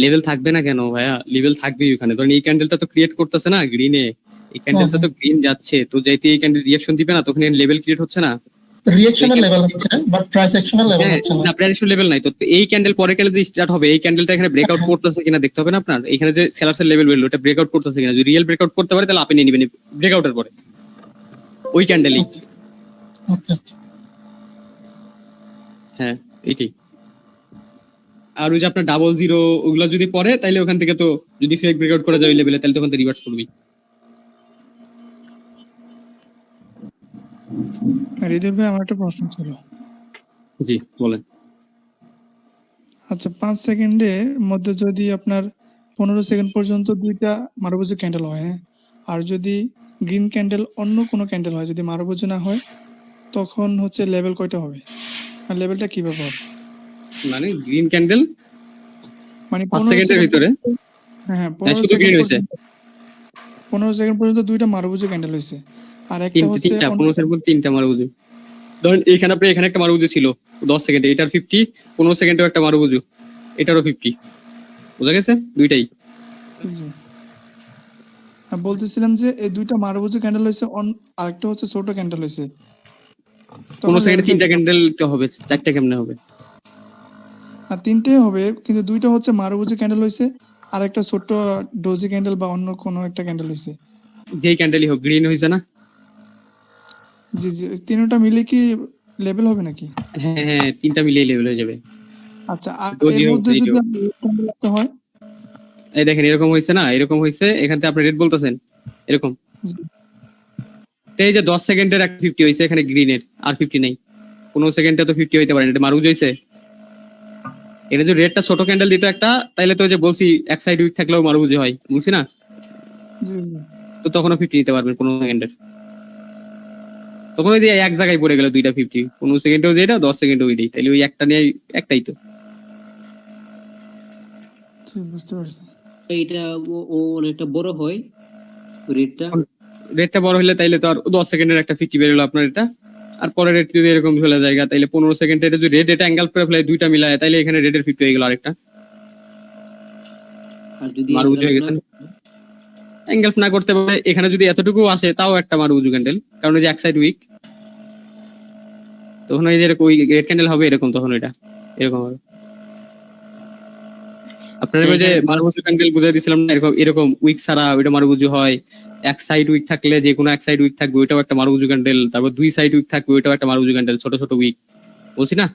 Speaker 4: লেভেল থাকবে না কেন ভাইয়া? লেভেল থাকবেই ওখানে। ধরেন এই ক্যান্ডেলটা তো ক্রিয়েট করতেছে না গ্রিনে, এই ক্যান্ডেলটা তো গ্রিন যাচ্ছে, তো যাইতে এই ক্যান্ডেল রিঅ্যাকশন দিবে না, তখন লেভেল ক্রিয়েট হচ্ছে না।
Speaker 6: রিঅ্যাকশনের লেভেল হচ্ছে বাট প্রাইস অ্যাকশনের লেভেল হচ্ছে না।
Speaker 4: না, প্রাইস লেভেল নাই তো। এই ক্যান্ডেল পরে ক্যান্ডেল যে স্টার্ট হবে, এই ক্যান্ডেলটা এখানে ব্রেকআউট করতেছে কিনা দেখতে হবে না আপনার। এখানে যে সেলার্স এর লেভেল বেরলো, এটা ব্রেকআউট করতেছে কিনা। যদি রিয়েল ব্রেকআউট করতে পারে তাহলে আপনি নিয়ে নেবেন ব্রেকআউটের পরে ওই ক্যান্ডেলই।
Speaker 6: আচ্ছা আচ্ছা,
Speaker 4: হ্যাঁ এটাই। আর ওই যে আপনার 00 ওগুলো যদি পড়ে তাহলে ওখান থেকে তো যদি ফেক ব্রেকআউট করা যায় ওই লেভেলে, তাহলে তখন তো রিভার্স করবি।
Speaker 17: হৃদয় ভাই, আমার একটা প্রশ্ন ছিল।
Speaker 4: জি বলেন।
Speaker 17: আচ্ছা, 5 সেকেন্ডের মধ্যে যদি আপনার 15 সেকেন্ড পর্যন্ত দুইটা মারুবুজি ক্যান্ডেল হয়, হ্যাঁ, আর যদি গ্রিন ক্যান্ডেল অন্য কোনো ক্যান্ডেল হয়, যদি মারুবুজি না হয়, তখন হচ্ছে লেভেল কয়টা হবে আর লেভেলটা কিভাবে হবে?
Speaker 4: মানে গ্রিন ক্যান্ডেল
Speaker 17: মানে
Speaker 4: 5 সেকেন্ডের ভিতরে
Speaker 17: হ্যাঁ,
Speaker 4: শুধু গ্রিন হইছে
Speaker 17: 15 সেকেন্ড পর্যন্ত দুইটা মারুবুজি ক্যান্ডেল হইছে, আর একটা হচ্ছে
Speaker 4: তিনটা 15 সেকেন্ড পর তিনটা মারুবুজু। ধরেন এইখানে আপনি এখানে একটা মারুবুজু ছিল 10 সেকেন্ডে, এটার 50, 15 সেকেন্ডেও একটা মারুবুজু, এটারও 50। বুঝা গেছে? দুইটাই।
Speaker 17: জি। আর বলতেছিলাম যে এই দুইটা মারুবুজি ক্যান্ডেল হইছে, আরেকটা হচ্ছে ছোট ক্যান্ডেল হইছে।
Speaker 4: 15 সেকেন্ডে তিনটা ক্যান্ডেল তো হবে, চারটা কেমনে হবে?
Speaker 17: আর তিনটেই হবে, কিন্তু দুইটা হচ্ছে মারুবুজি ক্যান্ডেল হইছে, আর একটা ছোট ডোজি ক্যান্ডেল বা অন্য কোনো একটা ক্যান্ডেল হইছে।
Speaker 4: যেই ক্যান্ডেলই হোক গ্রিন হইছে না?
Speaker 17: জি জি, তিনটা মিলে কি লেভেল হবে নাকি?
Speaker 4: হ্যাঁ হ্যাঁ, তিনটা মিলিয়ে লেভেল হয়ে যাবে।
Speaker 17: আচ্ছা, আর
Speaker 4: ডোজি
Speaker 17: এর
Speaker 4: হোক,
Speaker 17: মধ্যে
Speaker 4: গ্রিন
Speaker 17: যদি
Speaker 4: হোক।
Speaker 17: ক্যান্ডেল একটা হয়,
Speaker 4: এই দেখেন এরকম হইছে না, এরকম হইছে, এখান থেকে আপনি রেড বলতেছেন এরকম। তো এই যে 10 সেকেন্ডের একটা 50 হইছে এখানে গ্রিনের, আর 50 নাই। 15 সেকেন্ডে তো 50 হইতে পারে না, এটা মারুবুজু হইছে। এখানে যদি রেডটা ছোট ক্যান্ডেল দিত একটা, তাইলে তো যে বলছি এক সাইড উইক থাকলেও মারুবুজু হয়, বলছি না?
Speaker 17: জি জি,
Speaker 4: তো তখনও 50 নিতে পারবেন 15 সেকেন্ডের। তখন ওই যে এক জায়গায় পড়ে গেল দুইটা 50, 15 সেকেন্ডেও যেটা 10 সেকেন্ডেও ওইটাই, তাইলে ওই একটা নিয়ে একটাই তো।
Speaker 17: ঠিক বুঝতে পারছি।
Speaker 15: এটা ও অনেকটা বড় হয়
Speaker 4: রেটটা বড় হলে তাইলে তো আর 10 সেকেন্ডের একটা 50 বের হলো আপনার এটা, আর পরে রেট যদি এরকম চলে যায় তাইলে 15 সেকেন্ডে যদি রেড এটা অ্যাঙ্গেল করে ফেলে দুইটা মিলায়, তাইলে এখানে রেডের 50 হয়ে গেল আরেকটা।
Speaker 15: আর যদি
Speaker 4: মারুবুজু হয়ে গেছেন। অ্যাঙ্গেল না করতে পারে এখানে যদি এতটুকু আসে তাও একটা মারুবুজু ক্যান্ডেল, কারণ এই যে এক সাইড উইক, তখন ওই যে ওই রেড ক্যান্ডেল হবে এরকম, তখন এটা এরকম হবে। আপনারা ওই যে মারুবুজু ক্যান্ডেল বুঝাই দিছিলাম না, এরকম এরকম উইক ছাড়া ওইটা মারুবুজু হয়। এক সাইড উইক থাকলে যে কোনো এক সাইড উইক থাকবে ওইটাও একটা মারুবুজু ক্যান্ডেল, তারপর দুই সাইড উইক থাকবে ওইটাও একটা মারুবুজু ক্যান্ডেল, ছোট ছোট উইক, বলছি না?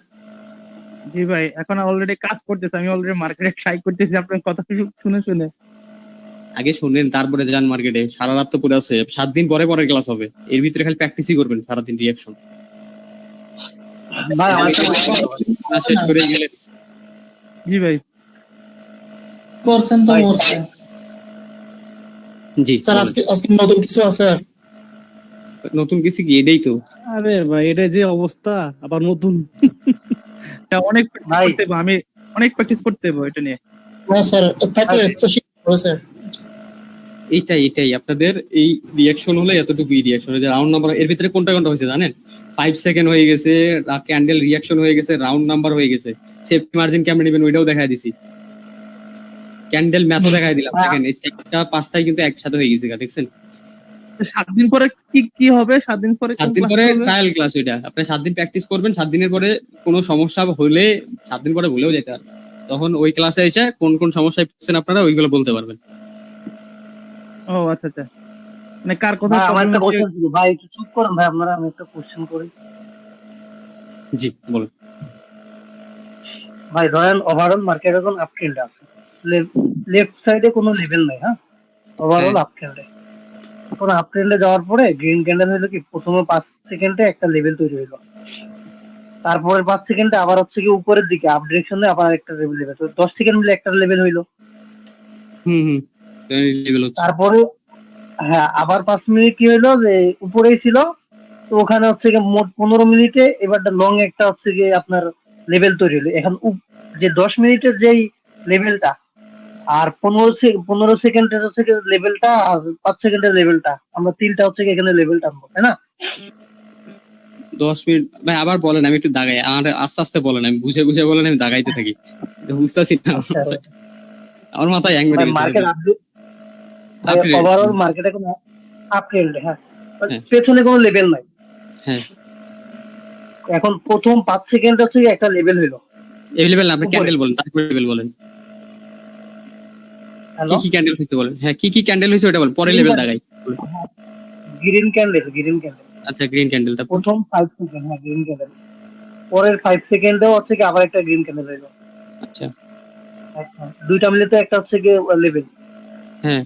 Speaker 12: জি ভাই, এখন অলরেডি কাজ করতেছে, আমি অলরেডি মার্কেটে ট্রাই করতেছি আপনার কথা শুনে শুনে।
Speaker 4: আগে শুনলেন তারপরে যান মার্কেটে, সারা রাত তো পড়ে আছে, 7 দিন পরে পরে ক্লাস হবে, এর ভিতরে খালি প্র্যাকটিসই করবেন সারাদিন রিঅ্যাকশন।
Speaker 9: ভাই আমার
Speaker 4: শেষ করে গেলে।
Speaker 12: জি ভাই,
Speaker 9: করছেন তো করছেন।
Speaker 4: জি
Speaker 6: স্যার আজকে নতুন কিছু আছে?
Speaker 4: নতুন কিছু কি এটাই তো।
Speaker 7: আরে ভাই, এটা যে অবস্থা আবার নতুন।
Speaker 12: অনেক করতে হবে, আমি অনেক প্র্যাকটিস করতে হবে এটা নিয়ে।
Speaker 6: না স্যার, থাকলে তো শিখবো স্যার।
Speaker 4: এইটাই আপনাদের এই রিঅ্যাকশন হলে এতটুকুই রিঅ্যাকশন, যে রাউন্ড নাম্বার এর ভিতরে কোনটা কোনটা হয়েছে জানেন? 5 সেকেন্ড হয়ে গেছে, ক্যান্ডেল রিঅ্যাকশন হয়ে গেছে, রাউন্ড নাম্বার হয়ে গেছে, সেফটি মার্জিন কেমন নেবেন ওইটাও দেখাই দিছি, ক্যান্ডেল ম্যাথও দেখাই দিলাম। দেখেন এই চারটা পাঁচটাই কিন্তু একসাথে হয়ে গেছে, দেখছেন?
Speaker 12: 7 দিন পরে কি হবে? 7 দিন পরে
Speaker 4: 7 দিন পরে ট্রায়াল ক্লাস, ওইটা আপনি 7 দিন প্র্যাকটিস করবেন, 7 দিনের পরে কোনো সমস্যা হলে 7 দিন পরে ভুলেও যেতে পারবেন, তখন ওই ক্লাসে এসে কোন কোন সমস্যায় পড়ছেন আপনারা ওইগুলো বলতে পারবেন।
Speaker 12: ও আচ্ছা আচ্ছা, মানে কার কথা?
Speaker 8: আমার একটা কোশ্চেন ছিল ভাই, একটু চুপ করুন ভাই আপনারা, আমি একটা কোশ্চেন করি।
Speaker 4: জি বলুন
Speaker 8: ভাই ধরেন ওভারঅল মার্কেট এখন আপ ট্রেন্ড আছে, লেফট সাইডে কোনো লেভেল নাই, হ্যাঁ, ওভারঅল আপ ট্রেন্ডে। এখন আপ ট্রেন্ডে যাওয়ার পরে গ্রিন ক্যান্ডেল হলো কি, প্রথমে 5 সেকেন্ডে একটা লেভেল তৈরি হলো, তারপরে 5 সেকেন্ডে আবার হচ্ছে কি উপরের দিকে আপ ডিরেকশনে আবার একটা লেভেল, তো 10 সেকেন্ড মিলে একটা লেভেল হইলো। তারপরে হ্যাঁ আবার 5 মিনিট কি হইলো, যে উপরেই ছিল, তো ওখানে হচ্ছে কি মোট 15 মিনিটে এবারটা লং একটা হচ্ছে কি আপনার লেভেল তৈরি হলো। এখন যে 10 মিনিটের যেই লেভেলটা আর 15 সেকেন্ডের হচ্ছে কি লেভেলটা আর 5 সেকেন্ডের লেভেলটা, আমরা তিনটা হচ্ছে কি এখানে লেভেল টানবো, তাই না?
Speaker 4: 10 মিনিট ভাই আবার বলেন, আমি একটু দাগাই, আমার আস্তে আস্তে বলেন, আমি বুঝে বুঝে বলেন, আমি দাগাইতে থাকি, বুঝতেছি না। আমার মাথায় হ্যাং মেরে গেছে
Speaker 18: market update
Speaker 4: Uptrend,
Speaker 18: overall market এখন আপ ট্রেন্ড। হ্যাঁ,
Speaker 4: হ্যাঁ।
Speaker 18: পেছনে কোনো লেভেল নাই।
Speaker 4: হ্যাঁ
Speaker 18: এখন প্রথম 5 সেকেন্ড হচ্ছে একটা লেভেল হইলো।
Speaker 4: এভেলেবল না, আপনি
Speaker 18: উপরে।
Speaker 4: ক্যান্ডেল বলেন, তারপরে লেভেল বলেন।
Speaker 18: হ্যালো,
Speaker 4: কি ক্যান্ডেল হইছে বলেন, হ্যাঁ কি ক্যান্ডেল হইছে ওটা বলেন, পরে লেভেল দেখাই।
Speaker 18: Green candle.
Speaker 4: আচ্ছা গ্রিন ক্যান্ডেল, তারপর
Speaker 18: প্রথম 5 সেকেন্ড, হ্যাঁ গ্রিন ক্যান্ডেল। পরের 5 সেকেন্ডেও হচ্ছে কি আবার একটা গ্রিন ক্যান্ডেল হইলো।
Speaker 4: আচ্ছা
Speaker 18: আচ্ছা, দুইটা মিলে তো একটা হচ্ছে কি লেভেল
Speaker 4: হ্যাঁ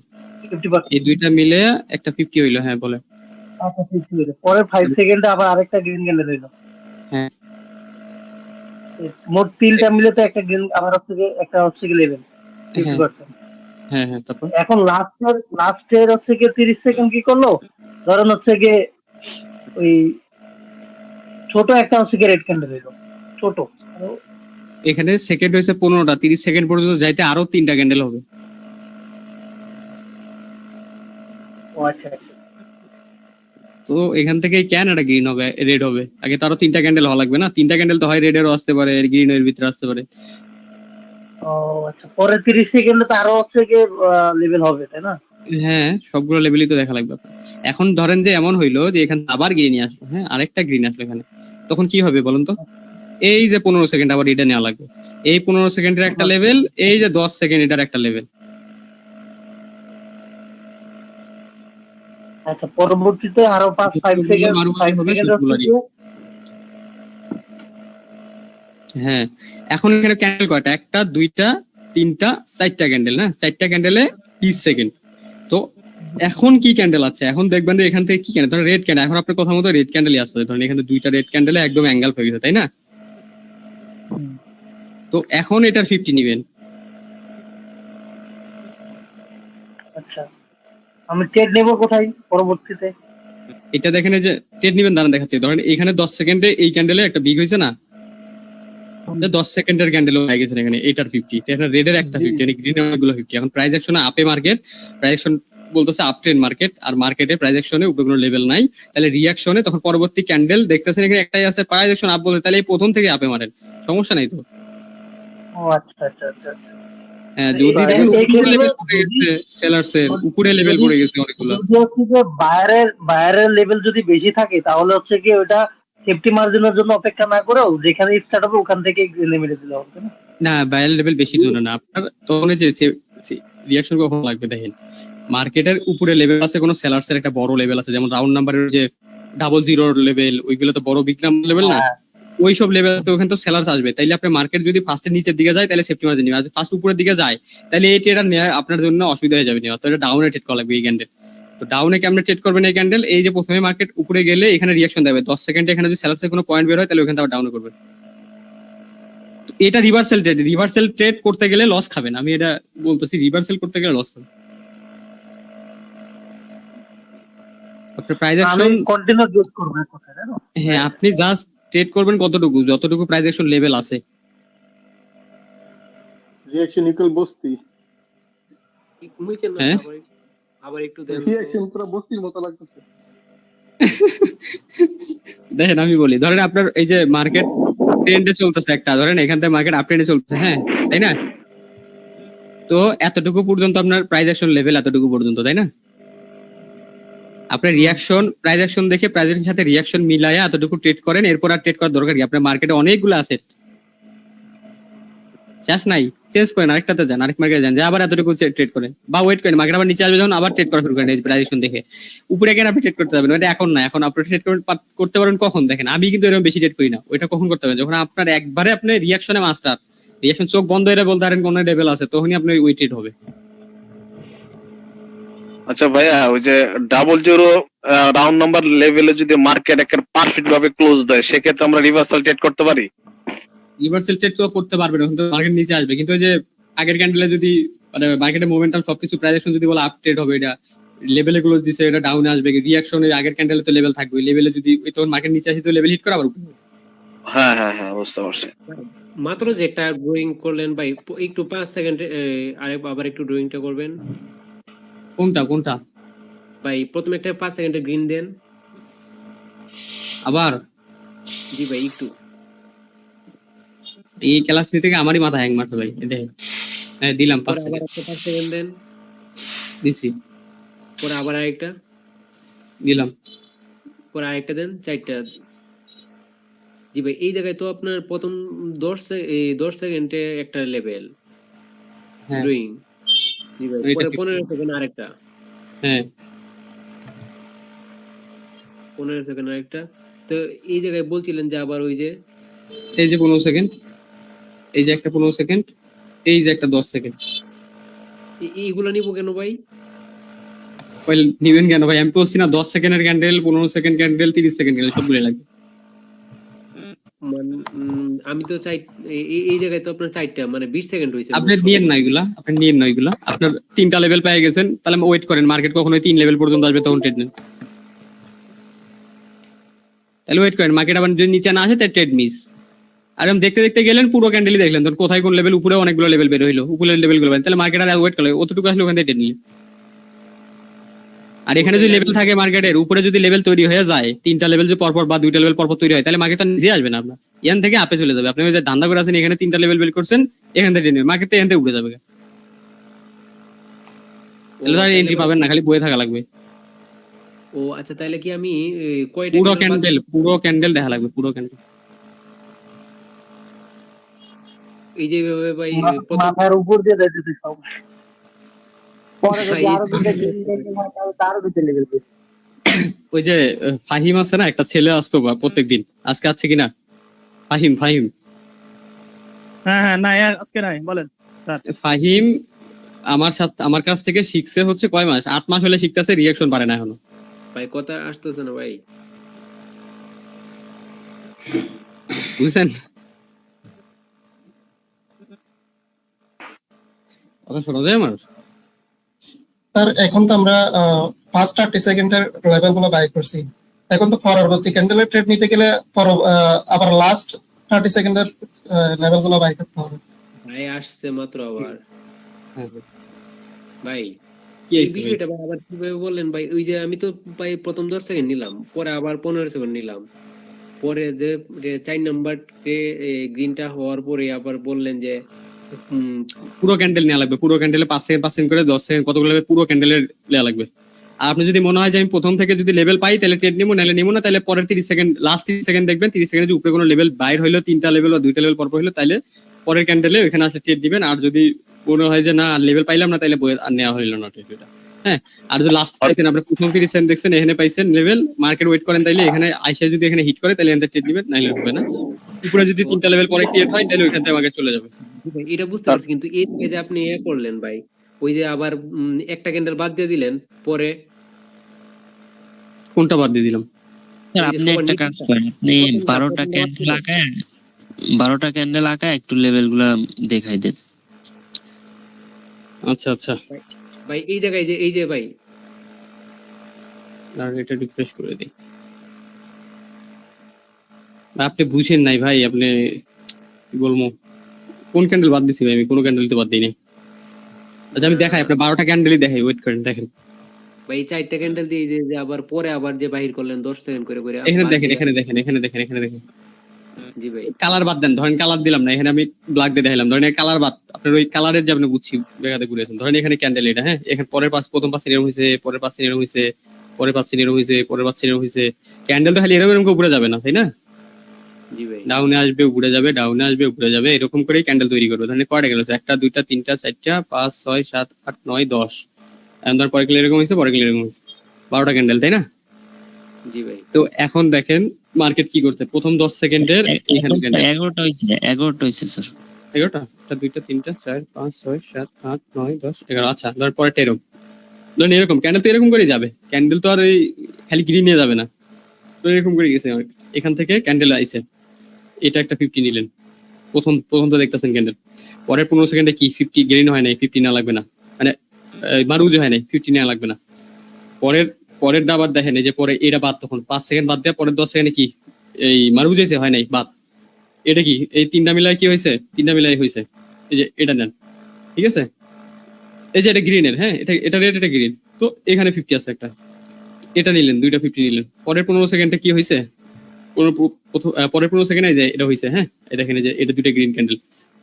Speaker 18: 50%।
Speaker 4: এই দুইটা মিলে একটা 50 হইলো। হ্যাঁ বলে
Speaker 18: আচ্ছা 50 হইলো। পরের 5 সেকেন্ডে আবার আরেকটা গ্রিন ক্যান্ডেল হইলো।
Speaker 4: হ্যাঁ
Speaker 18: মোট তিনটা মিলে তো একটা গ্রিন, আবার হচ্ছে কি একটা হচ্ছে কি লেভেল 50%।
Speaker 4: হ্যাঁ হ্যাঁ তারপর
Speaker 18: এখন লাস্টের হচ্ছে কি 30 সেকেন্ড কি করলো, ধরেন হচ্ছে কি ওই ছোট একটা হচ্ছে কি রেড ক্যান্ডেল হইলো, ছোট।
Speaker 4: এখানে সেকেন্ড হইছে 15টা, 30 সেকেন্ড পর্যন্ত যাইতে আরো 3টা ক্যান্ডেল হবে।
Speaker 18: ও আচ্ছা আচ্ছা।
Speaker 4: তো এখান থেকে কেন এটা গ্রিন হবে, রেড হবে? আগে তো আরো 3টা ক্যান্ডেল হওয়া লাগবে না? 3টা ক্যান্ডেল তো হয় রেডেরও আসতে পারে, গ্রিনের ভিতরে আসতে পারে।
Speaker 18: ও আচ্ছা, পরে 30 সেকেন্ডে তো আরো হচ্ছে কি লেভেল হবে, তাই না?
Speaker 4: হ্যাঁ সবগুলো লেভেলই তো দেখা লাগবে আপনার। এখন ধরেন যে এমন হইলো যে এখানে আবার গ্রিন আসলো, হ্যাঁ আরেকটা গ্রিন আসলো এখানে, তখন কি হবে বলুন তো? এই যে 15 সেকেন্ড আবার এটা নেওয়া লাগবে, এই 15 সেকেন্ডের একটা লেভেল, এই যে 10 সেকেন্ড এটার একটা লেভেল।
Speaker 18: আচ্ছা, পরবর্তীতে আরো 5 সেকেন্ড
Speaker 4: হবে সবগুলোরই। হ্যাঁ এখন এখানে ক্যান্ডেল কয়টা? একটা, দুইটা, তিনটা, 4টা ক্যান্ডেল না? 4টা ক্যান্ডেলে 30 সেকেন্ড। তো এখন কি ক্যান্ডেল আছে? এখন দেখবেন যে এখান থেকে কি ক্যান্ডেল, ধরেন রেড ক্যান্ডেল, এখন আপনার কথা মতো রেড ক্যান্ডেলই আসছে, ধরেন এখানে দুইটা রেড ক্যান্ডেলে একদম অ্যাঙ্গেল হয়ে গেছে, তাই না? তো এখন এটার 50 নিবেন।
Speaker 18: আচ্ছা, আমি ট্রেড নেব কোথায় পরবর্তীতে?
Speaker 4: এটা দেখেন এই যে ট্রেড নিবেন, দাঁড়ান দেখাচ্ছি। ধরেন এখানে 10 সেকেন্ডে এই ক্যান্ডেলে একটা বিগ হয়েছে না, 10 সেকেন্ডের ক্যান্ডেল হয়ে গেছে এখানে, এটার 50, এখানে রেডের একটা 50, মানে গ্রিন গুলো 50। এখন প্রাইস অ্যাকশনে আপে মার্কেট, প্রাইস অ্যাকশন বলতেছে আপ ট্রেন্ড মার্কেট, আর মার্কেটে প্রাইস অ্যাকশনে উপরে কোনো লেভেল নাই, তাহলে রিঅ্যাকশনে তখন পরবর্তী ক্যান্ডেল দেখতেছেন এখানে একটাই আছে, প্রাইস অ্যাকশন আপ বলতে, তাহলে এই প্রথম থেকে আপে মারেন, সমস্যা নাই তো।
Speaker 18: ও আচ্ছা আচ্ছা আচ্ছা আচ্ছা।
Speaker 4: হ্যাঁ যদি দেখেন উপরে লেভেল পড়ে গেছে, সেলার্সের উপরে লেভেল পড়ে গেছে অনেকগুলো,
Speaker 18: যদি হচ্ছে যে বায়ারের লেভেল যদি বেশি থাকে তাহলে হচ্ছে কি ওটা সেফটি মার্জিনের জন্য অপেক্ষা না করেও যেখানে স্টার্ট হবে ওখান থেকে মেরে দিলে হবে না?
Speaker 4: না বায়ার লেভেল বেশি জন্য না আপনার, তখন যে রিঅ্যাকশন কখন লাগবে দেখেন, মার্কেটের উপরে লেভেল আছে, কোনো সেলার্স এর একটা বড় লেভেল আছে, যেমন রাউন্ড নাম্বারের যে 00 লেভেল, ওইগুলো তো বড় বিগ নাম্বার লেভেল না, ওই সব লেভেল তো ওখানে তো সেলার্স আসবে। তাইলে আপনার মার্কেট যদি ফার্স্টের নিচের দিকে যায় তাহলে সেফটি মার্জিন নিবে, আর ফার্স্ট উপরের দিকে যায় তাহলে এই ট্রেডার নেওয়া আপনার জন্য অসুবিধা হয়ে যাবে, নেওয়া তো এটা ডাউনে ট্রেড করা লাগবে এই ক্যান্ডেল। তো ডাউনে কেমনে ট্রেড করবেন এই ক্যান্ডেল? এই যে প্রথমে মার্কেট উপরে গেলে এখানে রিঅ্যাকশন দেবে 10 সেকেন্ডে, এখানে যদি সেলার্সের কোনো পয়েন্ট বের হয় তাহলে ওখানে আবার ডাউনে করবেন। এটা রিভার্সাল ট্রেড করতে গেলে লস খাবেন, আমি এটা বলতেছি, রিভার্সাল করতে গেলে লস খাবেন। আপনার প্রাইস অ্যাকশন
Speaker 18: কন্টিনিউ গেট করব কোথায়, তাই না?
Speaker 4: হ্যাঁ আপনি জাস্ট ট্রেড করবেন কতটুকু, যতটুকু প্রাইস অ্যাকশন লেভেল আছে।
Speaker 16: রিঅ্যাকশন ইকুয়াল বস্তি,
Speaker 4: হ্যাঁ
Speaker 15: আবার একটু দেন,
Speaker 16: রিঅ্যাকশন পুরো বস্তির মতো লাগতেছে।
Speaker 4: দেখেন আমি বলি, ধরেন আপনার এই যে মার্কেট ট্রেন্ডে চলতেছে একটা, ধরেন এখান থেকে মার্কেট আপ ট্রেন্ডে চলতেছে, হ্যাঁ তাই না? তো এতটুকু পর্যন্ত আপনার প্রাইস অ্যাকশন লেভেল এতটুকু পর্যন্ত, তাই না? আপনার রিঅ্যাকশন প্রাইস অ্যাকশন দেখে প্রাইস অ্যাকশনের সাথে রিঅ্যাকশন মিলায়া এতটুকু ট্রেড করেন, এরপর আর ট্রেড করার দরকার কি? আপনার মার্কেটে অনেকগুলো আছে, শেষ নাই, চেঞ্জ করেন আরেকটাতে যান, আরেক মার্কেটে যান, যে আবার এতটুকু ট্রেড করেন, বা ওয়েট করেন মার্কেট আবার নিচে আসবে, যখন আবার ট্রেড করা শুরু করেন প্রাইস অ্যাকশন দেখে। উপরে কেন আপনি ট্রেড করতে যাবেন? ওটা এখন না, এখন আপনি ট্রেড করতে পারেন কখন দেখেন, আমি কিন্তু এরকম বেশি ট্রেড করি না, ওইটা কখন করতে হবে? যখন আপনার একবারে আপনি রিঅ্যাকশনে মাস্টার, রিঅ্যাকশন চোখ বন্ধ হয়ে বলতে পারেন কোন লেভেল আছে, তখনই আপনার ওই ট্রেড হবে।
Speaker 11: আচ্ছা ভাইয়া, ওই যে 00 রাউন্ড নাম্বার লেভেলে যদি মার্কেট একটা পারফেক্ট ভাবে ক্লোজ দেয়, সেক্ষেত্রে আমরা রিভার্সাল ট্রেড করতে পারি?
Speaker 4: রিভার্সাল ট্রেড তো করতে পারবেন, কিন্তু মার্কেট নিচে আসবে, কিন্তু ওই যে আগের ক্যান্ডেলে যদি মানে মার্কেটের মোমেন্টাম সবকিছু প্রাইস অ্যাকশন যদি বলে আপ ট্রেড হবে, এটা লেভেলে গুলো দিছে এটা ডাউনে আসবে, রিঅ্যাকশনের আগের ক্যান্ডেলে তো লেভেল থাকবে, লেভেলে যদি তখন মার্কেট নিচে আসে তো লেভেল হিট করে আবার উপরে।
Speaker 11: হ্যাঁ হ্যাঁ হ্যাঁ বুঝতে পারছি।
Speaker 15: মাত্র যে একটা ড্রয়িং করলেন ভাই, একটু 5 সেকেন্ড আবার একটু ড্রয়িংটা করবেন।
Speaker 4: কোনটা
Speaker 15: ভাই প্রথমে একটা 5 সেকেন্ডের গ্রিন দেন
Speaker 4: আবার।
Speaker 15: জি ভাই একটু,
Speaker 4: এই ক্লাস থেকে আমারই মাথা হ্যাং মারছে ভাই, দেখেন হ্যাঁ দিলাম 5
Speaker 15: পরে আবার
Speaker 4: সেকেন্ড
Speaker 15: একটা 5 সেকেন্ড দেন,
Speaker 4: দিছি,
Speaker 15: পরে আবার আরেকটা,
Speaker 4: দিলাম।
Speaker 15: পরে আরেকটা দেন, 4টা। জি ভাই, এই জায়গায় তো আপনার প্রথম 10 সেকেন্ডে একটা লেভেল
Speaker 4: হ্যাঁ
Speaker 15: ড্রয়িং। জি ভাই,
Speaker 4: এটা
Speaker 15: পরে
Speaker 4: 50
Speaker 15: 15 সেকেন্ড আরেকটা,
Speaker 4: হ্যাঁ
Speaker 15: 15 সেকেন্ড আরেকটা। তো এই জায়গায় বলছিলেন যে আবার ওই যে
Speaker 4: এই যে 15 সেকেন্ড, এই যে একটা 15 সেকেন্ড, এই যে একটা 10 সেকেন্ড।
Speaker 15: এইগুলা নিবো কেন ভাই?
Speaker 4: ওয়েল নিবেন কেন ভাই? আমি বলছি না 10 সেকেন্ডের candle, 15 second candle, 30 second candle সবগুলো লাগবে।
Speaker 15: আমি তো চাই এই জায়গায় তো আপনার 4টা মানে 20 সেকেন্ড হইছে।
Speaker 4: আপনি নিয়েন না এগুলা, আপনি নিয়েন না এগুলা। আপনার 3টা লেভেল পেয়ে গেছেন, তাহলে ওয়েট করেন, মার্কেট কখনোই 3 লেভেল পর্যন্ত আসবে তখন ট্রেড নেন। তাহলে ওয়েট করেন, মার্কেট আবার যদি নিচে না আসে তাহলে ট্রেড মিস। আর আমি দেখতে দেখতে গেলেন, পুরো ক্যান্ডেলই দেখলেন, তখন কোথায় কোন লেভেল, উপরে অনেকগুলো লেভেল বের হইলো, উপরের লেভেল গুলো, তাহলে মার্কেট আর ওয়েট করলে অতটুকু আসলে ওখান থেকে ট্রেড নিলে। আর এখানে যদি লেভেল থাকে মার্কেটের উপরে, যদি লেভেল তৈরি হয়ে যায়, 3টা লেভেল যদি পরপর বা 2টা লেভেল পরপর তৈরি হয়, তাহলে মার্কেট নিজে আসবে না, আপনার এখান থেকে আপে চলে যাবে। আপনি যে ধান্দা করে আছেন, এখানে 3টা লেভেল বের করছেন, এখান থেকে ট্রেড মার্কেট তো এখান থেকে উঠে যাবে। তাহলে আর এন্ট্রি পাবেন না, খালি বয়ে থাকা লাগবে।
Speaker 15: ও আচ্ছা, তাহলে কি আমি কয়টা
Speaker 4: পুরো
Speaker 15: ক্যান্ডেল
Speaker 4: ক্যান্ডেল দেখা লাগবে, পুরো ক্যান্ডেল।
Speaker 15: এই যে ভাই
Speaker 18: মাথার উপর দিয়ে যাইতেছে সব। পরে যদি আরো দুটো গ্রিন ক্যান্ডেল হয় তাহলে আরো দুটো লেভেল পেয়ে।
Speaker 4: ওই যে ফাহিম আছে না, একটা ছেলে আসতো প্রত্যেকদিন, আজকে আছে কিনা? ফাহিম
Speaker 12: হ্যাঁ হ্যাঁ, না আজকে নাই, বলেন স্যার।
Speaker 4: ফাহিম আমার কাছ থেকে শিখছে হচ্ছে কয় মাস, 8 মাস হলে শিখতেছে, রিঅ্যাকশন পারে না এখনো।
Speaker 15: ভাই কথা আসতেছে না ভাই,
Speaker 4: বুঝছেন? কথা শোনা যায় আমার?
Speaker 6: স্যার এখন তো আমরা ফার্স্ট 30 সেকেন্ডের লেভেল গুলো বাই করছি, এখন তো পরবর্তী ক্যান্ডেলের ট্রেড নিতে গেলে আবার লাস্ট 30 সেকেন্ডের লেভেল গুলো বাই করতে হবে।
Speaker 15: ভাই আসছে মাত্র আবার। ভাই
Speaker 4: কি
Speaker 15: এই
Speaker 4: হইছে
Speaker 15: বিষয়টা ভাই আবার কিভাবে বললেন ভাই? ওই যে আমি তো ভাই প্রথম 10 সেকেন্ড নিলাম, পরে আবার 15 সেকেন্ড নিলাম, পরে যে 4 নাম্বার গ্রিনটা হওয়ার পরে আবার বললেন যে
Speaker 4: পুরো ক্যান্ডেল নেওয়া লাগবে, পুরো ক্যান্ডেলে 5 সেকেন্ড করে 10 সেকেন্ড কতগুলো লেভেল পুরো ক্যান্ডেলের নেওয়া লাগবে। আর আপনি যদি মনে হয় যে আমি প্রথম থেকে যদি লেভেল পাই তাহলে ট্রেড নিবো, নাহলে নিবো না, তাহলে পরের 30 সেকেন্ড, লাস্ট 30 সেকেন্ড দেখবেন, 30 সেকেন্ডে উপরে কোনো লেভেল বাইর হইলো, 3টা লেভেল বা 2টা লেভেল পরপর হইলো, তাহলে পরের ক্যান্ডেলে ওখানে আসলে ট্রেড দিবেন। আর যদি মনে হয় যে না লেভেল পাইলাম না, তাহলে আর নেওয়া হইলো না ট্রেডটা। হ্যাঁ, আর যদি লাস্ট পাইছেন, আপনি প্রথম 30 সেকেন্ড দেখছেন, এখানে পাইছেন লেভেল, মার্কেট ওয়েট করেন, তাইলে এখানে আইসা যদি এখানে হিট করে তাহলে এখানে ট্রেড দিবেন, নাইলে হবে না। উপরে যদি 3টা লেভেল পরে ক্রিয়েট হয় তাহলে ওইখান থেকে মার্কেট চলে যাবে।
Speaker 15: এটা বুঝতে পারছি, কিন্তু এই যে আপনি করলেন ভাই, ওই যে আবার একটা ক্যান্ডেল বাদ দিয়ে দিলেন, পরে
Speaker 4: কোনটা বাদ দিয়ে দিলাম?
Speaker 2: আপনি একটা কাজ করেন, আপনি 12টা ক্যান্ডেল আঁকায় একটু লেভেল গুলা দেখাই দেন।
Speaker 4: আচ্ছা
Speaker 15: ভাই এই জায়গায় এই যে ভাই,
Speaker 4: আর এটা রিফ্রেশ করে দিই। আপনি বুঝেন নাই ভাই, আপনি কি বলবো, কোন ক্যান্ডেল বাদ দিছি ভাই? আমি কোনো ক্যান্ডেল তো বাদ দিই নাই। আচ্ছা আমি দেখাই, আপনি 12টা ক্যান্ডেলই দেখাই, ওয়েট করেন, দেখেন
Speaker 15: ভাই 4টা ক্যান্ডেল দিয়ে যে আবার পরে আবার যে বাহির করলেন 10 সেকেন্ড করে করে।
Speaker 4: এখানে দেখেন, এখানে দেখেন।
Speaker 15: জি ভাই,
Speaker 4: কালার বাদ দেন, ধরেন কালার দিলাম না, এখানে আমি ব্ল্যাক দিয়ে দেখাইলাম, ধরেন কালার বাদ, আপনার ওই কালারের যে আপনি বুঝছি বেগাতে ঘুরেছেন, ধরেন এখানে ক্যান্ডেল এটা, হ্যাঁ, এখানে পরের প্রথম 5 এরকম হইছে, পরের 5 এরকম হইছে, পরের 5 এরকম হইছে, পরের 5 এরকম হইছে। ক্যান্ডেল তো খালি এরকম উপরে যাবে না, তাই না?
Speaker 15: জি ভাই,
Speaker 4: ডাউনে আসবে উপরে যাবে, ডাউনে আসবে উপরে যাবে, এরকম করেই ক্যান্ডেল তৈরি করবে। ধরেন কয়টা গেল? 1টা 2টা 3টা 4টা 5 6 7 8 9 10, এখন ধর পরে ক্লিয়ার এরকম হইছে, পরে ক্লিয়ার এরকম হইছে, 12টা ক্যান্ডেল, তাই না?
Speaker 15: জি ভাই।
Speaker 4: তো এখন দেখেন মার্কেট কি করছে, প্রথম 10 সেকেন্ডের এখানে
Speaker 2: 11টা হইছে স্যার,
Speaker 4: 11টা 1টা 2টা 3টা 4 5 6 7 8 9 10 11। আচ্ছা ধর পরে এরকম, ধরেন এরকম ক্যান্ডেল তো এরকম করে যাবে, ক্যান্ডেল তো আর এই খালি গ্রিন নিয়ে যাবে না, তো এরকম করে গেছে। এখান থেকে ক্যান্ডেল আইছে, এটা একটা 50 নিলেন, প্রথম তো দেখতেছেন ক্যান্ডেল, পরের 15 সেকেন্ডে কি 50 গ্রিন হয় নাই, 50 না লাগবে না, মানে মারুজু হয় নাই, 50 নেওয়া লাগবে না। পরের আবার দেখেন, এই যে পরে এটা বাদ, তখন 5 সেকেন্ড বাদ দেওয়া, পরের 10 সেকেন্ডে কি এই মারুজু হয়েছে, হয় নাই, বাদ। এটা কি এই 3টা মিলাই কি হয়েছে? 3টা মিলাই হয়েছে, এই যে এটা নেন, ঠিক আছে? এই যে এটা গ্রিনের, হ্যাঁ, এটা রেড, এটা গ্রিন, তো এখানে 50 আছে একটা, এটা নিলেন, 2টা 50 নিলেন। পরের 15 সেকেন্ডে কি হয়েছে? পরের 15 সেকেন্ডে যে এটা হয়েছে, হ্যাঁ, এটা এখানে যে এটা 2টা গ্রিন ক্যান্ডেল,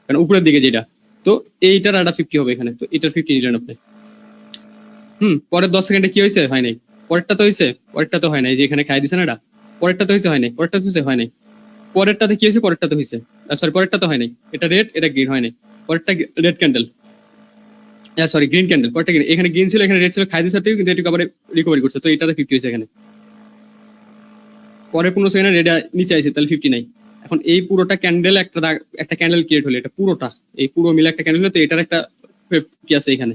Speaker 4: কারণ উপরের দিকে যেটা তো এইটার একটা 50 হবে এখানে, তো এটার 50 নিলেন আপনি। পরের 10 সেকেন্ডে কি হয়েছে? হয় নাই। পরেরটা তো হয়েছে, পরেরটা তো হয় নাই, যে এখানে খাই দিছে না এটা। পরেরটা তো হয়েছে, হয় নাই। পরেরটা তো হয়েছে, হয় নাই। পরেরটাতে কি হয়েছে? পরেরটা তো হয়েছে, সরি পরেরটা তো হয় নাই। এটা রেড, এটা গ্রিন, হয় নাই। পরেরটা red candle, sorry green candle, পরেরটা গ্রিন। এখানে গ্রিন ছিল, এখানে রেড ছিল, খাই দিছে কিন্তু এটুকু আবার রিকভারি করছে, তো এটাতে 50 হয়েছে এখানে। পরে 15 সেকেন্ডে রেড নিচে আইছে, তাহলে 50 নাই। এখন এই পুরোটা ক্যান্ডেল একটা ক্যান্ডেল ক্রিয়েট হলো, এটা পুরোটা এই পুরো মিলে একটা ক্যান্ডেল হলো, তো এটার একটা 50 আছে এখানে,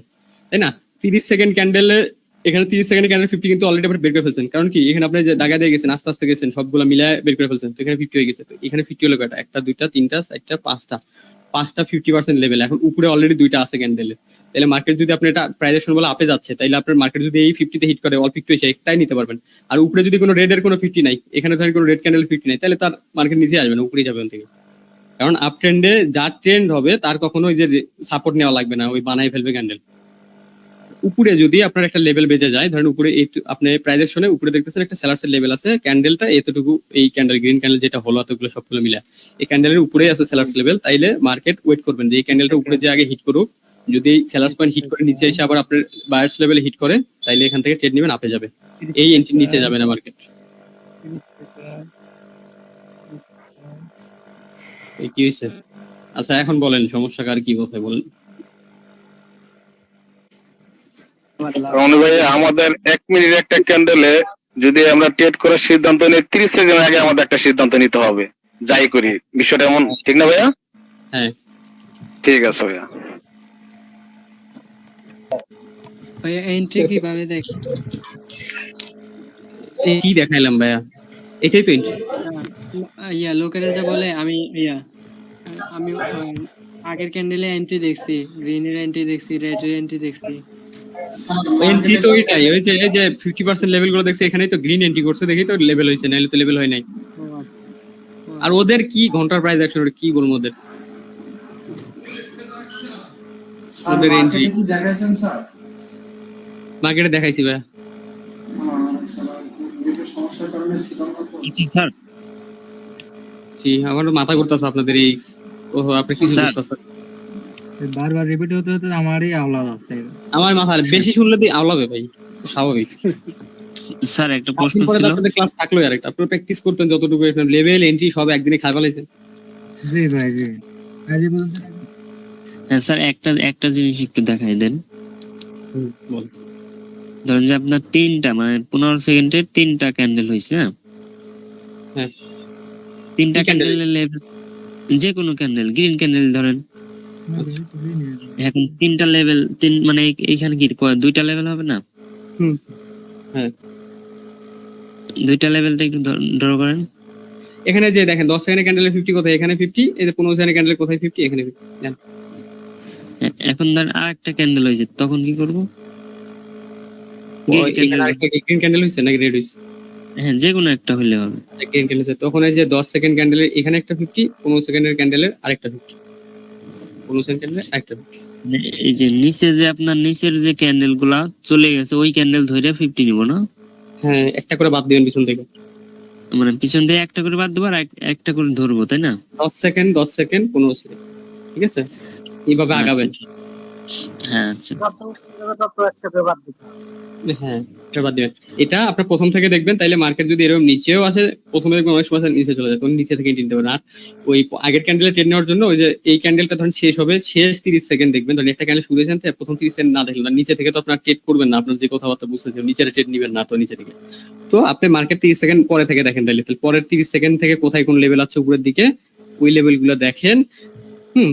Speaker 4: তাই না? 30 সেকেন্ড ক্যান্ডেলে, এখানে 30 সেকেন্ড ক্যান্ডেল 50 কিন্তু অলরেডি আপনি বের করে ফেলছেন। কারণ কি, এখানে আপনি যে দাগা দিয়ে গেছেন, আস্তে আস্তে গেছেন, সবগুলো মিলায় বের করে ফেলছেন, তো এখানে 50 হয়ে গেছে। তো এখানে 50 হলো কয়টা? 1টা 2টা 3টা 4টা 5টা 50% লেভেল। এখন উপরে অলরেডি 2টা আছে ক্যান্ডেলে, তাহলে মার্কেট যদি আপনি এটা প্রাইজেশন বলে আপে যাচ্ছে, তাইলে আপনার মার্কেট যদি এই 50 তে হিট করে, অল 50 এসে একটাই নিতে পারবেন। আর উপরে যদি কোনো রেড এর কোনো 50 নাই, এখানে ধরেন কোনো রেড ক্যান্ডেল 50 নাই, তাহলে তার মার্কেট নিচে আসবে না, উপরেই যাবে ওখান থেকে। কারণ আপ ট্রেন্ডে যা ট্রেন্ড হবে তার কখনো ওই যে সাপোর্ট নেওয়া লাগবে না, ওই বানাই ফেলবে ক্যান্ডেল। উপরে যদি আপনার একটা লেভেল বেজে যায়, ধরেন উপরে আপনি প্রাইজেশনে উপরে দেখতেছেন একটা সেলার্সের লেভেল আছে, ক্যান্ডেলটা এতটুকু, এই ক্যান্ডেল গ্রিন ক্যান্ডেল যেটা হলো এতগুলো সবগুলো মিলে এই ক্যান্ডেলের উপরেই আছে সেলার্স লেভেল, তাইলে মার্কেট ওয়েট করবেন যে এই ক্যান্ডেলটা উপরে যে আগে হিট করুক। যদি সেলার্স পয়েন্ট হিট করে নিচে এসে আবার আপনার বায়ার্স লেভেলে হিট করে, তাইলে এখান থেকে ট্রেড নেবেন, আপে যাবে। এই এন্ট্রি নিচে যাবে না মার্কেট। এই কি হয়েছে? আচ্ছা এখন বলেন সমস্যা কার, কি কথা বলেন।
Speaker 11: রনি ভাই, আমাদের 1 মিনিট একটা ক্যান্ডেলে যদি আমরা ট্রেড করার সিদ্ধান্ত নিই, 30 সেকেন্ড আগে আমাদের একটা সিদ্ধান্ত নিতে হবে, যাই করি। বিষয়টা এমন, ঠিক না ভাইয়া?
Speaker 4: হ্যাঁ
Speaker 11: ঠিক আছে ভাইয়া।
Speaker 13: ভাইয়া এন্ট্রি কিভাবে দেখি?
Speaker 4: কি দেখাইলাম ভাইয়া? এটাই তো এন্ট্রি।
Speaker 13: ইয়া লোকেরা যে বলে আমি আমি আগের ক্যান্ডেলে এন্ট্রি দেখছি, গ্রিনের এন্ট্রি দেখছি, রেডের এন্ট্রি দেখছি।
Speaker 4: এন্ট্রি তো এটাই, ওই যে 50% লেভেল গুলো দেখছে, এখানেই তো গ্রিন এন্ট্রি করছে, দেখি তো লেভেল হইছে, নাইলে তো লেভেল হয় নাই। আর ওদের কি ঘন্টার প্রাইস অ্যাকশন, কি বলবো ওদের এন্ট্রি
Speaker 3: কি দেখাইছেন স্যার?
Speaker 4: মার্কেটে দেখাইছি ভাই।
Speaker 3: সমস্যার কারণে ছিলাম না তো।
Speaker 2: স্যার
Speaker 4: জি, আমার মাথা ঘুরতেছে আপনাদের এই, ওহো আপনি কি বুঝতেছেন?
Speaker 10: বারবার রিপিট হতে হতে আমারই আওলাদ আছে।
Speaker 4: আমার মাথা বেশি শুনলে তো আওলাবে ভাই, স্বাভাবিক।
Speaker 2: স্যার একটা প্রশ্ন
Speaker 4: ছিল,
Speaker 2: ছিল।
Speaker 4: আপনাদের ক্লাস থাকলো আর একটা, আপনারা প্র্যাকটিস করতেন যতটুকু, লেভেল এন্ট্রি সব একদিনে খাই ফেলাইছেন।
Speaker 10: জি ভাই জি। আজি বলুন
Speaker 2: হ্যাঁ স্যার, একটা জিনিস একটু দেখাই দেন।
Speaker 4: বল।
Speaker 2: ধরেন যে আপনার 3টা মানে 15 সেকেন্ডের 3টা ক্যান্ডেল হয়েছে,
Speaker 4: হ্যাঁ
Speaker 2: 3টা ক্যান্ডেলের লেভেল, যে কোনো ক্যান্ডেল, গ্রিন ক্যান্ডেল ধরেন। এখন 3টা লেভেল, মানে এইখানে কি 2টা লেভেল হবে না?
Speaker 4: হ্যাঁ
Speaker 2: 2টা লেভেলটা একটু ড্র করেন।
Speaker 4: এখানে যে দেখেন 10 সেকেন্ডের ক্যান্ডেলে 50 কোথায়, এখানে 50, এই যে 15 সেকেন্ডের ক্যান্ডেলে কোথায় 50, এখানে 50।
Speaker 2: এখন ধরেন আরেকটা ক্যান্ডেল হয়েছে, তখন কি করব?
Speaker 4: গ্রিন ক্যান্ডেল হইছে নাকি রেড হইছে?
Speaker 2: হ্যাঁ যে কোনো একটা হইলে হবে।
Speaker 4: গ্রিন ক্যান্ডেল হইছে, তখন এই যে 10 সেকেন্ড ক্যান্ডেলের এখানে একটা 50, 15 সেকেন্ডের ক্যান্ডেলের আরেকটা 50, 15 সেকেন্ড ক্যান্ডেলের আরেকটা 50।
Speaker 2: এই যে নিচে যে আপনার নিচের যে ক্যান্ডেল গুলা চলে গেছে, ওই ক্যান্ডেল ধরে 50 নিব না?
Speaker 4: হ্যাঁ একটা করে বাদ দিবেন পিছন থেকে,
Speaker 2: মানে পিছন থেকে একটা করে বাদ দেবো আর একটা করে ধরবো, তাই না?
Speaker 4: 10 সেকেন্ড 10 সেকেন্ড 15 সেকেন্ড, ঠিক আছে? এইভাবে আগাবেন।
Speaker 2: হ্যাঁ আচ্ছা
Speaker 4: হ্যাঁ এটা বাদ দিবেন। এটা আপনার প্রথম থেকে দেখবেন, তাইলে মার্কেট যদি এরকম নিচেও আসে, প্রথমে দেখবেন অনেক সময় নিচে চলে যায়, তখন নিচে থেকে নিতে পারেন। আর ওই আগের ক্যান্ডেলে ট্রেড নেওয়ার জন্য ওই যে এই ক্যান্ডেলটা ধরেন শেষ হবে, শেষ 30 সেকেন্ড দেখবেন, ধরেন একটা ক্যান্ডেল শুরু হয়েছেন, প্রথম 30 সেকেন্ড না দেখলেন, নিচে থেকে তো আপনার ট্রেড করবেন না, আপনার যে কথাবার্তা বুঝতেছেন, নিচে ট্রেড নেবেন না তো নিচে থেকে। তো আপনি মার্কেট 30 সেকেন্ড পরে থেকে দেখেন, তাহলে পরের 30 সেকেন্ড থেকে কোথায় কোন লেভেল আছে উপরের দিকে, ওই লেভেলগুলো দেখেন।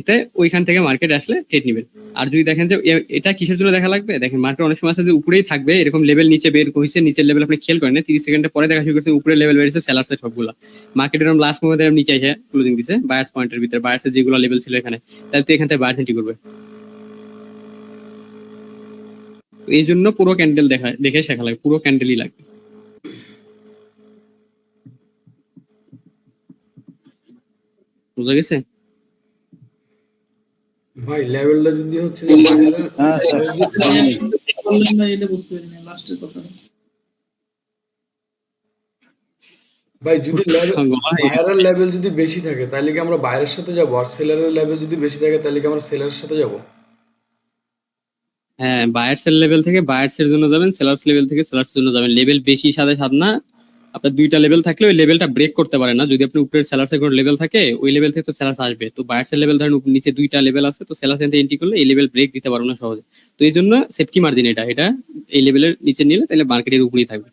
Speaker 4: তাই ওইখান থেকে মার্কেট আসলে ট্রেড নেবেন। আর যদি দেখেন যে এটা কিসের জন্য দেখা লাগবে, দেখেন মার্কেট অনেক সময় আছে যে উপরেই থাকবে, এরকম লেভেল নিচে বের হয়েছে, নিচের লেভেল আপনি খেয়াল করেন, 30 সেকেন্ডের পরে দেখা শুরু করছে উপরে লেভেল বেরিয়েছে সেলার্সের সবগুলো, মার্কেট এরকম লাস্ট মোমেন্টে নিচে এসে ক্লোজিং দিছে বায়ার্স পয়েন্টের ভিতরে, বায়ার্সের যেগুলো লেভেল ছিল এখানে, তাহলে তো এখান থেকে বায়ার্স এন্ট্রি করবে। এই জন্য পুরো ক্যান্ডেল দেখে শেখা লাগে, পুরো ক্যান্ডেলই লাগবে। বুঝা গেছে
Speaker 1: ভাই? লেভেলটা যদি হচ্ছে
Speaker 9: এটা বুঝতে পারি না লাস্টের কথা।
Speaker 19: ভাই যদি বায়ারের লেভেল যদি বেশি থাকে তাহলে কি আমরা বায়ারের সাথে যাব, আর সেলারের লেভেল যদি বেশি থাকে তাহলে কি আমরা সেলারের সাথে যাব?
Speaker 4: হ্যাঁ, বায়ার্স এর লেভেল থেকে বায়ার্স এর জন্য যাবেন, সেলার্স লেভেল থেকে সেলার্স এর জন্য যাবেন। লেভেল বেশি সাথে সাথ না, আপনার দুইটা লেভেল থাকলে ওই লেভেলটা ব্রেক করতে পারে না। যদি আপনি উপরের সেলার্স এর কোনো লেভেল থাকে ওই লেভেল থেকে তো সেলার্স আসবে। তো বায়ার্স এর লেভেল ধরেন নিচে দুইটা লেভেল আছে, তো সেলার্স এর এন্ট্রি করলে এই লেভেল ব্রেক দিতে পারবে না সহজে। তো এই জন্য সেফটি মার্জিন এটা এই লেভেলের নিচে নিলে তাহলে মার্কেটের উপরেই থাকবে,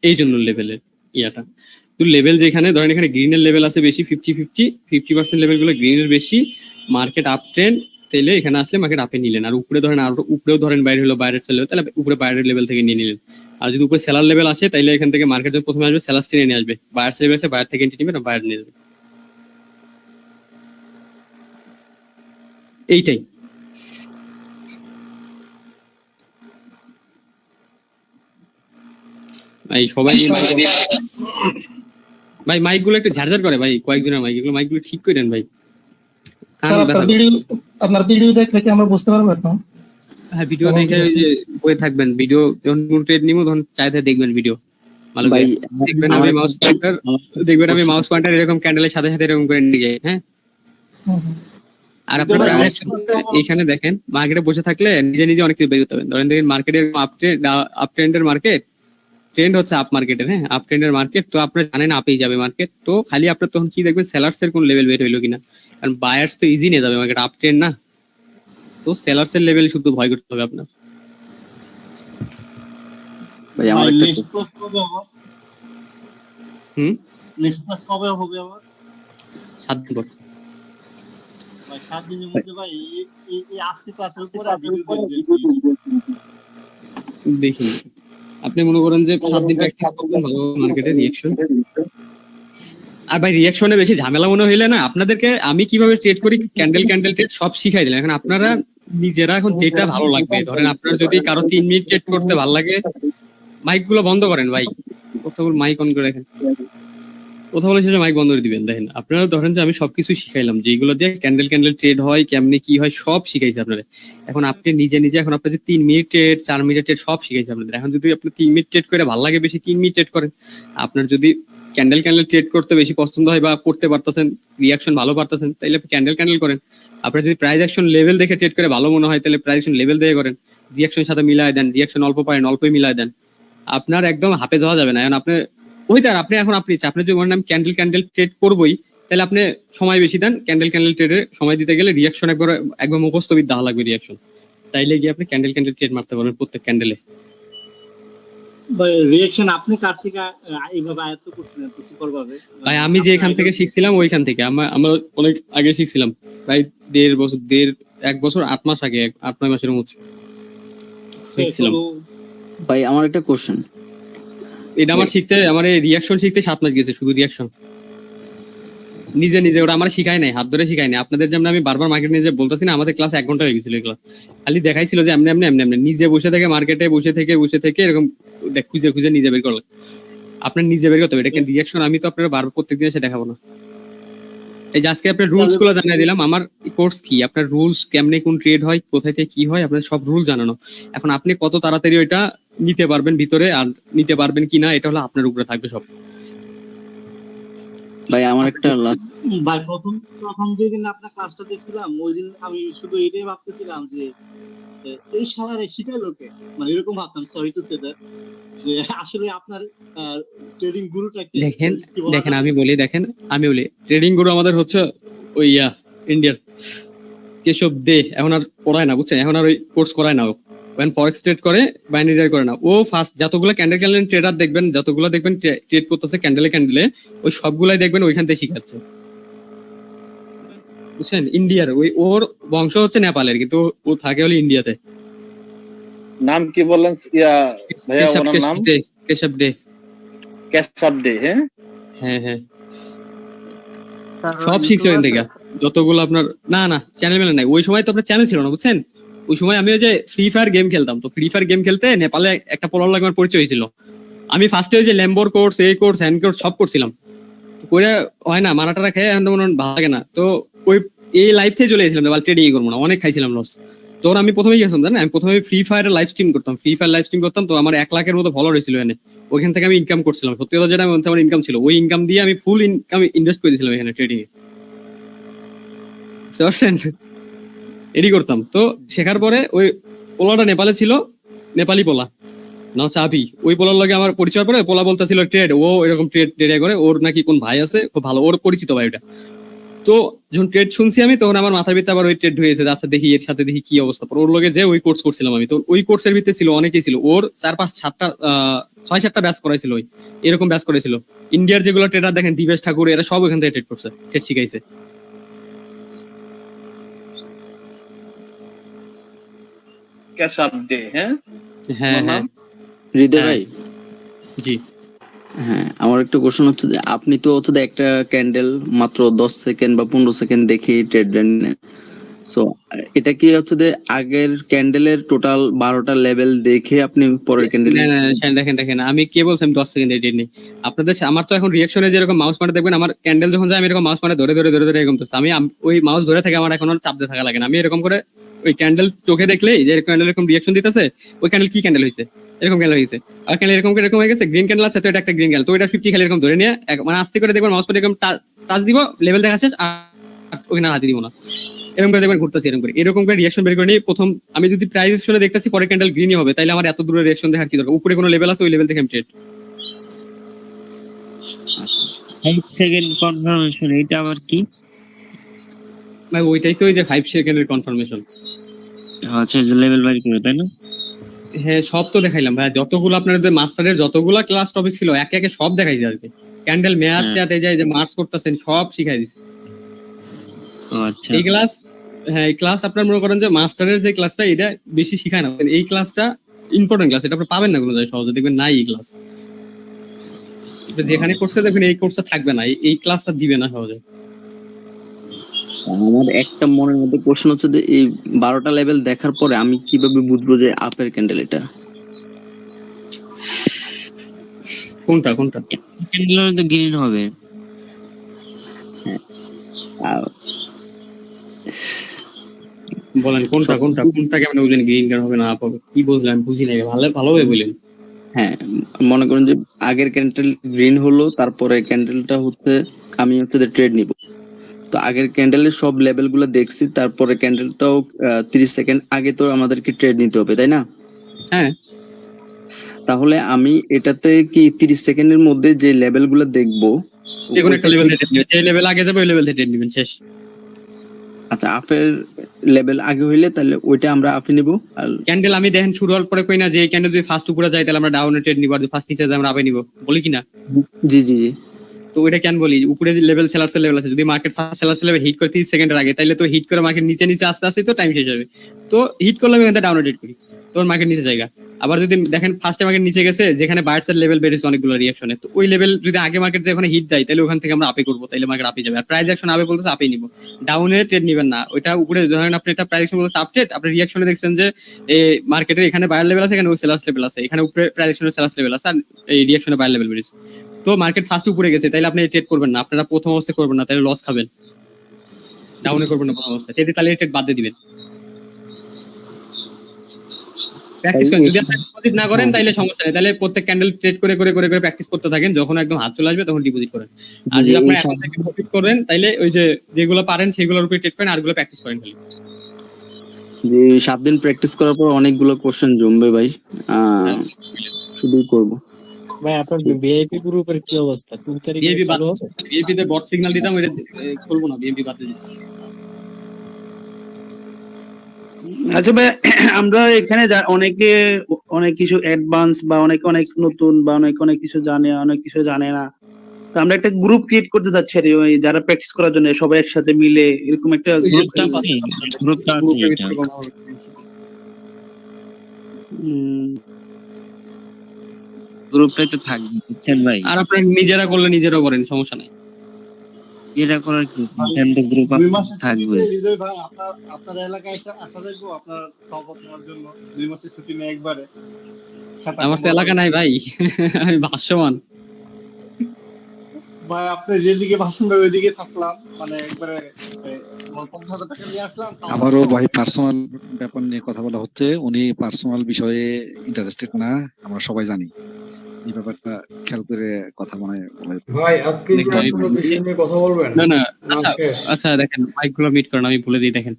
Speaker 4: এই জন্য লেভেলের ইয়াটা। তো লেভেল যেখানে ধরেন এখানে গ্রিনের লেভেল আছে বেশি 50% লেভেল গুলো গ্রিনের বেশি, মার্কেট আপ ট্রেন্ড, তাহলে এখানে আসলে মার্কেট আপে নিলেন। আর উপরে ধরেন আর উপরেও ধরেন বাইরে হলো বাইরের লেভেল, তাহলে উপরে বাইরের লেভেল থেকে নিয়ে নিলেন। আর যদি উপরে সেলার লেভেল আসে তাহলে এখান থেকে মার্কেট প্রথমে আসবে সেলার টেনে নিয়ে আসবে, বায়ার লেভেল আসে বায়ার থেকে এন্ট্রি নেবে না বায়ার নিয়ে যাবে, এইটাই। ভাই সবাই ভাই মাইক গুলো একটু ঝাড়ঝাড় করে ভাই, কয়েকজনের মাইক, এগুলো মাইক গুলো ঠিক করে দেন ভাই।
Speaker 6: আপনার ভিডিও দেখলে কি আমরা বুঝতে পারবো এখন?
Speaker 4: হ্যাঁ, ভিডিও দেখে ওই যে বই থাকবেন, ভিডিও যখন ট্রেড নিব তখন চাইতে দেখবেন ভিডিও ভালো করে দেখবেন। আমি মাউস পয়েন্টার এরকম ক্যান্ডেলের সাথে সাথে এরকম করে নিয়ে যাই। হ্যাঁ, আর আপনারা এখানে দেখেন মার্কেটে বসে থাকলে নিজে নিজে অনেক কিছু বের করতে পারেন। ধরেন দেখেন মার্কেটের আপ ট্রেন্ডের মার্কেট, ট্রেন্ড হচ্ছে আপ মার্কেটের, হ্যাঁ আপ ট্রেন্ডের মার্কেট, তো আপনারা জানেন আপেই যাবে মার্কেট। তো খালি আপনার তখন কি দেখবেন সেলার্স এর কোন লেভেল বের হইলো কিনা, কারণ বায়ার্স তো ইজি নিয়ে যাবে মার্কেট, আপ ট্রেন্ড না। তো সেলার্স এর লেভেল শুধু ভয় করতে হবে আপনার।
Speaker 16: ভাই আমার লিস্ট ক্লোজ কবে হবে? লিস্ট ক্লোজ কবে হবে আমার?
Speaker 4: 7 দিন পর।
Speaker 16: ভাই 7 দিনের মধ্যে ভাই এই আজকে ক্লাসের উপরে
Speaker 4: দেখি আপনি মনে করেন যে 7 দিন প্র্যাকটিস করবেন ভালো মার্কেটে রিঅ্যাকশন। আর ভাই রিঅ্যাকশনে বেশি ঝামেলা মনে হইলে না, আপনাদেরকে আমি কিভাবে ট্রেড করি ক্যান্ডেল ট্রেড সব শিখাই দিলাম। এখন আপনারা নিজেরা এখন যেটা ভালো লাগবে, ধরেন আপনার যদি কারো 3 মিনিট ট্রেড করতে ভালো লাগে, মাইক গুলো বন্ধ করেন ভাই, কথা বল মাইক অন করে রাখেন, কথা বলে শেষে মাইক বন্ধ করে দিবেন। দেখেন আপনারা ধরেন যে আমি সবকিছু শিখাইলাম, যেগুলো দিয়ে ক্যান্ডেল ট্রেড হয়, কেমনে কি হয় সব শিখাইছি আপনারা। এখন আপনি নিজে এখন আপনার যে 3 মিনিট ট্রেড 4 মিনিট ট্রেড সব শিখাইছি আপনাদের। এখন যদি আপনি 3 মিনিট ট্রেড করে ভালো লাগে বেশি 3 মিনিট ট্রেড করেন। আপনার যদি ক্যান্ডেল ট্রেড করতে বেশি পছন্দ হয় বা করতে পারতেছেন, রিঅ্যাকশন ভালো পারতেছেন, তাহলে আপনি ক্যান্ডেল করেন। আপনার যদি প্রাইস অ্যাকশন লেভেল দেখে ট্রেড করে ভালো মনে হয় তাহলে প্রাইস অ্যাকশন লেভেল দিয়ে করেন, রিঅ্যাকশনের সাথে মিলায় দেন, রিঅ্যাকশন অল্প পারেন অল্পই মিলায় দেন, আপনার একদম হাফে যাওয়া যাবে না। এখন আপনি আপনি যদি মনে আমি ক্যান্ডেল ট্রেড করবোই, তাহলে আপনি সময় বেশি দেন। ক্যান্ডেল ট্রেডে সময় দিতে গেলে রিঅ্যাকশন একবার মুখস্থ বিদ্যা লাগবে রিঅ্যাকশন, তাইলে গিয়ে আপনি ক্যান্ডেল ট্রেড মারতে পারবেন প্রত্যেক ক্যান্ডেলে।
Speaker 16: ভাই রিঅ্যাকশন আপনি কার থেকে এইভাবে আয়ত্ত করছিলেন তো সুপার ভাবে?
Speaker 4: ভাই আমি যে এখান থেকে শিখছিলাম ওইখান থেকে, আমরা অনেক আগে শিখছিলাম, প্রায় 1.5 বছর 8 মাস আগে, 8-9 মাসের মধ্যে শিখছিলাম।
Speaker 20: ভাই আমার একটা কোশ্চেন,
Speaker 4: এটা আমার এই রিঅ্যাকশন শিখতে 7 মাস গেছে, শুধু রিঅ্যাকশন নিজে ওটা আমার শিখাই নাই, হাত ধরে শিখাই নাই। আপনাদের যেমন আমি বারবার মার্কেট নিয়ে যে বলতেছি না, আমাদের ক্লাস 1 ঘন্টা হয়ে গেছিল। ক্লাস খালি দেখাইছিল যে এমনি নিজে বসে থেকে মার্কেটে বসে থেকে এরকম খুঁজে নিজে বের করলো। আপনার নিজে বের করতে হবে, এটা রিঅ্যাকশন আমি তো আপনারা বারবার প্রত্যেকদিন এসে দেখাবো না। এই যে আজকে আপনার রুলস গুলো জানিয়ে দিলাম, আমার কোর্স কি, আপনার রুলস কেমনে কোন ট্রেড হয়, কোথায় থেকে কি হয়, আপনার সব রুল জানানো। এখন আপনি কত তাড়াতাড়ি ওইটা নিতে পারবেন ভিতরে আর নিতে পারবেন কিনা, এটা হলো আপনার উপরে থাকবে সব।
Speaker 20: ভাই আমার একটা
Speaker 16: ভাই প্রথম যেদিন আপনার ক্লাসটা দেখছিলাম ওই দিন আমি শুধু এটাই ভাবতেছিলাম যে এই শালারে শিখাইলো কে, মানে এরকম ভাবতাম। সরি টু সে দ্যাট, যে আসলে আপনার ট্রেডিং গুরুটা কি?
Speaker 4: দেখেন আমি বলি ট্রেডিং গুরু আমাদের হচ্ছে ওই ইন্ডিয়ার কেশব দে। এখন আর পড়ায় না, বুঝছেন, এখন আর ওই কোর্স করায় না। ওখানে ফরেক্স ট্রেড করে, বাইনারি করে না। ও ফার্স্ট যতগুলো ক্যান্ডেল ট্রেডার দেখবেন, যতগুলো দেখবেন ট্রেড করতেছে ক্যান্ডেলে, ওই সবগুলাই দেখবেন ওইখান থেকে শিখাচ্ছে, বুঝছেন। ইন্ডিয়ার ওর বংশ হচ্ছে নেপালের, কিন্তু ও থাকে হলো ইন্ডিয়াতে।
Speaker 21: নাম কি বললেন ভাইয়া? ওনার নাম
Speaker 4: কেশব ডে। হ্যাঁ সব শিখছে ওখান থেকে যতগুলো আপনার। না চ্যানেল মেলে নাই, ওই সময় তো আপনার চ্যানেল ছিল না, বুঝছেন। ওই সময় আমি ওই যে ফ্রি ফায়ার গেম খেলতাম, তো ফ্রি ফায়ার গেম খেলতে নেপালে একটা পোলার লাগে আমার পরিচয় হয়েছিল। আমি ফার্স্টে ওই যে ল্যাম্বোর কোর্স, এই কোর্স, হ্যান্ড কোর্স সব করছিলাম, করে হয় না, মারাটারা খেয়ে এখন তো মনে ভালো লাগে না। তো ওই এই লাইফ থেকে চলে গেছিলাম, ট্রেডিং করবো না, অনেক খাইছিলাম লস। তখন আমি প্রথমে গেছিলাম জানেন, আমি প্রথমে ফ্রি ফায়ার লাইভ স্ট্রিম করতাম, তো আমার 1 লাখের মতো ফলোয়ার হয়েছিল এখানে। ওখান থেকে আমি ইনকাম করছিলাম, সত্যি কথা যেটা আমার ইনকাম ছিল, ওই ইনকাম দিয়ে আমি ফুল ইনকাম ইনভেস্ট করে দিয়েছিলাম এখানে ট্রেডিং এ, বুঝতে পারছেন? এডি করতাম। তো শেখার পরে ওই পোলাটা নেপালে ছিল, নেপালি পোলা না হচ্ছে আবি, ওই পোলার লগে আমার পরিচয় পরে পোলা বলতেছিল ট্রেড, ও এরকম ট্রেড করে, ওর নাকি কোন ভাই আছে খুব ভালো, ওর পরিচিত ভাই ওটা। তো যখন ট্রেড শুনছি আমি, তখন আমার মাথার ভিতরে আবার ওই ট্রেড হয়েছে, আচ্ছা দেখি এর সাথে দেখি কি অবস্থা। ওর লগে যে ওই কোর্স করছিলাম আমি, তো ওই কোর্সের ভিতরে ছিল অনেকেই ছিল, ওর 4-5-7টা ব্যাচ করাইছিল, ওই এরকম ব্যাচ করাইছিল। ইন্ডিয়ার যেগুলো ট্রেডার দেখেন, দিবেশ ঠাকুর, এরা সব ওখান থেকে ট্রেড করছে, ট্রেড শিখাইছে।
Speaker 21: ক্যাশ আপডে, হ্যাঁ
Speaker 4: হ্যাঁ হ্যাঁ
Speaker 20: হৃদয় ভাই,
Speaker 4: জি
Speaker 20: হ্যাঁ আমার একটা কোশ্চেন হচ্ছে যে আপনি তো হচ্ছে যে একটা ক্যান্ডেল মাত্র 10 সেকেন্ড বা 15 সেকেন্ড দেখে ট্রেড নেন, সো এটা কি হচ্ছে যে আগের ক্যান্ডেলের টোটাল 12টা লেভেল দেখে আপনি পরের ক্যান্ডেল?
Speaker 4: দেখেন আমি কে বলছি আমি 10 সেকেন্ড এডিট নেই আপনাদের। আমার তো এখন রিঅ্যাকশনে যেরকম মাউস মারে দেখবেন, আমার ক্যান্ডেল যখন যায় আমি এরকম মাউস মারে ধরে এরকম করছি, আমি ওই মাউস ধরে থাকে, আমার এখন আর চাপ দিয়ে থাকা লাগে না। আমি এরকম করে ওই ক্যান্ডেল চোখে দেখলেই যে ক্যান্ডেল এরকম রিঅ্যাকশন দিতেছে, ওই ক্যান্ডেল কি ক্যান্ডেল হয়েছে, এরকম ক্যান্ডেল হয়েছে, আর ক্যান্ডেল এরকম হয়ে গেছে, গ্রিন ক্যান্ডেল আছে, তো এটা একটা গ্রিন ক্যান্ডেল, তো এটা 50 খালি এরকম ধরে নিয়ে মানে আস্তে করে দেখবেন মাউস পরে এরকম টাচ দিব, লেভেল দেখা শেষ, আর ওখানে হাতে দিব না, এরকম করে দেখবেন ঘুরতেছি, এরকম করে রিঅ্যাকশন বের করে নিয়ে প্রথম আমি যদি প্রাইস শুনে দেখতেছি পরে ক্যান্ডেল গ্রিনই হবে, তাইলে আমার এত দূরে রিঅ্যাকশন দেখার কি দরকার? উপরে কোনো লেভেল আছে, ওই লেভেল থেকে আমি ট্রেড।
Speaker 2: 5 সেকেন্ড কনফার্মেশন, এটা আবার কি
Speaker 4: ভাই? ওইটাই তো ওই যে 5 সেকেন্ডের কনফার্মেশন।
Speaker 2: আচ্ছা, যে লেভেল বাড়ি করে, তাই না?
Speaker 4: হ্যাঁ সব তো দেখাইলাম ভাই, যতগুলো আপনাদের মাস্টারের যতগুলো ক্লাস টপিক ছিল একে একে সব দেখাইছি আজকে। ক্যান্ডেল মেয়াদ টেয়াতে যায় যে মার্কস করতেছেন সব শিখাই দিছি।
Speaker 2: আচ্ছা,
Speaker 4: এই ক্লাস, হ্যাঁ এই ক্লাস আপনার মনে করেন যে মাস্টারের যে ক্লাসটা এটা বেশি শিখায় না, এই ক্লাসটা ইম্পর্টেন্ট ক্লাস, এটা আপনি পাবেন না কোনো জায়গায় সহজে, দেখবেন নাই এই ক্লাস, যেখানে কোর্সটা দেখবেন এই কোর্সটা থাকবে না, এই ক্লাসটা দিবে না সহজে।
Speaker 20: আমার একটা মনের মধ্যে প্রশ্ন হচ্ছে যে এই 12টা লেভেল দেখার পরে আমি কিভাবে বুঝবো যে আপের ক্যান্ডেল এটা?
Speaker 4: কোনটা
Speaker 2: ক্যান্ডেল তো গ্রিন হবে।
Speaker 4: বলেন কোনটা কেমন বুঝেন গ্রিন কেন হবে না আপ হবে, কি বুঝলেন বুঝি নাই, ভালোভাবে বলেন।
Speaker 20: হ্যাঁ মনে করেন যে আগের ক্যান্ডেল গ্রিন হলো, তারপরে ক্যান্ডেলটা হচ্ছে আমি হচ্ছে যে ট্রেড নিব, তো আগের ক্যান্ডেলের সব লেভেল গুলো দেখছি, তারপরে ক্যান্ডেলটাও 30 সেকেন্ড আগে তো আমাদেরকে ট্রেড নিতে হবে, তাই না?
Speaker 4: হ্যাঁ,
Speaker 20: তাহলে আমি এটাতে কি 30 সেকেন্ডের মধ্যে যে লেভেল গুলো দেখবো,
Speaker 4: যে কোনো একটা লেভেল থেকে যে লেভেল আগে যাবে ওই লেভেল থেকে নেবেন, শেষ।
Speaker 20: আচ্ছা, আপের লেভেল আগে হইলে তাহলে ওইটা আমরা আপে নিব। আর
Speaker 4: ক্যান্ডেল আমি দেখেন শুরু হওয়ার পরে কই না যে এই ক্যান্ডেল যদি ফার্স্ট উপরে যায় তাহলে আমরা ডাউনে ট্রেড নিব, আর যদি ফার্স্ট নিচে যায় আমরা আপে নিব, বলি কি না?
Speaker 20: জি,
Speaker 4: তো ওইটা কেন বলি, উপরে যে লেভেল সেলার্স লেভেল আছে, যদি market first sellers level hit করে 30 সেকেন্ডের আগে, তাহলে তো হিট করে মার্কেট নিচে আস্তে আস্তে তো টাইম শেষ হবে, তো হিট করলে আমি এখানে ডাউনে ট্রেড করি, তোর মার্কেট নিচে জায়গা। আবার যদি দেখেন ফার্স্টে মার্কেট নিচে গেছে, যেখানে বায়ার্স এর লেভেল বেড়েছে অনেকগুলো রিঅ্যাকশনে, তো ওই লেভেল যদি আগে মার্কেট যেখানে হিট দেয় তাহলে ওখান থেকে আমরা আপে করবো, তাহলে মার্কেট আপে যাবে। আর প্রাইস অ্যাকশন আপে বলতেছে আপে নিব, ডাউনে ট্রেড নিবেন না। ওইটা উপরে ধরেন আপনি একটা প্রাইস অ্যাকশন বলতেছে আপট্রেড, আপনি রিঅ্যাকশনে দেখছেন যে এই মার্কেটের এখানে বায়ার লেভেল আছে, এখানে ওই সেলার্স লেভেল আছে, এখানে উপরে প্রাইস অ্যাকশনের সেলার্স লেভেল আছে, আর এই রিঅ্যাকশনে বায়ার লেভেল বেড়েছে, তো মার্কেট ফার্স্ট উপরে গেছে, তাহলে আপনি ট্রেড করবেন না, আপনারা প্রথম অবস্থায় করবেন না, তাহলে লস খাবেন। ডাউনে করবেন না প্রথম অবস্থায়, তাহলে ট্রেড বাদ দিয়ে দিবেন। প্র্যাকটিস করেন, যদি আপনি ডিপোজিট না করেন তাহলে সমস্যা নেই, তাহলে প্রত্যেক ক্যান্ডেল ট্রেড করে প্র্যাকটিস করতে থাকেন, যখন একদম হাত চলে আসবে তখন ডিপোজিট করেন। আর যদি আপনি এখন থেকে ডিপোজিট করেন তাহলে ওই যে যেগুলো পারেন সেগুলোর উপরে ট্রেড করেন, আর গুলো প্র্যাকটিস করেন খালি।
Speaker 20: যে 7 দিন প্র্যাকটিস করার পর অনেকগুলো কোশ্চেন জমবে ভাই, শুধুই করব।
Speaker 5: ভাই আপনার ভিআইপি গ্রুপের কি অবস্থা? 2 তারিখে চালু হবে?
Speaker 4: ভিআইপি তে বট সিগন্যাল দিতাম, ওইটা খুলবো না, ভিআইপি বাদ দিয়ে দিচ্ছি।
Speaker 12: আচ্ছা ভাই, আমরা এখানে অনেকে অনেক কিছু অ্যাডভান্স বা অনেকে অনেক নতুন বা অনেক কিছু জানে, অনেক কিছু জানে না, তো আমরা একটা গ্রুপ ক্রিয়েট করতে যাচ্ছি আর ওই যারা প্র্যাকটিস করার জন্য সবাই একসাথে মিলে এরকম একটা
Speaker 2: গ্রুপটাই তো থাকবে, বুঝছেন ভাই?
Speaker 4: আর আপনারা নিজেরা করলে নিজেরাও করেন, সমস্যা নাই,
Speaker 2: যেটা করার কি গ্রুপ থাকবে।
Speaker 16: হৃদয় ভাই, আপনার এলাকায় আসা দেখবো আপনার সহবত নেওয়ার জন্য 2 মাসের ছুটি নিয়ে একবারে।
Speaker 4: আমার তো এলাকা নাই ভাই, আমি ভাসমান।
Speaker 16: ভাই আপনি যেদিকে ভাষণ দেন ওইদিকে থাকলাম, মানে একবারে আমার কথাটাকে নিয়ে আসলাম।
Speaker 14: আমারও ভাই পার্সোনাল ব্যাপার নিয়ে কথা বলা হচ্ছে, উনি পার্সোনাল বিষয়ে ইন্টারেস্টেড না, আমরা সবাই জানি। এই ব্যাপারটা খেয়াল করে কথা বলে
Speaker 19: ভাই আজকে কি
Speaker 4: দেখেন,
Speaker 19: আর কোনো বিষয় নিয়ে কথা বলবেন?
Speaker 4: না
Speaker 19: না
Speaker 4: আচ্ছা
Speaker 19: শেষ?
Speaker 4: আচ্ছা দেখেন মাইকগুলো মিট করেন, আমি বলে দিই। দেখেন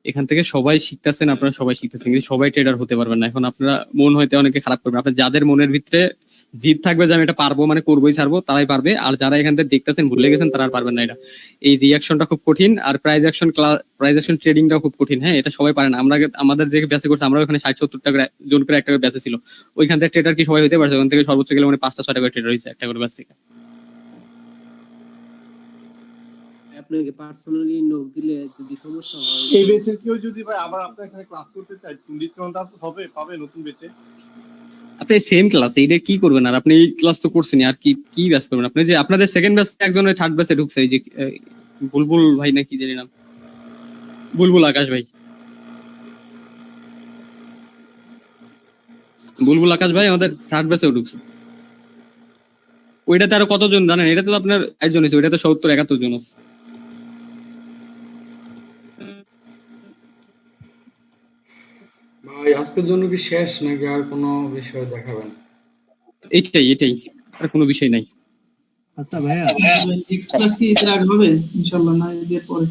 Speaker 4: এখান থেকে সবাই শিখতেছেন, আপনারা সবাই শিখতেছেন, কিন্তু সবাই ট্রেডার হতে পারবেন না। এখন আপনারা মন হয়তো অনেকে খারাপ করবেন, আপনার যাদের মনের ভিতরে জিদ থাকবে যে আমি এটা পারবো, মানে করবোই ছাড়বো, তারাই পারবে। আর যারা এখান থেকে দেখতেছেন ভুলে গেছেন, তারা আর পারবেন না। এটা এই রিয়াকশনটা খুব কঠিন, আর প্রাইজ অ্যাকশন ট্রেডিংটাও খুব কঠিন। হ্যাঁ, এটা সবাই পারে না। আমরা আমাদের যে ব্যাচে করছে, আমরা ওখানে 60-70 টাকা জন করে একটা ব্যাচে ছিল, ওইখান থেকে ট্রেডার কি সবাই হতে পারছে? ওখান থেকে সর্বোচ্চ গেলে মানে 5-6টা করে ট্রেডার হয়েছে একটা করে ব্যাচ থেকে।
Speaker 15: আপনাকে পার্সোনালি নোট দিলে যদি সমস্যা হয়,
Speaker 16: এই বেচের কেউ যদি ভাই আবার আপনার এখানে ক্লাস করতে চায়, ডিসকাউন্ট হবে, পাবে নতুন বেচে?
Speaker 4: আপনি সেম ক্লাস এইটা কি করবেন? আর আপনি এই ক্লাস তো করছেন, আর কি কি ব্যাচ করবেন আপনি? যে আপনাদের সেকেন্ড ব্যাচ একজনের থার্ড ব্যাচে ঢুকছে, এই যে বুলবুল ভাই নাকি জানি নাম, বুলবুল আকাশ ভাই, বুলবুল আকাশ ভাই আমাদের থার্ড ব্যাচেও ঢুকছে। ওইটাতে আরো কতজন জানেন? এটা তো আপনার একজন আছে, ওইটাতে 70-71 জন আছে।
Speaker 19: ভাই আজকের জন্য কি শেষ নাকি আর কোনো বিষয় দেখাবেন?
Speaker 4: এটাই আর কোনো বিষয় নাই।
Speaker 9: আচ্ছা ভাইয়া, নেক্সট ক্লাস কি এর আগে হবে ইনশাআল্লাহ, না এর পরে?